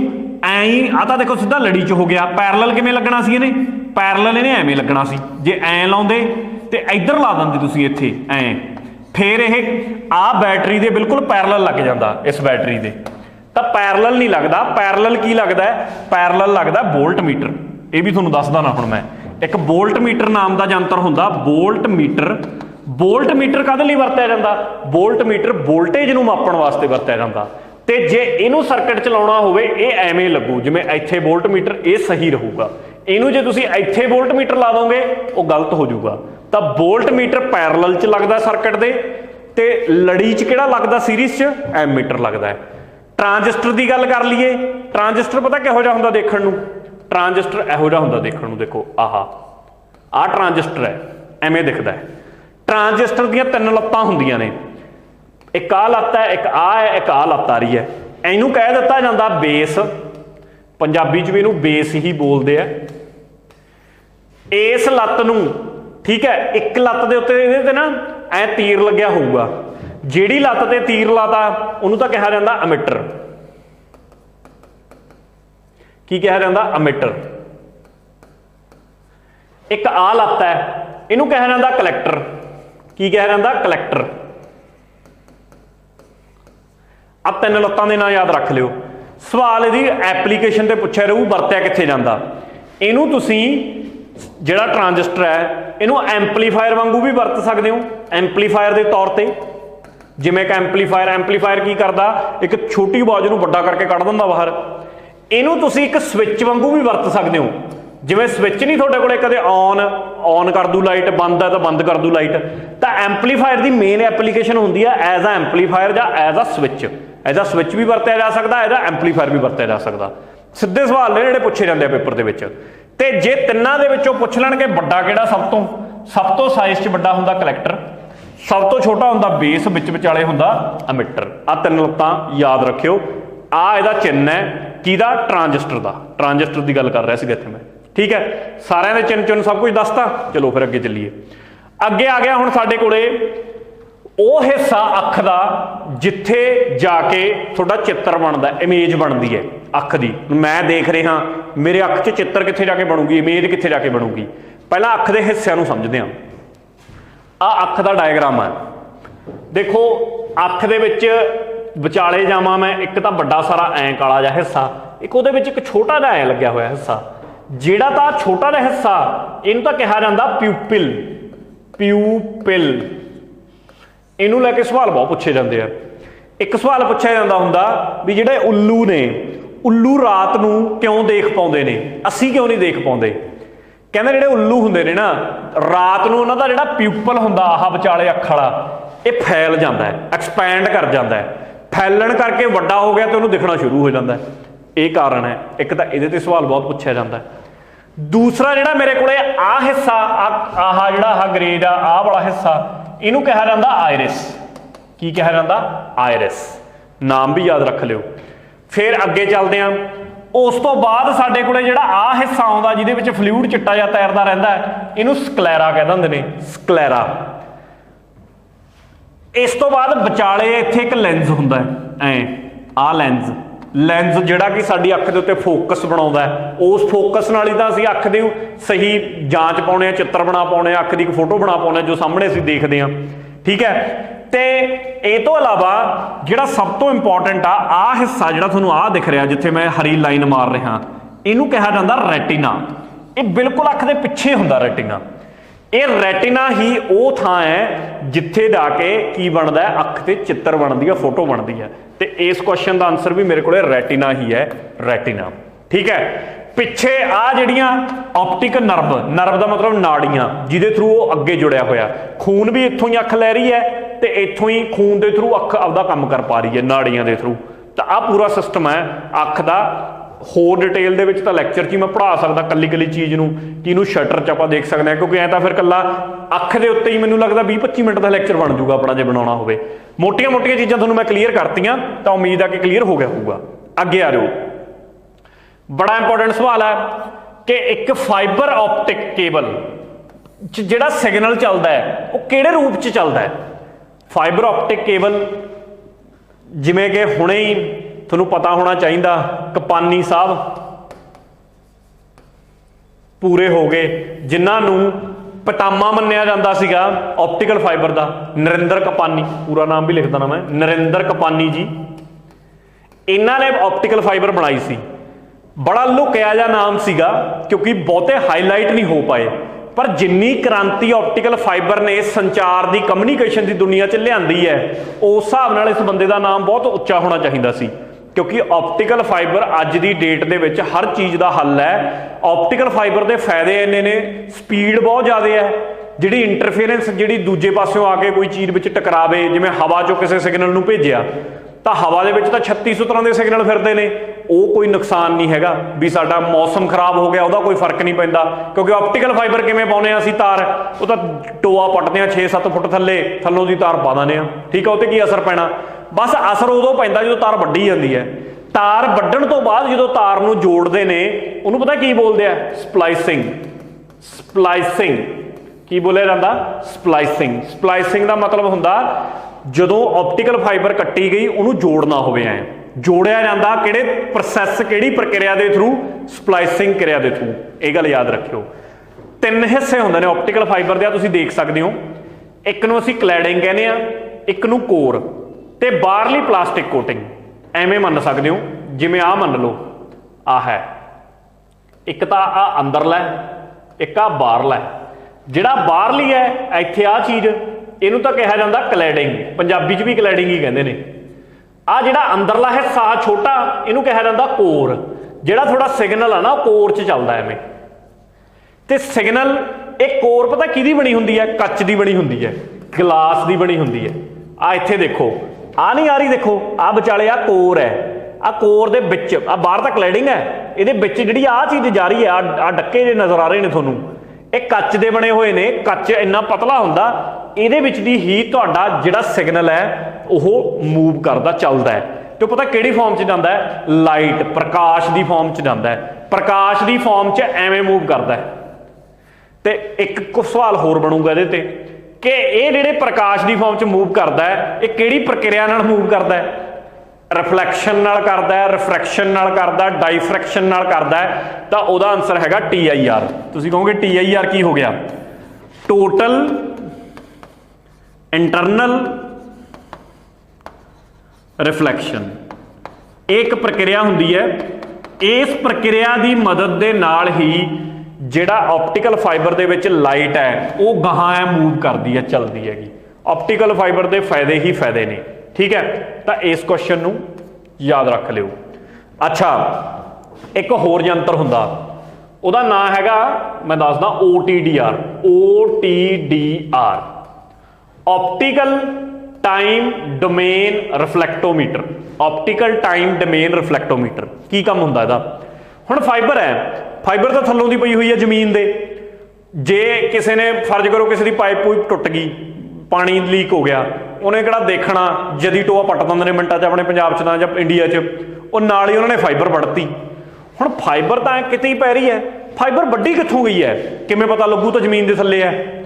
ऐं ही आ तां देखो सीधा लड़ी च हो गया, पैरेलल किवें लगना सी इहने? पैरेलल इहने एवें लगना सी, जे ऐं लाउंदे ते इधर ला दिंदे तुसीं इत्थे ऐं, फिर यह आ बैटरी दे बिल्कुल पैरेलल लग जाता, इस बैटरी दे तो पैरेलल नहीं लगता। पैरेलल की लगता है? पैरेलल लगता वोल्ट मीटर। ये भी तुहानूं दसदा ना हुण मैं, एक वोल्ट मीटर नाम का यंत्र हुंदा वोल्ट मीटर। वोल्ट मीटर काहदे लई वरतिया जांदा? वोल्ट मीटर वोल्टेज नूं मापण वास्ते वरतिया जांदा। ते जे इहनूं सर्किट चलाउणा होवे ये एवें लगू जिवें इत्थे वोल्ट मीटर, ये सही रहूगा। इहनूं जे तुसीं इत्थे वोल्ट मीटर ला दोगे वो गलत हो जाऊगा। तो वोल्ट मीटर पैरेलल च लगता सर्किट दे, ते लड़ी च किहड़ा लगता? सीरीज़ च एमीटर लगता है। ट्रांजिस्टर की गल कर लीए, ट्रांजिस्टर पता किहो जिहा हुंदा देखण नूं? ट्रांजिस्टर इहो जिहा हुंदा देखण नूं, देखो आ ट्रांजिस्टर है, एवें दिखदा है। ट्रांजिस्टर दीयां तीन लत्तां हुंदियां ने, एक आ लत्त है, एक आ है, एक आ लत्त आ रही है। इहनूं कह दित्ता जांदा बेस, पंजाबी च भी इहनूं बेस ही बोलदे आ। इस लत्त नूं ठीक है, एक लत्त के उत्ते इहदे ते ना ऐ तीर लग्या होऊगा, जिहड़ी लत्त ते तीर लाता उहनूं तां कहा जांदा अमीटर। की कहा जांदा? अमीटर। एक आ लत्त है, इहनूं कहा जांदा कलैक्टर। की कहा जांदा? कलैक्टर। आ तीन लत्तां दे नाम याद रख लिओ। सवाल इहदी एप्लीकेशन ते पुछिआ रहू वरतिआ कित्थे जांदा। इहनूं तुसीं जिहड़ा ट्रांजिस्टर है इहनूं एंपलीफायर वांगू भी वरत सकते हो, एंपलीफायर के तौर पर। जिवें एक एंपलीफायर की करदा, एक छोटी आवाज़ नूं वड्डा करके कढ दिंदा बाहर। इहनूं तुसीं एक स्विच वांगू भी वरत सकते हो, जिवें स्विच नहीं तुहाडे कोले कदे ऑन कर दू लाइट, बंद है तो बंद कर दू लाइट। तो एंपलीफायर की मेन एप्लीकेशन होंदी है एज आ एंपलीफायर या एज आ स्विच। एज आ स्विच भी वरत्या जा सकता, एज आ एंपलीफायर भी वरत्या जा सकता। सीधे सवाल ने जिहड़े पुछे जांदे आ पेपर दे विच। ते जे तिन्नां दे विचों पुछ लैणगे वड्डा किहड़ा सब तो साइज़ च वड्डा हुंदा कलैक्टर, सब तो छोटा हुंदा बेस, विच विचाले हुंदा अमीटर। आ तीन लत्तां याद रखियो। आ इहदा चिन्ह है किहदा? ट्रांजिस्टर दा। ट्रांजिस्टर की गल कर रहा सी इत्थे मैं, ठीक है। सारिਆਂ ਦੇ चिन्ह सब कुछ दसता। चलो फिर अगे चलीए। अगे आ गया हुण साडे कोले ਉਹ हिस्सा अख का जिथे जाके थोड़ा चित्र बनता, इमेज बनती है अख की। मैं देख रहा मेरे अख च चित्र कित्थे जाके बनूगी, इमेज कित्थे जाके बनूगी। पहला अख के हिस्सों को समझते हैं। आ अख का डायग्राम है, देखो अख दे विच विचाले जावां मैं, एक तो बड़ा सारा ऐं काला जिहा हिस्सा, एक उहदे विच एक छोटा जिहा ऐं लग्या होया हिस्सा। जिहड़ा तां छोटा जिहा हिस्सा इहनूं तां कहा जांदा प्यूपिल। प्यूपिल इनू लैके सवाल बहुत पूछे जाते हैं। एक सवाल पूछा जाता होंदा भी जिहड़े उल्लू ने, उल्लू रात नूं क्यों देख पाउंदे ने, असीं क्यों नहीं देख पाउंदे? कहंदे जिहड़े उल्लू हुंदे ने ना, रात नूं उन्हां दा जिहड़ा प्यूपल हुंदा आह विचाले अख वाला, ये फैल जाता है, एक्सपैंड कर जाता है। फैलण करके वड्डा हो गया तो उन्होंने दिखना शुरू हो जाता है। ये कारण है। एक तो ये सवाल बहुत पूछा जाता है। दूसरा जिहड़ा मेरे कोले आ हिस्सा, आह जिहड़ा आह ग्रेड आ वाला हिस्सा, इनू कहा जाता आयरिस। की कहा जाता? आयरिस। नाम भी याद रख लियो। फिर अगे चलते हैं। उस तो बाद साडे कोले जिहड़ा आ हिस्सा आउंदा जिहदे विच फ्लूइड चिट्टा जिहा तैरदा रहिंदा है, इनू स्क्लेरा कह दिंदे ने, स्क्लेरा। इस तो बाद विचाले इत्थे एक लेंस हुंदा है, ऐ आ लेंस जिहड़ा कि साडी अख दे उत्ते फोकस बनाउंदा है। उस फोकस नाल ही तां असीं अख दी सही जांच पाउने, चित्र बना पाउने, अख दी एक फोटो बना पाउने जो सामने असीं देखदे हां, ठीक है। ते इस तो इलावा जिहड़ा सब तो इंपॉर्टेंट आ हिस्सा जिहड़ा तुहानूं आ दिख रहा जिथे मैं हरी लाइन मार रहा, इनू कहा जाता रेटिना। ये बिल्कुल अख दे पिछे हुंदा रेटिना। ये रेटिना ही वो थां है जिथे जाके की बनता है, अख ते चित्र बनती है, फोटो बनती है। तो तो इस क्वेश्चन का आंसर भी मेरे को रेटिना ही है, रेटिना। ठीक है, पिछे आ जड़ियां ऑप्टिक नर्व, नर्व का मतलब नाड़ियां जिहदे थ्रू वो अगे जुड़िया होया, खून भी इत्थों ही अख लै रही है तो इत्थों ही खून के थ्रू अख आपदा काम कर पा रही है नाड़ियां के थ्रू। तो आ पूरा सिस्टम है अख का। होर डिटेल दे विच तां लैक्चर 'च ही मैं पढ़ा सकदा कल्ली कल्ली चीज़ नूं कि इहनूं शटर 'च आपां देख सकते हैं, क्योंकि ऐ तां फिर कल्ला अख दे उत्ते ही मैनूं लगदा 20-25 मिनट का लैक्चर बन जूगा अपना जे बनाउणा होवे। मोटियां मोटियां चीज़ां तुहानूं मैं क्लीयर करतियां तां उम्मीद है कि क्लीयर हो गया होऊगा। अगे आ जाओ, बड़ा इंपॉर्टेंट सवाल है कि एक फाइबर ऑप्टिक केबल जिहड़ा सिग्नल चलदा है वो किहड़े रूप च चलदा है। फाइबर ऑप्टिक केबल जिवें कि हुणे ही तुहानूं पता होना चाहिए, कपानी साहब पूरे हो गए जिन्होंने पितामा मन्निया जाता सीगा ऑप्टिकल फाइबर का, नरेंद्र कपानी, पूरा नाम भी लिख देना मैं, नरेंद्र कपानी जी। इन्हों ने ऑप्टिकल फाइबर बनाई सी, बड़ा लुकिया जा नाम सीगा क्योंकि बहुते हाईलाइट नहीं हो पाए, पर जिन्नी क्रांति ऑप्टिकल फाइबर ने संचार की कम्यूनीकेशन की दुनिया च लियांदी है उस हिसाब नाल इस बंदे का नाम बहुत उच्चा होना चाहिए सी, क्योंकि ऑप्टिकल फाइबर अज की डेट के विच हर चीज़ का हल है। ऑप्टिकल फाइबर के फायदे इन्ने ने, स्पीड बहुत ज़्यादा है, जिहड़ी इंटरफेरेंस जिहड़ी दूजे पासों आके कोई चीज़ विच टकरावे, जिवें हवा चों किसी सिग्नल नूं भेजिया तो हवा दे विच तां 3600 तरह के सिग्नल फिरदे ने, वो कोई नुकसान नहीं हैगा भी साडा मौसम खराब हो गया उसका कोई फर्क नहीं पैंदा, क्योंकि ऑप्टिकल फाइबर किवें पाउने आ असीं तार, वो तो टोआ पटदे आ 6-7 फुट थल्ले, थल्लों दी तार पा दिंदे आ। ठीक है, उत्ते की असर पैना, बस असर उदों पैंदा जो तार वड्डी जाती है। तार वड्डण तो बाद जो तार नूं जोड़दे ने उहनूं पता की बोलदे आ, स्पलाइसिंग। स्पलाइसिंग की बोलिया जाता, स्पलाइसिंग। स्पलाइसिंग का मतलब हुंदा जदों ऑप्टिकल फाइबर कट्टी गई उन्होंने जोड़ना होवे, ऐ जोड़िया जाता किहड़े प्रोसैस किहड़ी प्रक्रिया के थ्रू, स्पलाइसिंग क्रिया के थ्रू। ये गल याद रखियो। 3 हिस्से होंदे ने ऑप्टिकल फाइबर दे, तुसीं देख सकते हो, एक नूं असीं क्लैडिंग कहने आ, एक नूं कोर ते बाहरली प्लास्टिक कोटिंग। एवें मन सकते हो जिवें आ मन लो आ है, एक तो आ अंदरला एक आ बाहरला। जिहड़ा बाहरली है इत्थे आ चीज़ इनू तो कहा जाता क्लैडिंग, पंजाबी च भी क्लैडिंग ही कहते हैं। आ जिहड़ा अंदरला हिस्सा छोटा इनू कहा जाता कोर, जिहड़ा थोड़ा सिग्नल है ना कोर च चलता है। तो सिग्नल एक कोर पता किहदी बनी हुंदी है, कच की बनी हुंदी है, गिलास की बनी हुंदी है। आ इत्थे देखो आ नहीं आ रही, देखो आ विचाले आ कोर है, आ कोर दे विच आ बाहर तक क्लैडिंग है, इहदे विच जिहड़ी आ चीज़ जा रही है, आ डक्के जे नज़र आ रहे हैं तुहानूं, ये कच दे बने हुए ने। कच इन्ना पतला हुंदा, इहदे विच दी ही तुहाडा जिहड़ा सिग्नल है वो मूव करदा चलदा है। तो पता किहड़ी फॉर्म च जांदा है, लाइट प्रकाश की फॉर्म च जांदा है, प्रकाश की फॉर्म च एवें मूव करदा है। तो एक सवाल होर बनूगा इहदे ते कि ये जिहड़े प्रकाश की फॉर्म च मूव करदा है ये किहड़ी प्रक्रिया नाल मूव करदा है, रिफ्लैक्शन नाल करदा है, रिफ्रैक्शन नाल करदा है, डाइफ्रैक्शन नाल करदा है। तो उहदा आंसर हैगा TIR। तुसीं कहोगे TIR की हो गया, टोटल इंटरनल रिफ्लैक्शन। एक प्रक्रिया हुंदी है, इस प्रक्रिया की मदद के नाल ही जिहड़ा optical fibre they which light है वो गहां मूव करती है, चलती हैगी। ऑप्टिकल फाइबर के फायदे ही फायदे ने। ठीक है, तो इस क्वेश्चन नूं याद रख लिओ। अच्छा, एक होर यंत्र हुंदा, उहदा नाम हैगा, मैं दसदा OTDR। OTDR optical time domain reflectometer. Optical time domain reflectometer की काम हुंदा इहदा। हुण फाइबर है, फाइबर तो थल्लों दी पई हुई है जमीन दे, जे किसी ने फर्ज करो किसी की पाइप पूइप टुट गई, पानी लीक हो गया, उन्हें किहड़ा देखना, जदी टोआ पट दिंदे ने मिंटां च अपने पंजाब च जां इंडिया च, वो नाल ही उन्होंने फाइबर वड़ती। हुण फाइबर तो किते ही पै रही है, फाइबर वड्डी कित्थों गई है, किवें पता लगू तो जमीन के थल्ले है।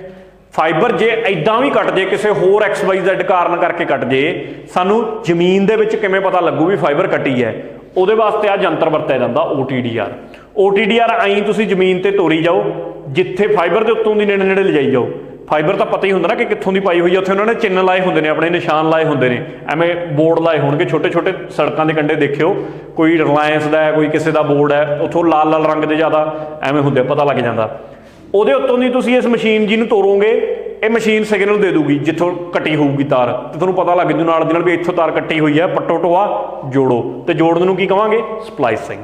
फाइबर जे इदां भी कट जे किसी होर XYZ कारण करके कट जे, सानू जमीन दे विच किवें पता लगू भी फाइबर कटी है, उहदे वास्ते आ यंत्र वरतिया जांदा OTDR। OTDR आई तुसीं जमीन ते तोरी जाओ, जिथे फाइबर के उत्तों दी नेड़े नेड़े ले जाई जाओ। फाइबर तो पता ही होंदा ना कि कित्थों दी पाई हुई है, उत्थे उन्होंने चिन्ह लाए होंदे ने, अपने निशान लाए होंदे ने, एवें बोर्ड लाए होणगे छोटे छोटे सड़कों के कंढे देखियो, कोई रिलायंस का है, कोई किसी का बोर्ड है, उत्थों लाल लाल रंग के ज़्यादा एवें होंदे, पता लग जाता। उहदे उत्तों दी तुसीं इस मशीन जी नूं तोरोगे ਇਹ ਮਸ਼ੀਨ ਸਿਗਨਲ ਦੇ ਦੂਗੀ ਜਿੱਥੋਂ ਕੱਟੀ ਹੋਊਗੀ ਤਾਰ, ਤੇ ਤੁਹਾਨੂੰ ਪਤਾ ਲੱਗ ਜੂ ਨਾਲ ਦੀ ਨਾਲ ਵੀ ਇੱਥੋਂ ਤਾਰ ਕੱਟੀ ਹੋਈ ਹੈ, ਪੱਟੋ ਟੋਆ ਜੋੜੋ, ਤੇ ਜੋੜਨ ਨੂੰ ਕੀ ਕਹਾਂਗੇ? ਸਪਲਾਈਸਿੰਗ।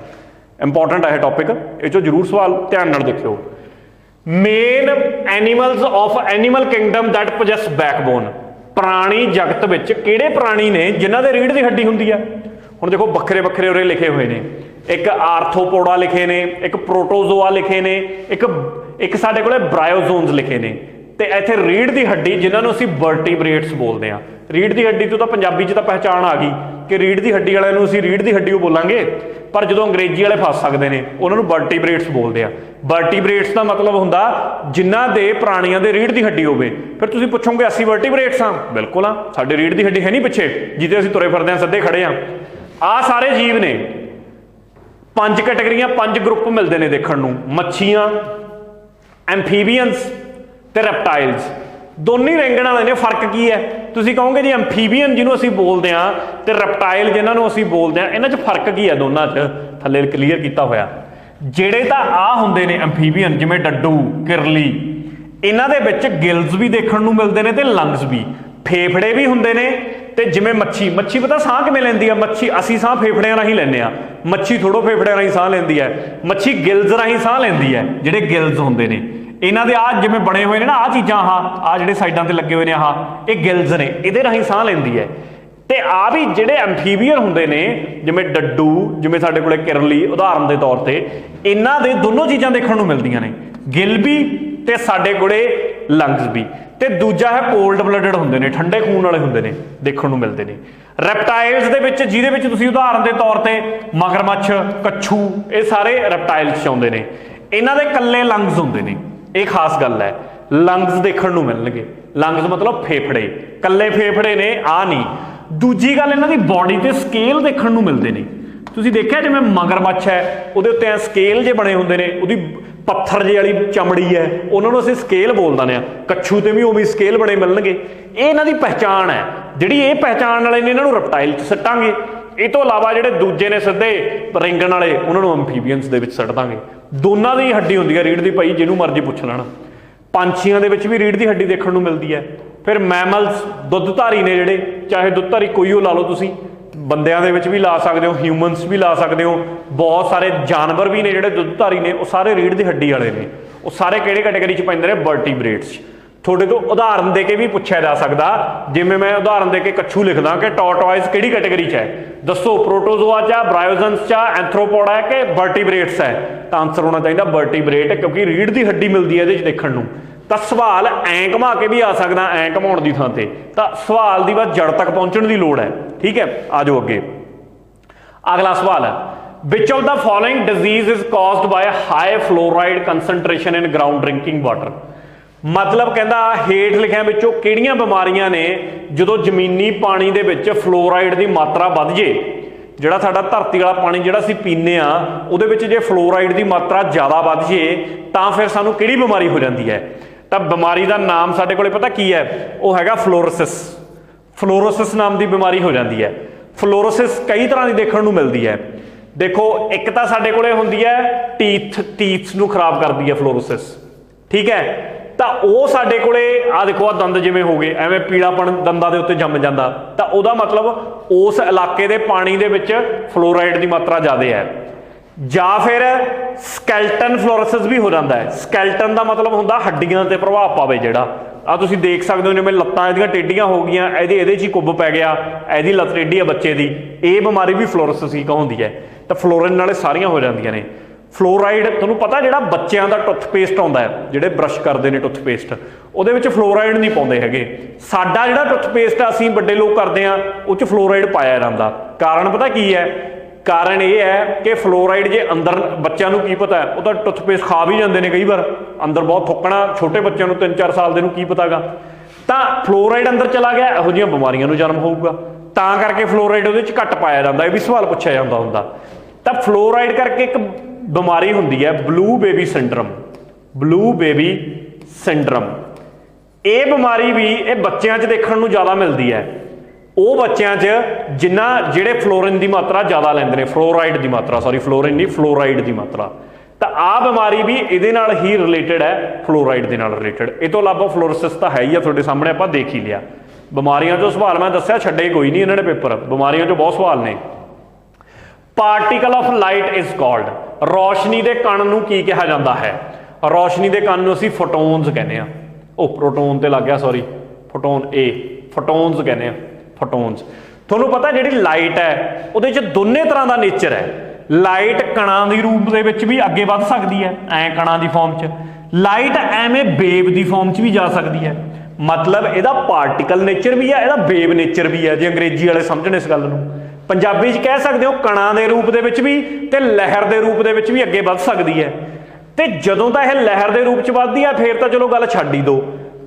ਇੰਪੋਰਟੈਂਟ ਹੈ ਟੌਪਿਕ, ਇਹ 'ਚੋਂ ਜ਼ਰੂਰ ਸਵਾਲ ਧਿਆਨ ਨਾਲ ਦੇਖਿਓ। Main animals of animal kingdom that possess backbone, ਪ੍ਰਾਣੀ ਜਗਤ ਵਿੱਚ ਕਿਹੜੇ ਪ੍ਰਾਣੀ ਨੇ ਜਿਨ੍ਹਾਂ ਦੇ ਰੀੜ੍ਹ ਦੀ ਹੱਡੀ ਹੁੰਦੀ ਹੈ? ਹੁਣ ਦੇਖੋ ਵੱਖਰੇ ਵੱਖਰੇ ਉਰੇ ਲਿਖੇ ਹੋਏ ਨੇ, ਇੱਕ ਆਰਥੋਪੋਡਾ ਲਿਖੇ ਨੇ, ਇੱਕ ਪ੍ਰੋਟੋਜ਼ੋਆ ਲਿਖੇ ਨੇ, ਇੱਕ ਸਾਡੇ ਕੋਲੇ ਬ੍ਰਾਇਓਜ਼ੋਨਸ ਲਿਖੇ ਨੇ, ਤੇ ਇੱਥੇ ਰੀੜ੍ਹ ਦੀ ਹੱਡੀ ਜਿਨ੍ਹਾਂ ਨੂੰ ਅਸੀਂ ਵਰਟੀਬ੍ਰੇਟਸ ਬੋਲਦੇ ਹਾਂ। ਰੀੜ੍ਹ ਦੀ ਹੱਡੀ ਤੋਂ ਤਾਂ ਪੰਜਾਬੀ 'ਚ ਤਾਂ ਪਹਿਚਾਣ ਆ ਗਈ ਕਿ ਰੀੜ੍ਹ ਦੀ ਹੱਡੀ ਵਾਲਿਆਂ ਨੂੰ ਅਸੀਂ ਰੀੜ੍ਹ ਦੀ ਹੱਡੀ ਉਹ ਬੋਲਾਂਗੇ, ਪਰ ਜਦੋਂ ਅੰਗਰੇਜ਼ੀ ਵਾਲੇ ਫਸ ਸਕਦੇ ਨੇ ਉਹਨਾਂ ਨੂੰ ਵਰਟੀਬ੍ਰੇਟਸ ਬੋਲਦੇ ਆ। ਵਰਟੀਬ੍ਰੇਟਸ ਦਾ ਮਤਲਬ ਹੁੰਦਾ ਜਿਨ੍ਹਾਂ ਦੇ ਪ੍ਰਾਣੀਆਂ ਦੇ ਰੀੜ੍ਹ ਦੀ ਹੱਡੀ ਹੋਵੇ। ਫਿਰ ਤੁਸੀਂ ਪੁੱਛੋਗੇ ਅਸੀਂ ਵਰਟੀਬ੍ਰੇਟਸ ਹਾਂ? ਬਿਲਕੁਲ ਹਾਂ, ਸਾਡੇ ਰੀੜ੍ਹ ਦੀ ਹੱਡੀ ਹੈ ਨਹੀਂ ਪਿੱਛੇ ਜਿਹਦੇ ਅਸੀਂ ਤੁਰੇ ਫਿਰਦੇ ਹਾਂ, ਸਿੱਧੇ ਖੜੇ ਹਾਂ। ਆਹ ਸਾਰੇ ਜੀਵ ਨੇ, 5 ਕੈਟਾਗਰੀਆਂ, 5 ਗਰੁੱਪ ਮਿਲਦੇ ਨੇ ਦੇਖਣ ਨੂੰ, ਮੱਛੀਆਂ, ਐਂਫੀਬੀਅਨਸ ਤੇ ਰੈਪਟਾਈਲਸ। ਦੋਨੇ ਰੇਂਗਣ ਵਾਲੇ ਨੇ। ਫਰਕ ਕੀ ਹੈ? ਤੁਸੀਂ ਕਹੋਗੇ ਜੀ ਐਂਫੀਬੀਅਨ ਜਿਹਨੂੰ ਅਸੀਂ ਬੋਲਦੇ ਹਾਂ ਤੇ ਰੈਪਟਾਈਲ ਜਿਹਨਾਂ ਨੂੰ ਅਸੀਂ ਬੋਲਦੇ ਹਾਂ, ਇਹਨਾਂ 'ਚ ਫਰਕ ਕੀ ਹੈ ਦੋਨਾਂ 'ਚ? ਥੱਲੇ ਕਲੀਅਰ ਕੀਤਾ ਹੋਇਆ। ਜਿਹੜੇ ਤਾਂ ਆਹ ਹੁੰਦੇ ਨੇ ਐਂਫੀਬੀਅਨ, ਜਿਵੇਂ ਡੱਡੂ, ਕਿਰਲੀ, ਇਹਨਾਂ ਦੇ ਵਿੱਚ ਗਿਲਸ ਵੀ ਦੇਖਣ ਨੂੰ ਮਿਲਦੇ ਨੇ ਤੇ ਲੰਗਸ ਵੀ, ਫੇਫੜੇ ਵੀ ਹੁੰਦੇ ਨੇ। ਤੇ ਜਿਵੇਂ ਮੱਛੀ ਪਤਾ ਸਾਹ ਕਿਵੇਂ ਲੈਂਦੀ ਆ? ਮੱਛੀ ਅਸੀਂ ਸਾਹ ਫੇਫੜਿਆਂ ਰਾਹੀਂ ਲੈਂਦੇ ਆ, ਮੱਛੀ ਥੋੜੋ ਫੇਫੜਿਆਂ ਰਾਹੀਂ ਸਾਹ ਲੈਂਦੀ ਹੈ, ਮੱਛੀ ਗਿਲਸ ਰਾਹੀਂ ਸਾਹ ਲੈਂਦੀ ਹੈ। ਜਿਹੜੇ ਗਿਲਸ ਹੁੰਦੇ ਨੇ ਇਹਨਾਂ ਦੇ ਆਹ ਜਿਵੇਂ ਬਣੇ ਹੋਏ ਨੇ ਨਾ, ਆਹ ਚੀਜ਼ਾਂ, ਆਹ ਜਿਹੜੇ ਸਾਈਡਾਂ ਤੇ ਲੱਗੇ ਹੋਏ ਨੇ, ਇਹ ਗਿਲਸ ਨੇ, ਇਹਦੇ ਰਾਹੀਂ ਸਾਹ ਲੈਂਦੀ ਹੈ। ਤੇ ਆ ਵੀ ਜਿਹੜੇ ਐਂਫੀਬੀਅਨ ਹੁੰਦੇ ਨੇ, ਜਿਵੇਂ ਡੱਡੂ, ਜਿਵੇਂ ਸਾਡੇ ਕੋਲੇ ਕਿਰਲੀ ਉਦਾਹਰਨ ਦੇ ਤੌਰ ਤੇ, ਇਹਨਾਂ ਦੇ ਦੋਨੋਂ ਚੀਜ਼ਾਂ ਦੇਖਣ ਨੂੰ ਮਿਲਦੀਆਂ ਨੇ, ਗਿਲ ਵੀ ਤੇ ਸਾਡੇ ਕੋਲੇ ਲੰਗਸ ਵੀ। ਤੇ ਦੂਜਾ ਹੈ ਕੋਲਡ ਬਲੱਡਡ ਹੁੰਦੇ ਨੇ, ਠੰਡੇ ਖੂਨ ਵਾਲੇ ਹੁੰਦੇ ਨੇ, ਦੇਖਣ ਨੂੰ ਮਿਲਦੇ ਨੇ। ਰੈਪਟਾਈਲਸ ਦੇ ਵਿੱਚ, ਜਿਹਦੇ ਵਿੱਚ ਤੁਸੀਂ ਉਦਾਹਰਨ ਦੇ ਤੌਰ ਤੇ ਮਗਰਮੱਛ, ਕੱਛੂ, ਇਹ ਸਾਰੇ ਰੈਪਟਾਈਲਸ 'ਚ ਆਉਂਦੇ ਨੇ। ਇਹਨਾਂ ਦੇ ਇਕੱਲੇ ਲੰਗਸ ਹੁੰਦੇ ਨੇ, ਇਹ ਖਾਸ ਗੱਲ ਹੈ। ਲੰਗਸ ਦੇਖਣ ਨੂੰ ਮਿਲਣਗੇ। ਲੰਗਸ ਮਤਲਬ ਫੇਫੜੇ, ਇਕੱਲੇ ਫੇਫੜੇ ਨੇ, ਆ ਨਹੀਂ। ਦੂਜੀ ਗੱਲ, ਇਹਨਾਂ ਦੀ ਬਾਡੀ ਤੇ ਸਕੇਲ ਦੇਖਣ ਨੂੰ ਮਿਲਦੇ ਨੇ। ਤੁਸੀਂ ਦੇਖਿਆ ਜਿਵੇਂ ਮਗਰਮੱਛ ਹੈ, ਉਹਦੇ ਉੱਤੇ ਐ ਸਕੇਲ ਜੇ ਬਣੇ ਹੁੰਦੇ ਨੇ, ਉਹਦੀ ਪੱਥਰ ਜਿਹੀ ਵਾਲੀ ਚਮੜੀ ਹੈ, ਉਹਨਾਂ ਨੂੰ ਅਸੀਂ ਸਕੇਲ ਬੋਲ ਦਿੰਦੇ ਹਾਂ। ਕੱਛੂ ਤੇ ਵੀ ਉਵੇਂ ਸਕੇਲ ਬਣੇ ਮਿਲਣਗੇ। ਇਹ ਇਹਨਾਂ ਦੀ ਪਹਿਚਾਣ ਹੈ। ਜਿਹੜੀ ਇਹ ਪਹਿਚਾਣ ਵਾਲੇ ਨੇ, ਇਹਨਾਂ ਨੂੰ ਰੈਪਟਾਈਲ 'ਚ ਸੱਟਾਂਗੇ। ਇਹ ਤੋਂ ਇਲਾਵਾ ਜਿਹੜੇ ਦੂਜੇ ਨੇ ਸਿੱਧੇ ਰੇਂਗਣ ਵਾਲੇ, ਉਹਨਾਂ ਨੂੰ ਐਂਫੀਬੀਅਨਸ ਦੇ ਵਿੱਚ ਸੱਟ ਦਾਂਗੇ। ਦੋਨਾਂ ਦੀ ਹੱਡੀ ਹੁੰਦੀ ਹੈ ਰੀੜ੍ਹ ਦੀ, ਭਾਈ ਜਿਹਨੂੰ ਮਰਜ਼ੀ ਪੁੱਛ ਲੈਣਾ। ਪੰਛੀਆਂ ਦੇ ਵਿੱਚ ਵੀ ਰੀੜ੍ਹ ਦੀ ਹੱਡੀ ਦੇਖਣ ਨੂੰ ਮਿਲਦੀ ਹੈ। ਫਿਰ ਮੈਮਲਸ, ਦੁੱਧਧਾਰੀ ਨੇ ਜਿਹੜੇ, ਚਾਹੇ ਦੁੱਧਧਾਰੀ ਕੋਈ ਉਹ ਲਾ ਲਓ ਤੁਸੀਂ, ਬੰਦਿਆਂ ਦੇ ਵਿੱਚ ਵੀ ਲਾ ਸਕਦੇ ਹੋ, ਹਿਊਮਨਸ ਵੀ ਲਾ ਸਕਦੇ ਹੋ। ਬਹੁਤ ਸਾਰੇ ਜਾਨਵਰ ਵੀ ਨੇ ਜਿਹੜੇ ਦੁੱਧਧਾਰੀ ਨੇ, ਉਹ ਸਾਰੇ ਰੀੜ੍ਹ ਦੀ ਹੱਡੀ ਵਾਲੇ ਨੇ। ਉਹ ਸਾਰੇ ਕਿਹੜੇ ਕੈਟਾਗਰੀ 'ਚ ਪੈਂਦੇ ਨੇ? ਵਰਟੀਬ੍ਰੇਟਸ। ਤੁਹਾਡੇ ਤੋਂ ਉਦਾਹਰਨ ਦੇ ਕੇ ਵੀ ਪੁੱਛਿਆ ਜਾ ਸਕਦਾ, ਜਿਵੇਂ ਮੈਂ ਉਦਾਹਰਨ ਦੇ ਕੇ ਕੱਛੂ ਲਿਖਦਾ ਕਿ ਟਾਰਟੋਇਜ਼ ਕਿਹੜੀ ਕੈਟਾਗਰੀ 'ਚ ਹੈ, ਦੱਸੋ ਪ੍ਰੋਟੋਜ਼ੋਆ 'ਚ, ਬ੍ਰਾਇਓਜ਼ਨਸ 'ਚ, ਐਂਥਰੋਪੋਡਾ ਹੈ ਕਿ ਵਰਟੀਬ੍ਰੇਟਸ ਹੈ? ਤਾਂ ਆਨਸਰ ਹੋਣਾ ਚਾਹੀਦਾ ਵਰਟੀਬ੍ਰੇਟ, ਕਿਉਂਕਿ ਰੀੜ੍ਹ ਦੀ ਹੱਡੀ ਮਿਲਦੀ ਹੈ ਇਹਦੇ 'ਚ ਦੇਖਣ ਨੂੰ। ਤਾਂ ਸਵਾਲ ਐਂ ਘੁਮਾ ਕੇ ਵੀ ਆ ਸਕਦਾ, ਐਂ ਘੁਮਾਉਣ ਦੀ ਥਾਂ ਤੇ, ਤਾਂ ਸਵਾਲ ਦੀ ਬਸ ਜੜ ਤੱਕ ਪਹੁੰਚਣ ਦੀ ਲੋੜ ਹੈ। ਠੀਕ ਹੈ, ਆ ਜਾਓ ਅੱਗੇ। ਅਗਲਾ ਸਵਾਲ ਹੈ, which of the following disease is caused by high fluoride concentration in ground drinking water. ਮਤਲਬ ਕਹਿੰਦਾ ਹੇਠ ਲਿਖਿਆਂ ਵਿੱਚੋਂ ਕਿਹੜੀਆਂ ਬਿਮਾਰੀਆਂ ਨੇ ਜਦੋਂ ਜ਼ਮੀਨੀ ਪਾਣੀ ਦੇ ਵਿੱਚ ਫਲੋਰਾਈਡ ਦੀ ਮਾਤਰਾ ਵੱਧ ਜੇ, ਜਿਹੜਾ ਸਾਡਾ ਧਰਤੀ ਵਾਲਾ ਪਾਣੀ ਜਿਹੜਾ ਅਸੀਂ ਪੀਂਦੇ ਆ, ਉਹਦੇ ਵਿੱਚ ਜੇ ਫਲੋਰਾਈਡ ਦੀ ਮਾਤਰਾ ਜ਼ਿਆਦਾ ਵੱਧ ਜੇ ਤਾਂ ਫਿਰ ਸਾਨੂੰ ਕਿਹੜੀ ਬਿਮਾਰੀ ਹੋ ਜਾਂਦੀ ਹੈ? ਤਾਂ ਬਿਮਾਰੀ ਦਾ ਨਾਮ ਸਾਡੇ ਕੋਲੇ ਪਤਾ ਕੀ ਹੈ? ਉਹ ਹੈਗਾ ਫਲੋਰੋਸਿਸ। ਫਲੋਰੋਸਿਸ ਨਾਮ ਦੀ ਬਿਮਾਰੀ ਹੋ ਜਾਂਦੀ ਹੈ। ਫਲੋਰੋਸਿਸ ਕਈ ਤਰ੍ਹਾਂ ਦੀ ਦੇਖਣ ਨੂੰ ਮਿਲਦੀ ਹੈ। ਦੇਖੋ, ਇੱਕ ਤਾਂ ਸਾਡੇ ਕੋਲੇ ਹੁੰਦੀ ਹੈ ਟੀਥਸ ਨੂੰ ਖਰਾਬ ਕਰਦੀ ਹੈ ਫਲੋਰੋਸਿਸ। ਠੀਕ ਹੈ, ਤਾਂ ਉਹ ਸਾਡੇ ਕੋਲੇ ਆ ਦੇਖੋ, ਆ ਦੰਦ ਜਿਵੇਂ ਹੋ ਗਏ, ਐਵੇਂ ਪੀਲਾਪਣ ਦੰਦਾਂ ਦੇ ਉੱਤੇ ਜੰਮ ਜਾਂਦਾ, ਤਾਂ ਉਹਦਾ ਮਤਲਬ ਉਸ ਇਲਾਕੇ ਦੇ ਪਾਣੀ ਦੇ ਵਿੱਚ ਫਲੋਰਾਈਡ ਦੀ ਮਾਤਰਾ ਜ਼ਿਆਦਾ ਹੈ। ਜਾਂ ਫਿਰ ਸਕੈਲਟਨ ਫਲੋਰੋਸਿਸ ਵੀ ਹੋ ਜਾਂਦਾ ਹੈ। ਸਕੈਲਟਨ ਦਾ ਮਤਲਬ ਹੁੰਦਾ ਹੱਡੀਆਂ ਤੇ ਪ੍ਰਭਾਵ ਪਾਵੇ ਜਿਹੜਾ। ਆ ਤੁਸੀਂ ਦੇਖ ਸਕਦੇ ਹੋ, ਜਿਵੇਂ ਲੱਤਾਂ ਇਹਦੀਆਂ ਟੇਢੀਆਂ ਹੋ ਗਈਆਂ, ਇਹਦੇ 'ਚ ਹੀ ਕੁੱਬ ਪੈ ਗਿਆ, ਇਹਦੀ ਲੱਤ ਟੇਢੀ ਆ ਬੱਚੇ ਦੀ, ਇਹ ਬਿਮਾਰੀ ਵੀ ਫਲੋਰੋਸਿਸ ਹੀ ਕਹਾਉਂਦੀ ਹੈ। ਤਾਂ ਫਲੋਰਿਨ ਨਾਲੇ ਸਾਰੀਆਂ ਹੋ ਜਾਂਦੀਆਂ ਨੇ। ਫਲੋਰਾਈਡ ਤੁਹਾਨੂੰ ਪਤਾ, ਜਿਹੜਾ ਬੱਚਿਆਂ ਦਾ ਟੁੱਥਪੇਸਟ ਆਉਂਦਾ ਹੈ, ਜਿਹੜੇ ਬਰਸ਼ ਕਰਦੇ ਨੇ ਟੁੱਥਪੇਸਟ, ਉਹਦੇ ਵਿੱਚ ਫਲੋਰਾਈਡ ਨਹੀਂ ਪਾਉਂਦੇ ਹੈਗੇ। ਸਾਡਾ ਜਿਹੜਾ ਟੁੱਥਪੇਸਟ ਅਸੀਂ ਵੱਡੇ ਲੋਕ ਕਰਦੇ ਹਾਂ, ਉਹ 'ਚ ਫਲੋਰਾਈਡ ਪਾਇਆ ਜਾਂਦਾ। ਕਾਰਨ ਪਤਾ ਕੀ ਹੈ? ਕਾਰਨ ਇਹ ਹੈ ਕਿ ਫਲੋਰਾਈਡ ਜੇ ਅੰਦਰ, ਬੱਚਿਆਂ ਨੂੰ ਕੀ ਪਤਾ, ਉਹ ਤਾਂ ਟੁੱਥਪੇਸਟ ਖਾ ਵੀ ਜਾਂਦੇ ਨੇ ਕਈ ਵਾਰ, ਅੰਦਰ ਬਹੁਤ ਥੁੱਕਣਾ, ਛੋਟੇ ਬੱਚਿਆਂ ਨੂੰ 3-4 ਸਾਲ ਦੇ ਨੂੰ ਕੀ ਪਤਾਗਾ। ਤਾਂ ਫਲੋਰਾਈਡ ਅੰਦਰ ਚਲਾ ਗਿਆ, ਇਹੋ ਜਿਹੀਆਂ ਬਿਮਾਰੀਆਂ ਨੂੰ ਜਨਮ ਹੋਊਗਾ। ਤਾਂ ਕਰਕੇ ਫਲੋਰਾਈਡ ਉਹਦੇ 'ਚ ਘੱਟ ਪਾਇਆ ਜਾਂਦਾ। ਇਹ ਵੀ ਸਵਾਲ ਪੁੱਛਿਆ ਜਾਂਦਾ ਹੁੰਦਾ। ਤਾਂ ਫਲੋਰਾਈਡ ਕਰਕੇ ਇੱਕ ਬਿਮਾਰੀ ਹੁੰਦੀ ਹੈ blue baby syndrome. Blue baby syndrome, ਇਹ ਬਿਮਾਰੀ ਵੀ ਇਹ ਬੱਚਿਆਂ 'ਚ ਦੇਖਣ ਨੂੰ ਜ਼ਿਆਦਾ ਮਿਲਦੀ ਹੈ। ਉਹ ਬੱਚਿਆਂ 'ਚ ਜਿਹੜੇ ਫਲੋਰਿਨ ਦੀ ਮਾਤਰਾ ਜ਼ਿਆਦਾ ਲੈਂਦੇ ਨੇ, ਫਲੋਰਾਈਡ ਦੀ ਮਾਤਰਾ, ਸੌਰੀ ਫਲੋਰਿਨ ਨਹੀਂ, ਫਲੋਰਾਈਡ ਦੀ ਮਾਤਰਾ। ਤਾਂ ਆ ਬਿਮਾਰੀ ਵੀ ਇਹਦੇ ਨਾਲ ਹੀ ਰਿਲੇਟਡ ਹੈ, ਫਲੋਰਾਈਡ ਦੇ ਨਾਲ ਰਿਲੇਟਡ। ਇਹ ਤੋਂ ਇਲਾਵਾ ਫਲੋਰੋਸਿਸ ਤਾਂ ਹੈ ਹੀ ਆ, ਤੁਹਾਡੇ ਸਾਹਮਣੇ ਆਪਾਂ ਦੇਖ ਹੀ ਲਿਆ। ਬਿਮਾਰੀਆਂ 'ਚੋਂ ਸਵਾਲ ਮੈਂ ਦੱਸਿਆ ਛੱਡੇ ਕੋਈ ਨਹੀਂ ਇਹਨਾਂ ਨੇ ਪੇਪਰ, ਬਿਮਾਰੀਆਂ 'ਚੋਂ ਬਹੁਤ ਸਵਾਲ ਨੇ। Particle of light is called, ਰੌਸ਼ਨੀ ਦੇ ਕਣ ਨੂੰ ਕੀ ਕਿਹਾ ਜਾਂਦਾ ਹੈ? ਰੌਸ਼ਨੀ ਦੇ ਕਣ ਨੂੰ ਅਸੀਂ ਫੋਟੋਨਸ ਕਹਿੰਦੇ ਆ। ਉਹ ਪ੍ਰੋਟੋਨ ਤੇ ਲੱਗ ਗਿਆ, ਸੌਰੀ, ਫੋਟੋਨ ਫੋਟੋਨਸ ਕਹਿੰਦੇ ਆ, ਫੋਟੋਨਸ। ਤੁਹਾਨੂੰ ਪਤਾ ਜਿਹੜੀ ਲਾਈਟ ਹੈ ਉਹਦੇ 'ਚ ਦੋਨੇ ਤਰ੍ਹਾਂ ਦਾ ਨੇਚਰ ਹੈ। ਲਾਈਟ ਕਣਾਂ ਦੀ ਰੂਪ ਦੇ ਵਿੱਚ ਵੀ ਅੱਗੇ ਵੱਧ ਸਕਦੀ ਹੈ, ਐਂ ਕਣਾਂ ਦੀ ਫਾਰਮ 'ਚ। ਲਾਈਟ ਐਵੇਂ ਵੇਵ ਦੀ ਫਾਰਮ 'ਚ ਵੀ ਜਾ ਸਕਦੀ ਹੈ। ਮਤਲਬ ਇਹਦਾ ਪਾਰਟੀਕਲ ਨੇਚਰ ਵੀ ਹੈ, ਇਹਦਾ ਵੇਵ ਨੇਚਰ ਵੀ ਹੈ। ਜੇ ਅੰਗਰੇਜ਼ੀ ਵਾਲੇ ਸਮਝਣ ਇਸ ਗੱਲ ਨੂੰ, ਪੰਜਾਬੀ 'ਚ ਕਹਿ ਸਕਦੇ ਹੋ ਕਣਾਂ ਦੇ ਰੂਪ ਦੇ ਵਿੱਚ ਵੀ ਤੇ ਲਹਿਰ ਦੇ ਰੂਪ ਦੇ ਵਿੱਚ ਵੀ ਅੱਗੇ ਵੱਧ ਸਕਦੀ ਹੈ। ਤੇ ਜਦੋਂ ਤਾਂ ਇਹ ਲਹਿਰ ਦੇ ਰੂਪ 'ਚ ਵੱਧਦੀ ਹੈ ਫਿਰ ਤਾਂ ਚਲੋ ਗੱਲ ਛੱਡ ਹੀ ਦਿਓ,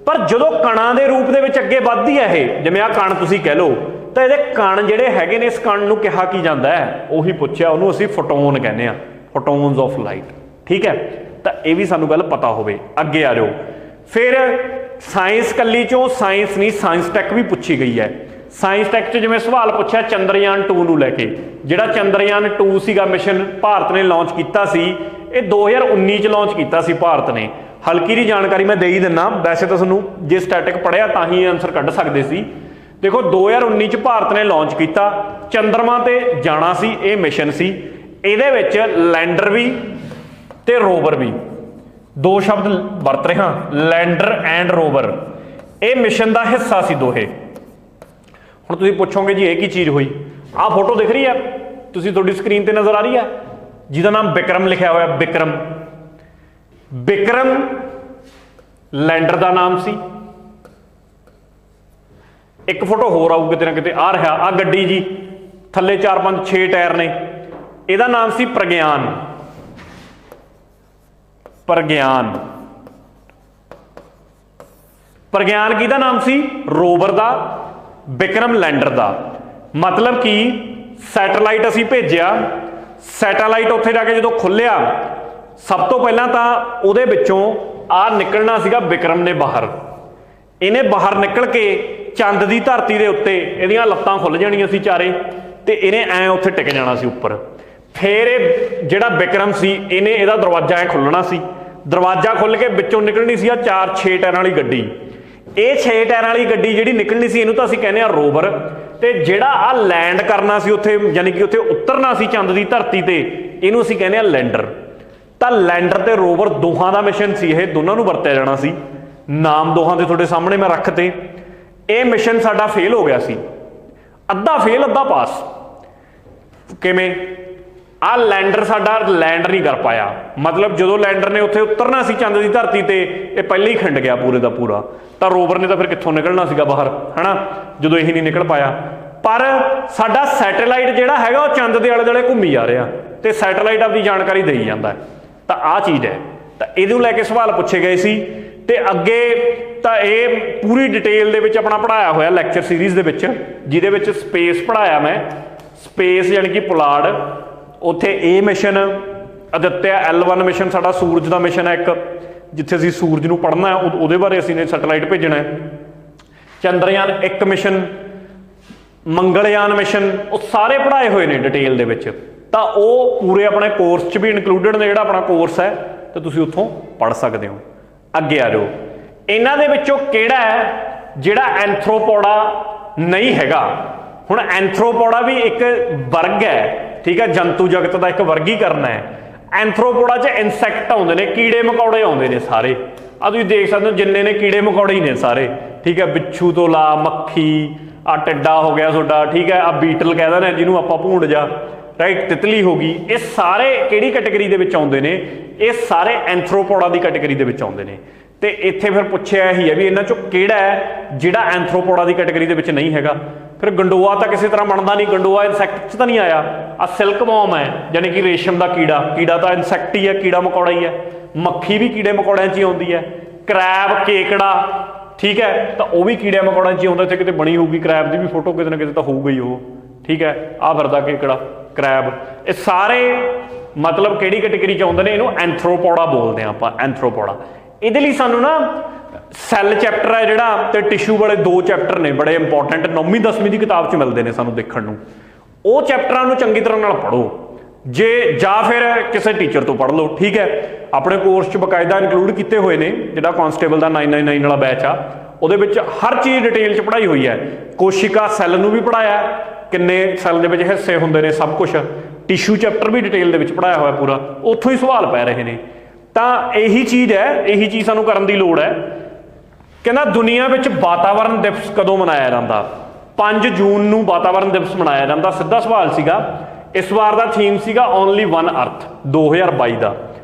ਪਰ ਜਦੋਂ ਕਣਾਂ ਦੇ ਰੂਪ ਦੇ ਵਿੱਚ ਅੱਗੇ ਵੱਧਦੀ ਹੈ ਇਹ, ਜਿਵੇਂ ਆਹ ਕਣ ਤੁਸੀਂ ਕਹਿ ਲਓ, ਤਾਂ ਇਹਦੇ ਕਣ ਜਿਹੜੇ ਹੈਗੇ ਨੇ, ਇਸ ਕਣ ਨੂੰ ਕਿਹਾ ਕੀ ਜਾਂਦਾ ਹੈ? ਉਹੀ ਪੁੱਛਿਆ, ਉਹਨੂੰ ਅਸੀਂ ਫੋਟੋਨ ਕਹਿੰਦੇ ਆ, ਫੋਟੋਨਸ ਆਫ ਲਾਈਟ। ਠੀਕ ਹੈ, ਤਾਂ ਇਹ ਵੀ ਸਾਨੂੰ ਗੱਲ ਪਤਾ ਹੋਵੇ। ਅੱਗੇ ਆ ਜਾਓ। ਫਿਰ ਸਾਇੰਸ ਕੱਲੀ 'ਚੋਂ ਸਾਇੰਸ ਨਹੀਂ, ਸਾਇੰਸ ਟੈਕ ਵੀ ਪੁੱਛੀ ਗਈ ਹੈ। ਸਾਇੰਸ ਟੈਕ 'ਚ ਜਿਵੇਂ ਸਵਾਲ ਪੁੱਛਿਆ ਚੰਦਰਯਾਨ 2 ਨੂੰ ਲੈ ਕੇ, ਜਿਹੜਾ ਚੰਦਰਯਾਨ 2 ਸੀਗਾ ਮਿਸ਼ਨ ਭਾਰਤ ਨੇ ਲਾਂਚ ਕੀਤਾ ਸੀ, ਇਹ 2019 'ਚ ਲਾਂਚ ਕੀਤਾ ਸੀ ਭਾਰਤ ਨੇ। ਹਲਕੀ ਜਿਹੀ ਜਾਣਕਾਰੀ ਮੈਂ ਦੇ ਹੀ ਦਿੰਦਾ, ਵੈਸੇ ਤਾਂ ਤੁਹਾਨੂੰ ਜੇ ਸਟੈਟਿਕ ਪੜ੍ਹਿਆ ਤਾਂ ਹੀ ਆਨਸਰ ਕੱਢ ਸਕਦੇ ਸੀ। ਦੇਖੋ 2019 'ਚ ਭਾਰਤ ਨੇ ਲਾਂਚ ਕੀਤਾ, ਚੰਦਰਮਾ ਤੇ ਜਾਣਾ ਸੀ, ਇਹ ਮਿਸ਼ਨ ਸੀ। ਇਹਦੇ ਵਿੱਚ ਲੈਂਡਰ ਵੀ ਤੇ ਰੋਵਰ ਵੀ, ਦੋ ਸ਼ਬਦ ਵਰਤ ਰਿਹਾ, ਲੈਂਡਰ ਐਂਡ ਰੋਵਰ। ਇਹ ਮਿਸ਼ਨ ਦਾ ਹਿੱਸਾ ਸੀ ਦੋਹੇ। ਹੁਣ ਤੁਸੀਂ ਪੁੱਛੋਗੇ ਜੀ ਇਹ ਕੀ ਚੀਜ਼ ਹੋਈ? ਆਹ ਫੋਟੋ ਦਿਖ ਰਹੀ ਹੈ ਤੁਸੀਂ, ਤੁਹਾਡੀ ਸਕਰੀਨ ਤੇ ਨਜ਼ਰ ਆ ਰਹੀ ਹੈ, ਜਿਹਦਾ ਨਾਮ ਵਿਕਰਮ ਲਿਖਿਆ ਹੋਇਆ। ਵਿਕਰਮ, ਵਿਕਰਮ ਲੈਂਡਰ ਦਾ ਨਾਮ ਸੀ। ਇੱਕ ਫੋਟੋ ਹੋਰ ਆਊ ਕਿਤੇ ਨਾ ਕਿਤੇ, ਆ ਰਿਹਾ, ਆ ਗੱਡੀ ਜੀ, ਥੱਲੇ 4 5 6 ਟਾਇਰ ਨੇ, ਇਹਦਾ ਨਾਮ ਸੀ ਪ੍ਰਗਿਆਨ। ਪ੍ਰਗਿਆਨ, ਪ੍ਰਗਿਆਨ ਕਿਹਦਾ ਨਾਮ ਸੀ? ਰੋਵਰ ਦਾ, ਵਿਕਰਮ ਲੈਂਡਰ ਦਾ। ਮਤਲਬ ਕਿ ਸੈਟੇਲਾਈਟ ਅਸੀਂ ਭੇਜਿਆ, ਸੈਟੇਲਾਈਟ ਉੱਥੇ ਜਾ ਕੇ ਜਦੋਂ ਖੁੱਲਿਆ, ਸਭ ਤੋਂ ਪਹਿਲਾਂ ਤਾਂ ਉਹਦੇ ਵਿੱਚੋਂ ਆ ਨਿਕਲਣਾ ਸੀਗਾ ਵਿਕਰਮ ਨੇ ਬਾਹਰ। ਇਹਨੇ ਬਾਹਰ ਨਿਕਲ ਕੇ ਚੰਦ ਦੀ ਧਰਤੀ ਦੇ ਉੱਤੇ ਇਹਦੀਆਂ ਲੱਤਾਂ ਖੁੱਲ ਜਾਣੀਆਂ ਸੀ ਚਾਰੇ, ਤੇ ਇਹਨੇ ਐਂ ਉੱਥੇ ਟਿਕ ਜਾਣਾ ਸੀ ਉੱਪਰ। ਫਿਰ ਇਹ ਜਿਹੜਾ ਵਿਕਰਮ ਸੀ, ਇਹਨੇ ਇਹਦਾ ਦਰਵਾਜ਼ਾ ਐਂ ਖੁੱਲਣਾ ਸੀ, ਦਰਵਾਜ਼ਾ ਖੁੱਲ ਕੇ ਵਿੱਚੋਂ ਨਿਕਲਣੀ ਸੀ ਆ 4 6 ਟਾਇਰਾਂ ਵਾਲੀ ਗੱਡੀ। ਇਹ 6 ਟਾਇਰਾਂ ਵਾਲੀ ਗੱਡੀ ਜਿਹੜੀ ਨਿਕਲਣੀ ਸੀ, ਇਹਨੂੰ ਤਾਂ ਅਸੀਂ ਕਹਿੰਦੇ ਆ ਰੋਵਰ। ਤੇ ਜਿਹੜਾ ਆ ਲੈਂਡ ਕਰਨਾ ਸੀ ਉੱਥੇ, ਯਾਨੀ ਕਿ ਉੱਥੇ ਉਤਰਨਾ ਸੀ ਚੰਦ ਦੀ ਧਰਤੀ ਤੇ, ਇਹਨੂੰ ਅਸੀਂ ਕਹਿੰਦੇ ਆ ਲੈਂਡਰ। ਤਾਂ ਲੈਂਡਰ ਤੇ ਰੋਵਰ ਦੋਹਾਂ ਦਾ ਮਿਸ਼ਨ ਸੀ, ਇਹ ਦੋਨਾਂ ਨੂੰ ਵਰਤਿਆ ਜਾਣਾ ਸੀ। ਨਾਮ ਦੋਹਾਂ ਦੇ ਤੁਹਾਡੇ ਸਾਹਮਣੇ ਮੈਂ ਰੱਖਤੇ। ਇਹ ਮਿਸ਼ਨ ਸਾਡਾ ਫੇਲ ਹੋ ਗਿਆ ਸੀ, ਅੱਧਾ ਫੇਲ ਅੱਧਾ ਪਾਸ। ਕਿਵੇਂ? ਆ ਲੈਂਡਰ ਸਾਡਾ ਲੈਂਡ ਨਹੀਂ ਕਰ ਪਾਇਆ, ਮਤਲਬ ਜਦੋਂ ਲੈਂਡਰ ਨੇ ਉੱਥੇ ਉਤਰਨਾ ਸੀ ਚੰਦ ਦੀ ਧਰਤੀ ਤੇ, ਇਹ ਪਹਿਲਾਂ ਹੀ ਖਿੰਡ ਗਿਆ ਪੂਰੇ ਦਾ ਪੂਰਾ। ਤਾਂ ਰੋਵਰ ਨੇ ਤਾਂ ਫਿਰ ਕਿੱਥੋਂ ਨਿਕਲਣਾ ਸੀਗਾ ਬਾਹਰ, ਹਨਾ, ਜਦੋਂ ਇਹ ਨਹੀਂ ਨਿਕਲ ਪਾਇਆ। ਪਰ ਸਾਡਾ ਸੈਟੇਲਾਈਟ ਜਿਹੜਾ ਹੈਗਾ ਉਹ ਚੰਦ ਦੇ ਆਲੇ ਦੁਆਲੇ ਘੁੰਮੀ ਜਾ ਰਿਹਾ, ਤੇ ਸੈਟੇਲਾਈਟ ਆਪਣੀ ਜਾਣਕਾਰੀ ਦੇਈ ਜਾਂਦਾ। ਤਾਂ ਆਹ ਚੀਜ਼ ਹੈ। ਤਾਂ ਇਹਨੂੰ ਲੈ ਕੇ ਸਵਾਲ ਪੁੱਛੇ ਗਏ ਸੀ। ਤੇ ਅੱਗੇ ਤਾਂ ਇਹ ਪੂਰੀ ਡਿਟੇਲ ਦੇ ਵਿੱਚ ਆਪਣਾ ਪੜ੍ਹਾਇਆ ਹੋਇਆ ਲੈਕਚਰ ਸੀਰੀਜ਼ ਦੇ ਵਿੱਚ, ਜਿਹਦੇ ਵਿੱਚ ਸਪੇਸ ਪੜ੍ਹਾਇਆ ਮੈਂ। ਸਪੇਸ ਯਾਨੀ ਕਿ ਪੁਲਾੜ, ਉੱਥੇ ਇਹ ਮਿਸ਼ਨ ਆਦਿਤਿਆ L1 ਮਿਸ਼ਨ ਸਾਡਾ ਸੂਰਜ ਦਾ ਮਿਸ਼ਨ ਹੈ ਇੱਕ, ਜਿੱਥੇ ਅਸੀਂ ਸੂਰਜ ਨੂੰ ਪੜ੍ਹਨਾ ਹੈ, ਉਹਦੇ ਬਾਰੇ ਅਸੀਂ ਨੇ ਸੈਟੇਲਾਈਟ ਭੇਜਣਾ ਹੈ। ਚੰਦਰਯਾਨ 1 ਮਿਸ਼ਨ, ਮੰਗਲਯਾਨ ਮਿਸ਼ਨ, ਉਹ ਸਾਰੇ ਪੜ੍ਹਾਏ ਹੋਏ ਨੇ ਡਿਟੇਲ ਦੇ ਵਿੱਚ। ਤਾਂ ਉਹ ਪੂਰੇ ਆਪਣੇ ਕੋਰਸ 'ਚ ਵੀ ਇਨਕਲੂਡਡ ਨੇ, ਜਿਹੜਾ ਆਪਣਾ ਕੋਰਸ ਹੈ, ਤਾਂ ਤੁਸੀਂ ਉੱਥੋਂ ਪੜ੍ਹ ਸਕਦੇ ਹੋ। ਅੱਗੇ ਆ ਜਾਓ। ਇਹਨਾਂ ਦੇ ਵਿੱਚੋਂ ਕਿਹੜਾ ਹੈ ਜਿਹੜਾ ਐਂਥਰੋਪੋਡਾ ਨਹੀਂ ਹੈਗਾ? ਹੁਣ ਐਂਥਰੋਪੋਡਾ ਵੀ ਇੱਕ ਵਰਗ ਹੈ, ਠੀਕ ਹੈ, ਜੰਤੂ ਜਗਤ ਦਾ ਇੱਕ ਵਰਗੀਕਰਨ ਹੈ। ਐਂਥਰੋਪੋਡਾ 'ਚ ਇਨਸੈਕਟ ਆਉਂਦੇ ਨੇ, ਕੀੜੇ ਮਕੌੜੇ ਆਉਂਦੇ ਨੇ ਸਾਰੇ। ਆ ਤੁਸੀਂ ਦੇਖ ਸਕਦੇ ਹੋ ਜਿੰਨੇ ਨੇ ਕੀੜੇ ਮਕੌੜੇ ਹੀ ਨੇ ਸਾਰੇ, ਠੀਕ ਹੈ। ਬਿੱਛੂ ਤੋਂ ਲਾ ਮੱਖੀ, ਆ ਟਿੱਡਾ ਹੋ ਗਿਆ ਤੁਹਾਡਾ, ਠੀਕ ਹੈ, ਆ ਬੀਟਲ ਕਹਿ ਦਿੰਦੇ ਜਿਹਨੂੰ ਆਪਾਂ ਭੂੰਡ ਜਾ, ਰਾਈਟ, ਤਿਤਲੀ ਹੋ ਗਈ। ਇਹ ਸਾਰੇ ਕਿਹੜੀ ਕੈਟੇਗਰੀ ਦੇ ਵਿੱਚ ਆਉਂਦੇ ਨੇ? ਇਹ ਸਾਰੇ ਐਂਥਰੋਪੋਡਾ ਦੀ ਕੈਟੇਗਰੀ ਦੇ ਵਿੱਚ ਆਉਂਦੇ ਨੇ। ਤੇ ਇੱਥੇ ਫਿਰ ਪੁੱਛਿਆ ਹੀ ਹੈ ਵੀ ਇਹਨਾਂ 'ਚੋਂ ਕਿਹੜਾ ਹੈ ਜਿਹੜਾ ਐਂਥਰੋਪੋਡਾ ਦੀ ਕੈਟੇਗਰੀ ਦੇ ਵਿੱਚ ਨਹੀਂ ਹੈਗਾ। ਫਿਰ ਗੰਡੋਆ ਤਾਂ ਕਿਸੇ ਤਰ੍ਹਾਂ ਬਣਦਾ ਨਹੀਂ, ਗੰਡੋਆ ਇਨਸੈਕਟ 'ਚ ਤਾਂ ਨਹੀਂ ਆਇਆ। ਆ ਸਿਲਕ ਵਰਮ ਹੈ, ਯਾਨੀ ਕਿ ਰੇਸ਼ਮ ਦਾ ਕੀੜਾ, ਕੀੜਾ ਤਾਂ ਇਨਸੈਕਟ ਹੀ ਹੈ, ਕੀੜਾ ਮਕੌੜਾ ਹੀ ਹੈ। ਮੱਖੀ ਵੀ ਕੀੜੇ ਮਕੌੜਿਆਂ 'ਚ ਹੀ ਆਉਂਦੀ ਹੈ। ਕਰੈਬ, ਕੇਕੜਾ, ਠੀਕ ਹੈ, ਤਾਂ ਉਹ ਵੀ ਕੀੜੇ ਮਕੌੜਿਆਂ 'ਚ ਹੀ ਆਉਂਦਾ। ਇੱਥੇ ਕਿਤੇ ਬਣੀ ਹੋਊਗੀ ਕਰੈਬ ਦੀ ਵੀ ਫੋਟੋ, ਕਿਤੇ ਨਾ ਕਿਤੇ ਤਾਂ ਹੋਊਗਾ ਹੀ ਉਹ, ਠੀਕ ਹੈ। ਆਹ ਫਿਰਦਾ ਕੇਕੜਾ, ਕਰੈਬ, ਇਹ ਸਾਰੇ ਮਤਲਬ ਕਿਹੜੀ ਕੈਟੇਗਰੀ 'ਚ ਆਉਂਦੇ ਨੇ? ਇਹਨੂੰ ਐਂਥਰੋਪੋਡਾ ਬੋਲਦੇ ਹਾਂ ਆਪਾਂ, ਐਂਥਰੋਪੋਡਾ। ਇਹਦੇ ਲਈ ਸਾਨੂੰ ਨਾ ਸੈੱਲ ਚੈਪਟਰ ਹੈ ਜਿਹੜਾ, ਤੇ ਟਿਸ਼ੂ ਵਾਲੇ 2 ਚੈਪਟਰ ਨੇ ਬੜੇ ਇੰਪੋਰਟੈਂਟ, 9ਵੀਂ 10ਵੀਂ ਦੀ ਕਿਤਾਬ 'ਚ ਮਿਲਦੇ ਨੇ ਸਾਨੂੰ ਦੇਖਣ ਨੂੰ। ਉਹ ਚੈਪਟਰਾਂ ਨੂੰ ਚੰਗੀ ਤਰ੍ਹਾਂ ਨਾਲ ਪੜ੍ਹੋ। जे ਜਾਂ ਫਿਰ ਕਿਸੇ ਟੀਚਰ ਤੋਂ ਪੜ੍ਹ ਲਓ, ਠੀਕ ਹੈ। ਆਪਣੇ ਕੋਰਸ 'ਚ ਬਕਾਇਦਾ ਇਨਕਲੂਡ ਕੀਤੇ ਹੋਏ ਨੇ, ਜਿਹੜਾ ਕਾਂਸਟੇਬਲ ਦਾ 999 ਵਾਲਾ ਬੈਚ ਆ, ਉਹਦੇ ਵਿੱਚ ਹਰ ਚੀਜ਼ ਡਿਟੇਲ 'ਚ ਪੜ੍ਹਾਈ ਹੋਈ ਹੈ। ਕੋਸ਼ਿਕਾ ਸੈੱਲ ਨੂੰ ਵੀ ਪੜ੍ਹਾਇਆ, ਕਿੰਨੇ ਸੈੱਲ ਦੇ ਵਿੱਚ ਹਿੱਸੇ ਹੁੰਦੇ ਨੇ, ਸਭ ਕੁਛ। ਟਿਸ਼ੂ ਚੈਪਟਰ ਵੀ ਡਿਟੇਲ ਦੇ ਵਿੱਚ ਪੜ੍ਹਾਇਆ ਹੋਇਆ ਪੂਰਾ, ਉੱਥੋਂ ਹੀ ਸਵਾਲ ਪੈ ਰਹੇ ਨੇ। ਤਾਂ ਇਹੀ ਚੀਜ਼ ਹੈ, ਇਹੀ ਚੀਜ਼ ਸਾਨੂੰ ਕਰਨ ਦੀ ਲੋੜ ਹੈ। ਕਹਿੰਦਾ ਦੁਨੀਆ ਵਿੱਚ ਵਾਤਾਵਰਨ ਦਿਵਸ ਕਦੋਂ ਮਨਾਇਆ ਜਾਂਦਾ? 5 ਜੂਨ ਨੂੰ ਵਾਤਾਵਰਨ ਦਿਵਸ ਮਨਾਇਆ ਜਾਂਦਾ। ਸਿੱਧਾ ਸਵਾਲ ਸੀਗਾ। ਇਸ ਵਾਰ ਦਾ ਥੀਮ ਸੀਗਾ ਓਨਲੀ ਵਨ ਅਰਥ 2022 ਦਾ।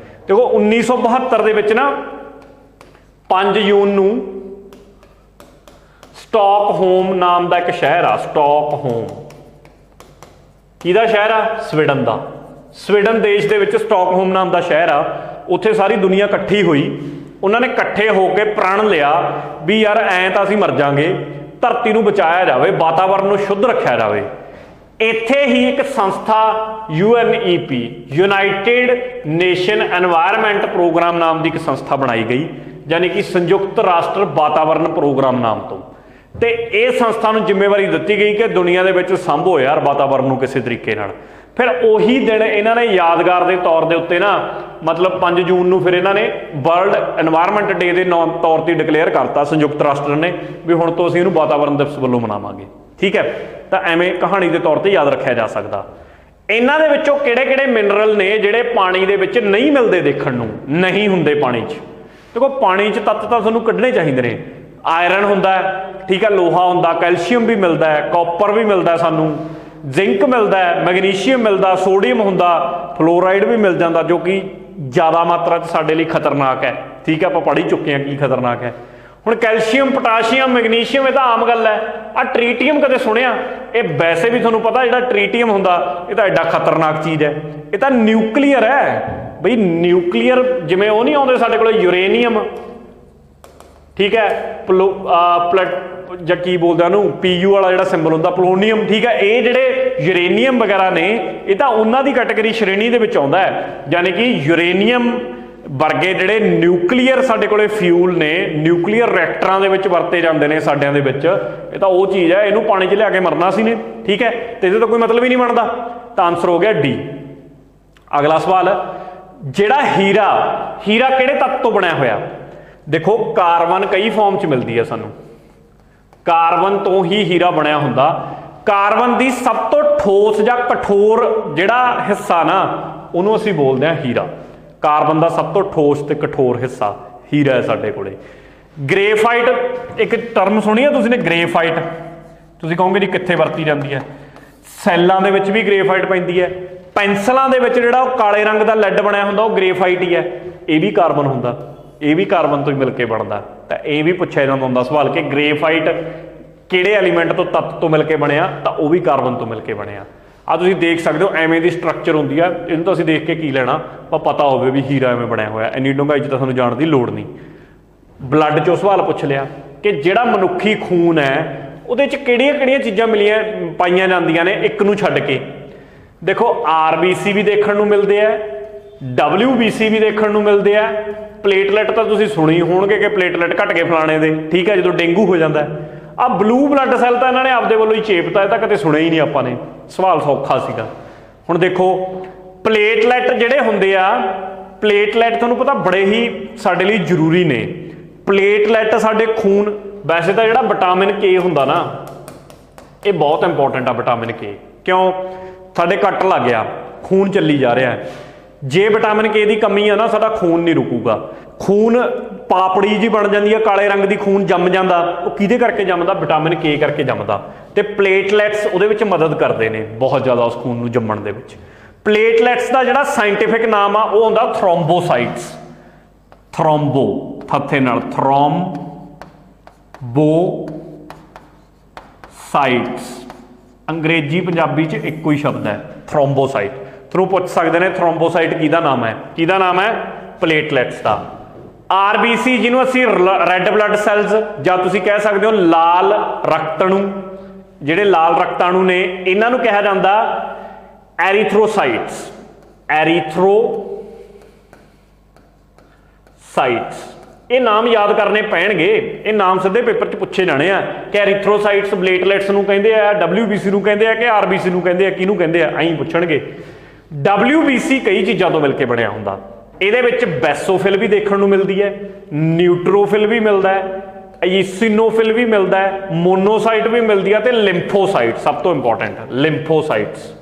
ਦੇਖੋ 1972 ਦੇ ਵਿੱਚ ਨਾ 5 ਜੂਨ ਨੂੰ ਸਟਾਕਹੋਮ ਨਾਮ ਦਾ ਇੱਕ ਸ਼ਹਿਰ ਆ, ਸਟਾਕਹੋਮ ਕਿਹਦਾ ਸ਼ਹਿਰ ਆ? ਸਵੀਡਨ ਦਾ। ਸਵੀਡਨ ਦੇਸ਼ ਦੇ ਵਿੱਚ ਸਟਾਕਹੋਮ ਨਾਮ ਦਾ ਸ਼ਹਿਰ ਆ। ਉੱਥੇ ਸਾਰੀ ਦੁਨੀਆ ਇਕੱਠੀ ਹੋਈ, ਉਹਨਾਂ ਨੇ ਇਕੱਠੇ ਹੋ ਕੇ ਪ੍ਰਣ ਲਿਆ ਵੀ ਯਾਰ ਐਂ ਤਾਂ ਅਸੀਂ ਮਰ ਜਾਵਾਂਗੇ, ਧਰਤੀ ਨੂੰ ਬਚਾਇਆ ਜਾਵੇ, ਵਾਤਾਵਰਨ ਨੂੰ ਸ਼ੁੱਧ ਰੱਖਿਆ ਜਾਵੇ। ਇੱਥੇ ਹੀ ਇੱਕ ਸੰਸਥਾ UNEP United Nation Environment Programme ਨਾਮ ਦੀ ਇੱਕ ਸੰਸਥਾ ਬਣਾਈ ਗਈ, ਯਾਨੀ ਕਿ ਸੰਯੁਕਤ ਰਾਸ਼ਟਰ ਵਾਤਾਵਰਨ ਪ੍ਰੋਗਰਾਮ ਨਾਮ ਤੋਂ। ਤੇ ਇਹ ਸੰਸਥਾ ਨੂੰ ਜ਼ਿੰਮੇਵਾਰੀ ਦਿੱਤੀ ਗਈ ਕਿ ਦੁਨੀਆ ਦੇ ਵਿੱਚ ਸਾਂਭੋ ਯਾਰ ਵਾਤਾਵਰਨ ਨੂੰ ਕਿਸੇ ਤਰੀਕੇ ਨਾਲ। ਫਿਰ ਉਹੀ ਦਿਨ ਇਹਨਾਂ ਨੇ ਯਾਦਗਾਰ ਦੇ ਤੌਰ ਦੇ ਉੱਤੇ ਨਾ, ਮਤਲਬ 5 ਜੂਨ ਨੂੰ ਫਿਰ ਇਹਨਾਂ ਨੇ ਵਰਲਡ ਐਨਵਾਇਰਨਮੈਂਟ ਡੇ ਦੇ ਤੌਰ ਤੇ ਡਿਕਲੇਅਰ ਕਰਤਾ ਸੰਯੁਕਤ ਰਾਸ਼ਟਰ ਨੇ ਵੀ ਹੁਣ ਤੋਂ ਅਸੀਂ ਇਹਨੂੰ ਵਾਤਾਵਰਨ ਦਿਵਸ ਵੱਲੋਂ ਮਨਾਵਾਂਗੇ, ਠੀਕ ਹੈ। ਤਾਂ ਐਵੇਂ ਕਹਾਣੀ ਦੇ ਤੌਰ ਤੇ ਯਾਦ ਰੱਖਿਆ ਜਾ ਸਕਦਾ। ਇਹਨਾਂ ਦੇ ਵਿੱਚੋਂ ਕਿਹੜੇ ਕਿਹੜੇ ਮਿਨਰਲ ਨੇ ਜਿਹੜੇ ਪਾਣੀ ਦੇ ਵਿੱਚ ਨਹੀਂ ਮਿਲਦੇ, ਦੇਖਣ ਨੂੰ ਨਹੀਂ ਹੁੰਦੇ ਪਾਣੀ 'ਚ? ਦੇਖੋ ਪਾਣੀ 'ਚ ਤੱਤ ਤਾਂ ਤੁਹਾਨੂੰ ਕੱਢਣੇ ਚਾਹੀਦੇ ਨੇ। ਆਇਰਨ ਹੁੰਦਾ, ਠੀਕ ਹੈ, ਲੋਹਾ ਹੁੰਦਾ, ਕੈਲਸ਼ੀਅਮ ਵੀ ਮਿਲਦਾ ਹੈ, ਕਾਪਰ ਵੀ ਮਿਲਦਾ ਸਾਨੂੰ, ਜ਼ਿੰਕ ਮਿਲਦਾ ਹੈ, ਮੈਗਨੀਸ਼ੀਅਮ ਮਿਲਦਾ, ਸੋਡੀਅਮ ਹੁੰਦਾ, ਫਲੋਰਾਈਡ ਵੀ ਮਿਲ ਜਾਂਦਾ, ਜੋ ਕਿ ਜ਼ਿਆਦਾ ਮਾਤਰਾ 'ਚ ਸਾਡੇ ਲਈ ਖਤਰਨਾਕ ਹੈ, ਠੀਕ ਹੈ। ਆਪਾਂ ਪੜ੍ਹ ਹੀ ਚੁੱਕੇ ਹਾਂ ਕੀ ਖਤਰਨਾਕ ਹੈ। ਹੁਣ ਕੈਲਸ਼ੀਅਮ, ਪੋਟਾਸ਼ੀਅਮ, ਮੈਗਨੀਸ਼ੀਅਮ ਇਹ ਤਾਂ ਆਮ ਗੱਲ ਹੈ। ਆਹ ਟ੍ਰੀਟੀਅਮ ਕਦੇ ਸੁਣਿਆ? ਇਹ ਵੈਸੇ ਵੀ ਤੁਹਾਨੂੰ ਪਤਾ ਜਿਹੜਾ ਟ੍ਰੀਟੀਅਮ ਹੁੰਦਾ ਇਹ ਤਾਂ ਐਡਾ ਖਤਰਨਾਕ ਚੀਜ਼ ਹੈ। ਇਹ ਤਾਂ ਨਿਊਕਲੀਅਰ ਹੈ ਬਈ, ਨਿਊਕਲੀਅਰ ਜਿਵੇਂ ਉਹ ਨਹੀਂ ਆਉਂਦੇ ਸਾਡੇ ਕੋਲ ਯੂਰੇਨੀਅਮ, ਠੀਕ ਹੈ, ਜਾਂ ਕੀ ਬੋਲਦੇ ਉਹਨੂੰ, PU ਵਾਲਾ ਜਿਹੜਾ ਸਿੰਬਲ ਹੁੰਦਾ, ਪੋਲੋਨੀਅਮ, ਠੀਕ ਹੈ। ਇਹ ਜਿਹੜੇ ਯੂਰੇਨੀਅਮ ਵਗੈਰਾ ਨੇ ਇਹ ਤਾਂ ਉਹਨਾਂ ਦੀ ਕੈਟਾਗਰੀ ਸ਼੍ਰੇਣੀ ਦੇ ਵਿੱਚ ਆਉਂਦਾ ਹੈ, ਯਾਨੀ ਕਿ ਯੂਰੇਨੀਅਮ ਵਰਗੇ ਜਿਹੜੇ ਨਿਊਕਲੀਅਰ ਸਾਡੇ ਕੋਲੇ ਫਿਊਲ ਨੇ, ਨਿਊਕਲੀਅਰ ਰਿਐਕਟਰਾਂ ਦੇ ਵਿੱਚ ਵਰਤੇ ਜਾਂਦੇ ਨੇ ਸਾਡਿਆਂ ਦੇ ਵਿੱਚ, ਇਹ ਤਾਂ ਉਹ ਚੀਜ਼ ਹੈ। ਇਹਨੂੰ ਪਾਣੀ 'ਚ ਲਿਆ ਕੇ ਮਰਨਾ ਸੀ ਨੇ, ਠੀਕ ਹੈ, ਤੇ ਇਹਦੇ ਤਾਂ ਕੋਈ ਮਤਲਬ ਹੀ ਨਹੀਂ ਬਣਦਾ। ਤਾਂ ਆਨਸਰ ਹੋ ਗਿਆ D। ਅਗਲਾ ਸਵਾਲ, ਜਿਹੜਾ ਹੀਰਾ, ਹੀਰਾ ਕਿਹੜੇ ਤੱਤ ਤੋਂ ਬਣਿਆ ਹੋਇਆ? ਦੇਖੋ ਕਾਰਬਨ ਕਈ ਫਾਰਮ 'ਚ ਮਿਲਦੀ ਹੈ ਸਾਨੂੰ, ਕਾਰਬਨ ਤੋਂ ਹੀ ਹੀਰਾ ਬਣਿਆ ਹੁੰਦਾ। ਕਾਰਬਨ ਦੀ ਸਭ ਤੋਂ ਠੋਸ ਜਾਂ ਕਠੋਰ ਜਿਹੜਾ ਹਿੱਸਾ ਨਾ, ਉਹਨੂੰ ਅਸੀਂ ਬੋਲਦੇ ਹਾਂ ਹੀਰਾ। ਕਾਰਬਨ ਦਾ ਸਭ ਤੋਂ ਠੋਸ ਤੇ ਕਠੋਰ ਹਿੱਸਾ ਹੀਰਾ ਹੈ ਸਾਡੇ ਕੋਲੇ। ਗ੍ਰੇਫਾਈਟ ਇੱਕ ਟਰਮ ਸੁਣੀ ਹੈ ਤੁਸੀਂ ਨੇ, ਗ੍ਰੇਫਾਈਟ? ਤੁਸੀਂ ਕਹੋਗੇ ਜੀ ਕਿੱਥੇ ਵਰਤੀ ਜਾਂਦੀ ਹੈ? ਸੈੱਲਾਂ ਦੇ ਵਿੱਚ ਵੀ ਗ੍ਰੇਫਾਈਟ ਪੈਂਦੀ ਹੈ। ਪੈਨਸਲਾਂ ਦੇ ਵਿੱਚ ਜਿਹੜਾ ਉਹ ਕਾਲੇ ਰੰਗ ਦਾ ਲੈਡ ਬਣਿਆ ਹੁੰਦਾ ਉਹ ਗ੍ਰੇਫਾਈਟ ਹੀ ਹੈ। ਇਹ ਵੀ ਕਾਰਬਨ ਹੁੰਦਾ, ਇਹ ਵੀ ਕਾਰਬਨ ਤੋਂ ਹੀ ਮਿਲ ਕੇ ਬਣਦਾ। ਤਾਂ ਇਹ ਵੀ ਪੁੱਛਿਆ ਜਾਂਦਾ ਹੁੰਦਾ ਸਵਾਲ ਕਿ ਗ੍ਰੇਫਾਈਟ ਕਿਹੜੇ ਐਲੀਮੈਂਟ ਤੋਂ, ਤੱਤ ਤੋਂ ਮਿਲ ਕੇ ਬਣਿਆ? ਤਾਂ ਉਹ ਵੀ ਕਾਰਬਨ ਤੋਂ ਮਿਲ ਕੇ ਬਣਿਆ। ਆ ਤੁਸੀਂ ਦੇਖ ਸਕਦੇ ਹੋ ਐਵੇਂ ਦੀ ਸਟਰਕਚਰ ਹੁੰਦੀ ਆ। ਇਹਨੂੰ ਤਾਂ ਅਸੀਂ ਦੇਖ ਕੇ ਕੀ ਲੈਣਾ, ਪਰ ਪਤਾ ਹੋਵੇ ਵੀ ਹੀਰਾ ਐਵੇਂ ਬਣਿਆ ਹੋਇਆ। ਇੰਨੀ ਡੂੰਘਾਈ 'ਚ ਤਾਂ ਤੁਹਾਨੂੰ ਜਾਣ ਦੀ ਲੋੜ ਨਹੀਂ। ਬਲੱਡ 'ਚੋਂ ਸਵਾਲ ਪੁੱਛ ਲਿਆ ਕਿ ਜਿਹੜਾ ਮਨੁੱਖੀ ਖੂਨ ਹੈ ਉਹਦੇ 'ਚ ਕਿਹੜੀਆਂ ਕਿਹੜੀਆਂ ਚੀਜ਼ਾਂ ਪਾਈਆਂ ਜਾਂਦੀਆਂ ਨੇ ਇੱਕ ਨੂੰ ਛੱਡ ਕੇ? ਦੇਖੋ RBC ਵੀ ਦੇਖਣ ਨੂੰ ਮਿਲਦੇ ਆ, WBC ਵੀ ਦੇਖਣ ਨੂੰ ਮਿਲਦੇ ਆ। ਪਲੇਟਲੈਟ ਤਾਂ ਤੁਸੀਂ ਸੁਣੀ ਹੋਣਗੇ ਕਿ ਪਲੇਟਲੈਟ ਘਟ ਗਏ ਫਲਾਣੇ ਦੇ, ਠੀਕ ਹੈ, ਜਦੋਂ ਡੇਂਗੂ ਹੋ ਜਾਂਦਾ। ਆ ਬਲੂ ਬਲੱਡ ਸੈੱਲ ਤਾਂ ਇਹਨਾਂ ਨੇ ਆਪਦੇ ਵੱਲੋਂ ਹੀ ਚੇਪਤਾ, ਇਹ ਤਾਂ ਕਦੇ ਸੁਣਿਆ ਹੀ ਨਹੀਂ ਆਪਾਂ ਨੇ। ਸਵਾਲ ਸੌਖਾ ਸੀਗਾ। ਹੁਣ ਦੇਖੋ ਪਲੇਟਲੈਟ ਜਿਹੜੇ ਹੁੰਦੇ ਆ, ਪਲੇਟਲੈਟ ਤੁਹਾਨੂੰ ਪਤਾ ਬੜੇ ਹੀ ਸਾਡੇ ਲਈ ਜ਼ਰੂਰੀ ਨੇ। ਪਲੇਟਲੈਟ ਸਾਡੇ ਖੂਨ, ਵੈਸੇ ਤਾਂ ਜਿਹੜਾ ਵਿਟਾਮਿਨ K ਹੁੰਦਾ ਨਾ ਇਹ ਬਹੁਤ ਇੰਪੋਰਟੈਂਟ ਆ। ਵਿਟਾਮਿਨ K ਕਿਉਂ? ਸਾਡੇ ਕੱਟ ਲੱਗ ਗਿਆ, ਖੂਨ ਚੱਲੀ ਜਾ ਰਿਹਾ। ਜੇ ਵਿਟਾਮਿਨ K ਦੀ ਕਮੀ ਆ ਨਾ ਸਾਡਾ ਖੂਨ ਨਹੀਂ ਰੁਕੂਗਾ। ਖੂਨ ਪਾਪੜੀ ਜੀ ਬਣ ਜਾਂਦੀ ਹੈ, ਕਾਲੇ ਰੰਗ ਦੀ, ਖੂਨ ਜੰਮ ਜਾਂਦਾ। ਉਹ ਕਿਹਦੇ ਕਰਕੇ ਜੰਮਦਾ? ਵਿਟਾਮਿਨ K ਕਰਕੇ ਜੰਮਦਾ। ਤੇ ਪਲੇਟਲੈਟਸ ਉਹਦੇ ਵਿੱਚ ਮਦਦ ਕਰਦੇ ਨੇ ਬਹੁਤ ਜ਼ਿਆਦਾ ਉਸ ਖੂਨ ਨੂੰ ਜੰਮਣ ਦੇ ਵਿੱਚ। ਪਲੇਟਲੈਟਸ ਦਾ ਜਿਹੜਾ ਸਾਇੰਟੀਫਿਕ ਨਾਮ ਆ ਉਹ ਹੁੰਦਾ ਥ੍ਰੋਮਬੋਸਾਈਟਸ। ਥ੍ਰੋਮਬੋ ਥੱਥੇ ਨਾਲ, ਥ੍ਰੋਮਬੋਸਾਈਟਸ। ਅੰਗਰੇਜ਼ੀ ਪੰਜਾਬੀ 'ਚ ਇੱਕੋ ਹੀ ਸ਼ਬਦ ਹੈ ਥ੍ਰੋਮਬੋਸਾਈਟ। ਤੁਹਾਨੂੰ ਪੁੱਛ ਸਕਦੇ ਨੇ ਥ੍ਰੋਮਬੋਸਾਈਟ ਕਿਹਦਾ ਨਾਮ ਹੈ? ਕਿਹਦਾ ਨਾਮ ਹੈ? ਪਲੇਟਲੈਟਸ ਦਾ। RBC ਜਿਹਨੂੰ ਅਸੀਂ ਰੈੱਡ ਬਲੱਡ ਸੈਲਸ ਜਾਂ ਤੁਸੀਂ ਕਹਿ ਸਕਦੇ ਹੋ ਲਾਲ ਰਕਤਾਣੂ, ਜਿਹੜੇ ਲਾਲ ਰਕਤਾਣੂ ਨੇ ਇਹਨਾਂ ਨੂੰ ਕਿਹਾ ਜਾਂਦਾ ਐਰੀਥਰੋਸਾਈਟਸ। ਐਰੀਥਰੋਸਾਈਟਸ। ਇਹ ਨਾਮ ਯਾਦ ਕਰਨੇ ਪੈਣਗੇ, ਇਹ ਨਾਮ ਸਿੱਧੇ ਪੇਪਰ 'ਚ ਪੁੱਛੇ ਜਾਣੇ ਆ ਕਿ ਐਰੀਥਰੋਸਾਈਟਸ ਪਲੇਟਲੈਟਸ ਨੂੰ ਕਹਿੰਦੇ ਆ, WBC ਨੂੰ ਕਹਿੰਦੇ ਆ ਕਿ RBC ਨੂੰ ਕਹਿੰਦੇ ਆ, ਕਿਹਨੂੰ ਕਹਿੰਦੇ ਆ, ਐਂ ਪੁੱਛਣਗੇ। WBC कई चीज़ों तो मिलकर बनया हुंदा। ਇਹਦੇ ਵਿੱਚ ਬੈਸੋਫਿਲ भी देखने ਨੂੰ मिलती है, न्यूट्रोफिल भी मिलता है, ਈਸੀਨੋਫਿਲ भी मिलता है, मोनोसाइट भी मिलती है, तो लिम्फोसाइट सब तो इंपॉर्टेंट लिम्फोसाइट्स।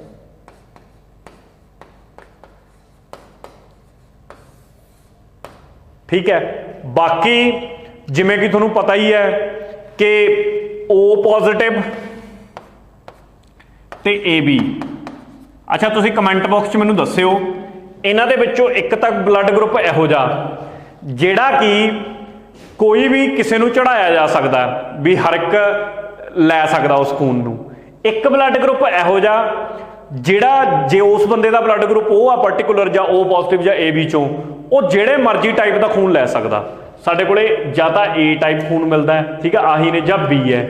ठीक है, बाकी जिमें कि तुहानूं पता ही है कि O पॉजिटिव ते AB। अच्छा तुसीं कमेंट बॉक्स च मैनूं दस्सिओ इन्हां दे विच्चों एक तक ब्लड ग्रुप इहो जिहा जिहड़ा कि कोई भी किसी नूं चढ़ाया जा सकता भी हर एक लै सकदा उस खून नूं। एक ब्लड ग्रुप इहो जिहा जिहड़ा जे उस बंदे दा ब्लड ग्रुप ओ आ पर्टिकुलर जां O पॉजिटिव जां AB चों ਉਹ ਜਿਹੜੇ ਮਰਜ਼ੀ ਟਾਈਪ ਦਾ ਖੂਨ ਲੈ ਸਕਦਾ। ਸਾਡੇ ਕੋਲੇ ਜਾਂ ਤਾਂ A ਟਾਈਪ ਖੂਨ ਮਿਲਦਾ ਹੈ, ਠੀਕ ਹੈ, ਆਹੀ ਨੇ, ਜਾਂ B ਹੈ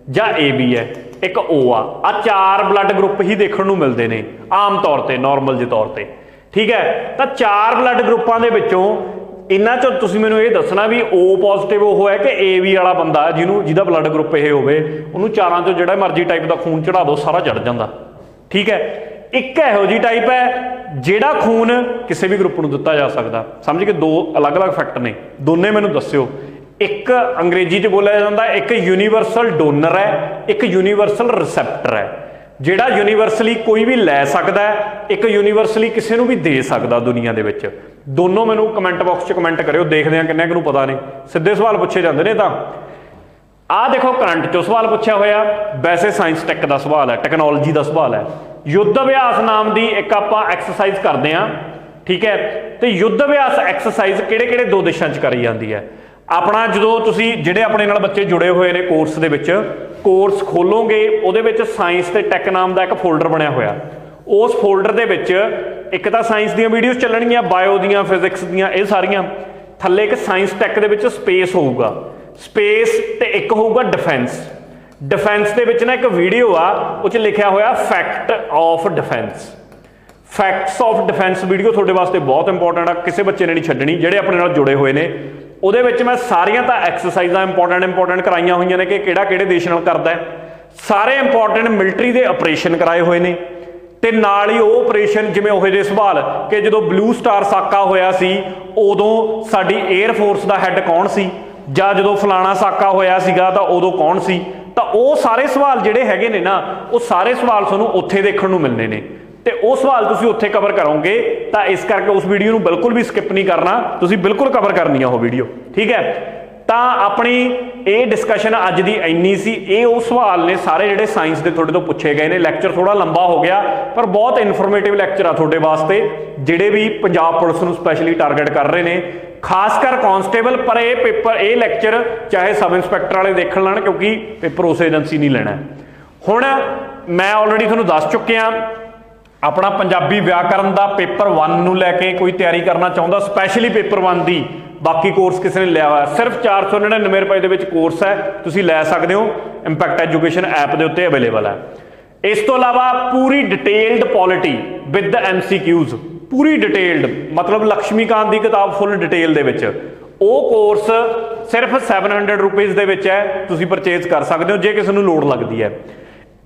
ਜਾਂ AB ਹੈ, ਇੱਕ O ਆ ਚਾਰ ਬਲੱਡ ਗਰੁੱਪ ਹੀ ਦੇਖਣ ਨੂੰ ਮਿਲਦੇ ਨੇ ਆਮ ਤੌਰ ਤੇ, ਨੋਰਮਲ ਜਿਹੇ ਤੌਰ ਤੇ। ਠੀਕ ਹੈ, ਤਾਂ ਚਾਰ ਬਲੱਡ ਗਰੁੱਪਾਂ ਦੇ ਵਿੱਚੋਂ ਇਹਨਾਂ ਚੋਂ ਤੁਸੀਂ ਮੈਨੂੰ ਇਹ ਦੱਸਣਾ ਵੀ O ਪੋਜ਼ਿਟਿਵ ਉਹ ਹੈ ਕਿ AB ਵਾਲਾ ਬੰਦਾ ਜਿਹਦਾ ਬਲੱਡ ਗਰੁੱਪ ਇਹ ਹੋਵੇ, ਉਹਨੂੰ ਚਾਰਾਂ ਚੋਂ ਜਿਹੜਾ ਮਰਜ਼ੀ ਟਾਈਪ ਦਾ ਖੂਨ ਚੜਾ ਦਿਓ ਸਾਰਾ ਚੜ ਜਾਂਦਾ। ਠੀਕ ਹੈ, ਇੱਕ ਇਹੋ ਜਿਹੀ ਟਾਈਪ ਹੈ ਜਿਹੜਾ ਖੂਨ ਕਿਸੇ ਵੀ ਗਰੁੱਪ ਨੂੰ ਦਿੱਤਾ ਜਾ ਸਕਦਾ। ਸਮਝ ਕੇ ਦੋ ਅਲੱਗ-ਅਲੱਗ ਫੈਕਟ ਨੇ, ਦੋਨੇ ਮੈਨੂੰ ਦੱਸਿਓ। ਇੱਕ ਅੰਗਰੇਜ਼ੀ 'ਚ ਬੋਲਿਆ ਜਾਂਦਾ, ਇੱਕ ਯੂਨੀਵਰਸਲ ਡੋਨਰ ਹੈ, ਇੱਕ ਯੂਨੀਵਰਸਲ ਰਿਸੈਪਟਰ ਹੈ। ਜਿਹੜਾ ਯੂਨੀਵਰਸਲੀ ਕੋਈ ਵੀ ਲੈ ਸਕਦਾ, ਇੱਕ ਯੂਨੀਵਰਸਲੀ ਕਿਸੇ ਨੂੰ ਵੀ ਦੇ ਸਕਦਾ ਦੁਨੀਆ ਦੇ ਵਿੱਚ। ਦੋਨੋਂ ਮੈਨੂੰ ਕਮੈਂਟ ਬਾਕਸ 'ਚ ਕਮੈਂਟ ਕਰਿਓ, ਦੇਖਦੇ ਹਾਂ ਕਿੰਨੇ ਕੁ ਨੂੰ ਪਤਾ ਨੇ। ਸਿੱਧੇ ਸਵਾਲ ਪੁੱਛੇ ਜਾਂਦੇ ਨੇ। ਤਾਂ ਆਹ ਦੇਖੋ ਕਰੰਟ 'ਚੋਂ ਸਵਾਲ ਪੁੱਛਿਆ ਹੋਇਆ, ਵੈਸੇ ਸਾਇੰਸ ਟੈਕ ਦਾ ਸਵਾਲ ਹੈ, ਟੈਕਨੋਲੋਜੀ ਦਾ ਸਵਾਲ ਹੈ। युद्ध अभ्यास नाम की एक आप एक्सरसाइज करते हैं। ठीक है, तो युद्ध अभ्यास एक्सरसाइज किहड़े-किहड़े दो दिशां च करी जाती है। अपना जो तुसी जिहड़े अपने नाल बच्चे जुड़े हुए ने कोर्स दे विच, कोर्स खोलोगे उहदे विच साइंस ते टैक नाम का एक फोल्डर बनया होया। उस फोल्डर दे विच एक तां साइंस दीयां वीडियोज़ चलणगीआं, बायो दीयां, फिजिक्स दीयां, ये सारियां। थल्ले एक साइंस टैक दे विच स्पेस होऊगा, स्पेस ते एक होऊगा डिफेंस। डिफेंस के विच ना एक वीडियो आ, उस लिखा होया fact of defence. Facts of defence video थोड़े वास्ते बहुत इंपॉर्टेंट आ, किसी बच्चे ने नहीं छड्डनी जिहड़े अपने नाल जुड़े हुए ने। उहदे विच मैं सारियां तां एक्सरसाइजां इंपॉर्टेंट कराइयां होईयां ने कि किहड़े देश नाल करदा है। सारे इंपॉर्टेंट मिलटरी दे ऑपरेशन कराए हुए ने, ते नाल ही वो ऑपरेशन जिवें ओहे जे सवाल कि जदों ब्लू स्टार साका होया सी उदों साडी एयर फोर्स दा हैड कौन सी, जां जदों फलाना साका होया सीगा तां उदों कौन सी। तो वो सारे सवाल जिहड़े हैगे ने ना, वो सारे सवाल तुहानूं उत्थे देखण नूं मिलने ने, ते वो सवाल तुसीं उत्थे कवर करोगे। तो इस करके उस वीडियो नूं बिल्कुल भी स्किप नहीं करना, तुसीं बिल्कुल कवर करनी है वो वीडियो। ठीक है, तो अपनी ये डिस्कशन अज दी इन्नी सी। ये वो सवाल ने सारे जिहड़े साइंस के थोड़े तो पूछे गए ने। लैक्चर थोड़ा लंबा हो गया पर बहुत इन्फॉर्मेटिव लैक्चर आ थोड़े वास्ते, जिहड़े भी पंजाब पुलिस नूं स्पैशली टारगेट कर रहे हैं, खासकर कॉन्स्टेबल। पर ये पेपर ये लैक्चर चाहे सब इंस्पैक्टर वाले देख लैण, क्योंकि पेपर उस एजेंसी नहीं लेना। हुण मैं ऑलरेडी तुहानूं दस चुकिया, अपना पंजाबी व्याकरण का पेपर 1 नूं लैके कोई तैयारी करना चाहुंदा, स्पैशली पेपर 1 की, बाकी कोर्स किसी ने लिया हुआ, सिर्फ 499 रुपए दे विच कोर्स है, तुसीं लै सकदे हो। इंपैक्ट एजुकेशन ऐप के उत्ते अवेलेबल है। इस तो इलावा पूरी डिटेल्ड पॉलिटी विद MCQs, पूरी डिटेल्ड, मतलब लक्ष्मीकांत की किताब फुल डिटेल दे विच, वो कोर्स सिर्फ 700 रुपीज़ दे विच है, तुसीं परचेज कर सकते हो जे किसी नूं लोड़ लगती है।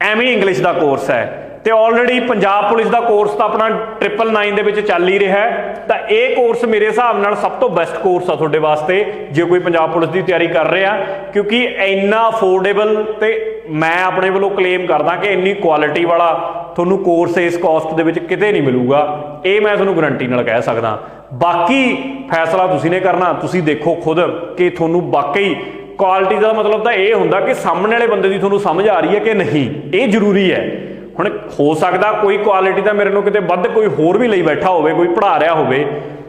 एवें इंग्लिश का कोर्स है, तो ऑलरेडी पंजाब पुलिस का कोर्स तो अपना 999 दे विच चल ही रहा है। तो ये कोर्स मेरे हिसाब नाल सब तो बेस्ट कोर्स आ तुहाडे वास्ते जे कोई पंजाब पुलिस की तैयारी कर रहा, क्योंकि इन्ना अफोर्डेबल, तो मैं अपने वालों क्लेम करदा कि इन्नी क्वालिटी वाला तुहानूं कोर्स इस कॉस्ट दे विच किते नहीं मिलूगा, ये मैं तुहानूं गारंटी नाल कह सकदा। बाकी फैसला तुसीं ने करना, तुसीं देखो खुद कि तुहानूं वाकई क्वालिटी का मतलब तो यह होंदा कि सामने वाले बंदे की तुहानूं समझ आ रही है कि नहीं, ये जरूरी है। हुण हो सकता कोई क्वालिटी तो मेरे को किते वध कोई होर भी लई बैठा होवे, कोई पढ़ा रहा होवे,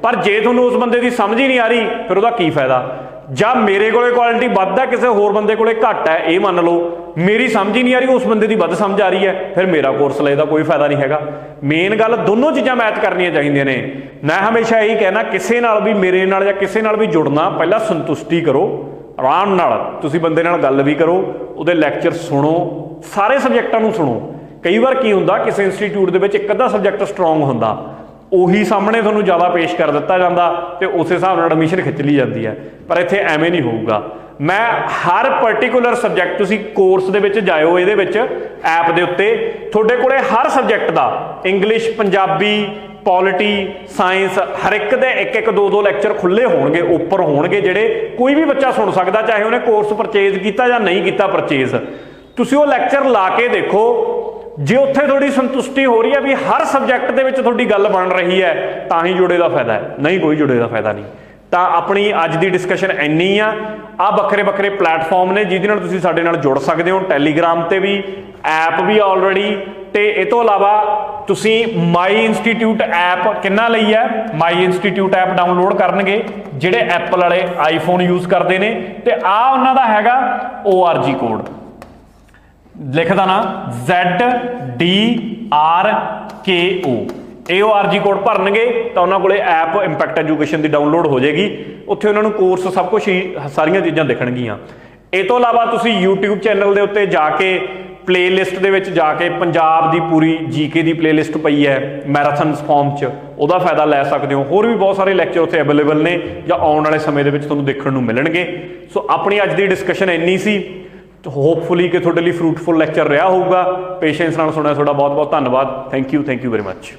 पर जे तुहानूं उस बंदे की समझ ही नहीं आ रही फिर उसका की फायदा। ਜਾਂ मेरे को क्वालिटी ਵੱਧ है, किसी होर बंदे को घट है, ये मान लो मेरी समझ ही नहीं आ रही, उस बंदे की ਵੱਧ समझ आ रही है, फिर मेरा कोर्स लेने का कोई फायदा नहीं है। मेन गल दोनों चीज़ां मैच करनियां चाहिए ने। मैं हमेशा यही कहना, किसी नाल भी मेरे नाल या किसी नाल भी जुड़ना, पहला संतुष्टि करो, आराम नाल तुसीं बंदे नाल गल भी करो, उहदे लैक्चर सुनो, सारे सबजैक्टां नूं सुनो। कई बार की हुंदा किसी इंस्टीट्यूट दे विच एक अद्धा सबजैक्ट स्ट्रोंग हुंदा, ਉਹੀ ਸਾਹਮਣੇ ਤੁਹਾਨੂੰ ਜ਼ਿਆਦਾ ਪੇਸ਼ ਕਰ ਦਿੱਤਾ ਜਾਂਦਾ ਤੇ ਉਸੇ ਹਿਸਾਬ ਨਾਲ ਐਡਮਿਸ਼ਨ ਖਿੱਚ ਲਈ ਜਾਂਦੀ ਹੈ, ਪਰ ਇੱਥੇ ਐਵੇਂ ਨਹੀਂ ਹੋਊਗਾ। मैं हर पर्टिकुलर सबजैक्ट तुसी कोर्स दे विच जाओ, ये ऐप दे उत्ते तुहाडे कोले हर सबजैक्ट का इंग्लिश, पंजाबी, पॉलिटी, साइंस हर एक दे एक दो दो लैक्चर खुले होणगे, ओपन होणगे, जिहड़े कोई भी बच्चा सुन सकदा, चाहे उन्हें कोर्स परचेज कीता जां नहीं कीता परचेज। तुसी वो लैक्चर ला के देखो, जे उत्थे थोड़ी संतुष्टि हो रही है भी हर सबजैक्ट दे विच थोड़ी गल बन रही है, तां ही जुड़े का फायदा है, नहीं कोई जुड़े का फायदा नहीं। तो अपनी अज की डिस्कशन इन्नी आ बखरे बखरे प्लेटफॉर्म ने जिहदे नाल तुसीं साडे नाल जुड़ सकते हो, टैलीग्राम ते भी ऐप भी ऑलरेडी, तो इस तो इलावा तुसीं माई इंस्टीट्यूट ऐप किन्ना लई है, माई इंस्टीट्यूट ऐप डाउनलोड करनगे जिहड़े एप्पल वाले आईफोन यूज़ करते हैं, तो आ उन्हां दा हैगा ORG कोड लिखदा ना ZDRKO, ORG कोड भरनगे तो उन्होंने को ऐप इंपैक्ट एजुकेशन की डाउनलोड हो जाएगी, उत्थे उन्होंने कोर्स सब कुछ ही सारिया चीज़ां दिखणगियां। इस तो इलावा तुसीं यूट्यूब चैनल के उत्ते जाके प्लेलिस्ट दे विच जाके पंजाब की पूरी GK की प्लेलिस्ट पई है मैराथन फॉर्म च, उहदा फायदा लै सकते हो। होर भी बहुत सारे लैक्चर उत्थे अवेलेबल ने जां आउण वाले समय दे विच तुहानूं देखण नूं मिलणगे। सो अपनी अज की डिस्कशन इन्नी सी, तो होपफुली कि तुहाडे लई फ्रूटफुल लैक्चर रहा होगा। पेशेंस नाल सुणिया, तुहाडा बहुत बहुत धन्नवाद। Thank you very much.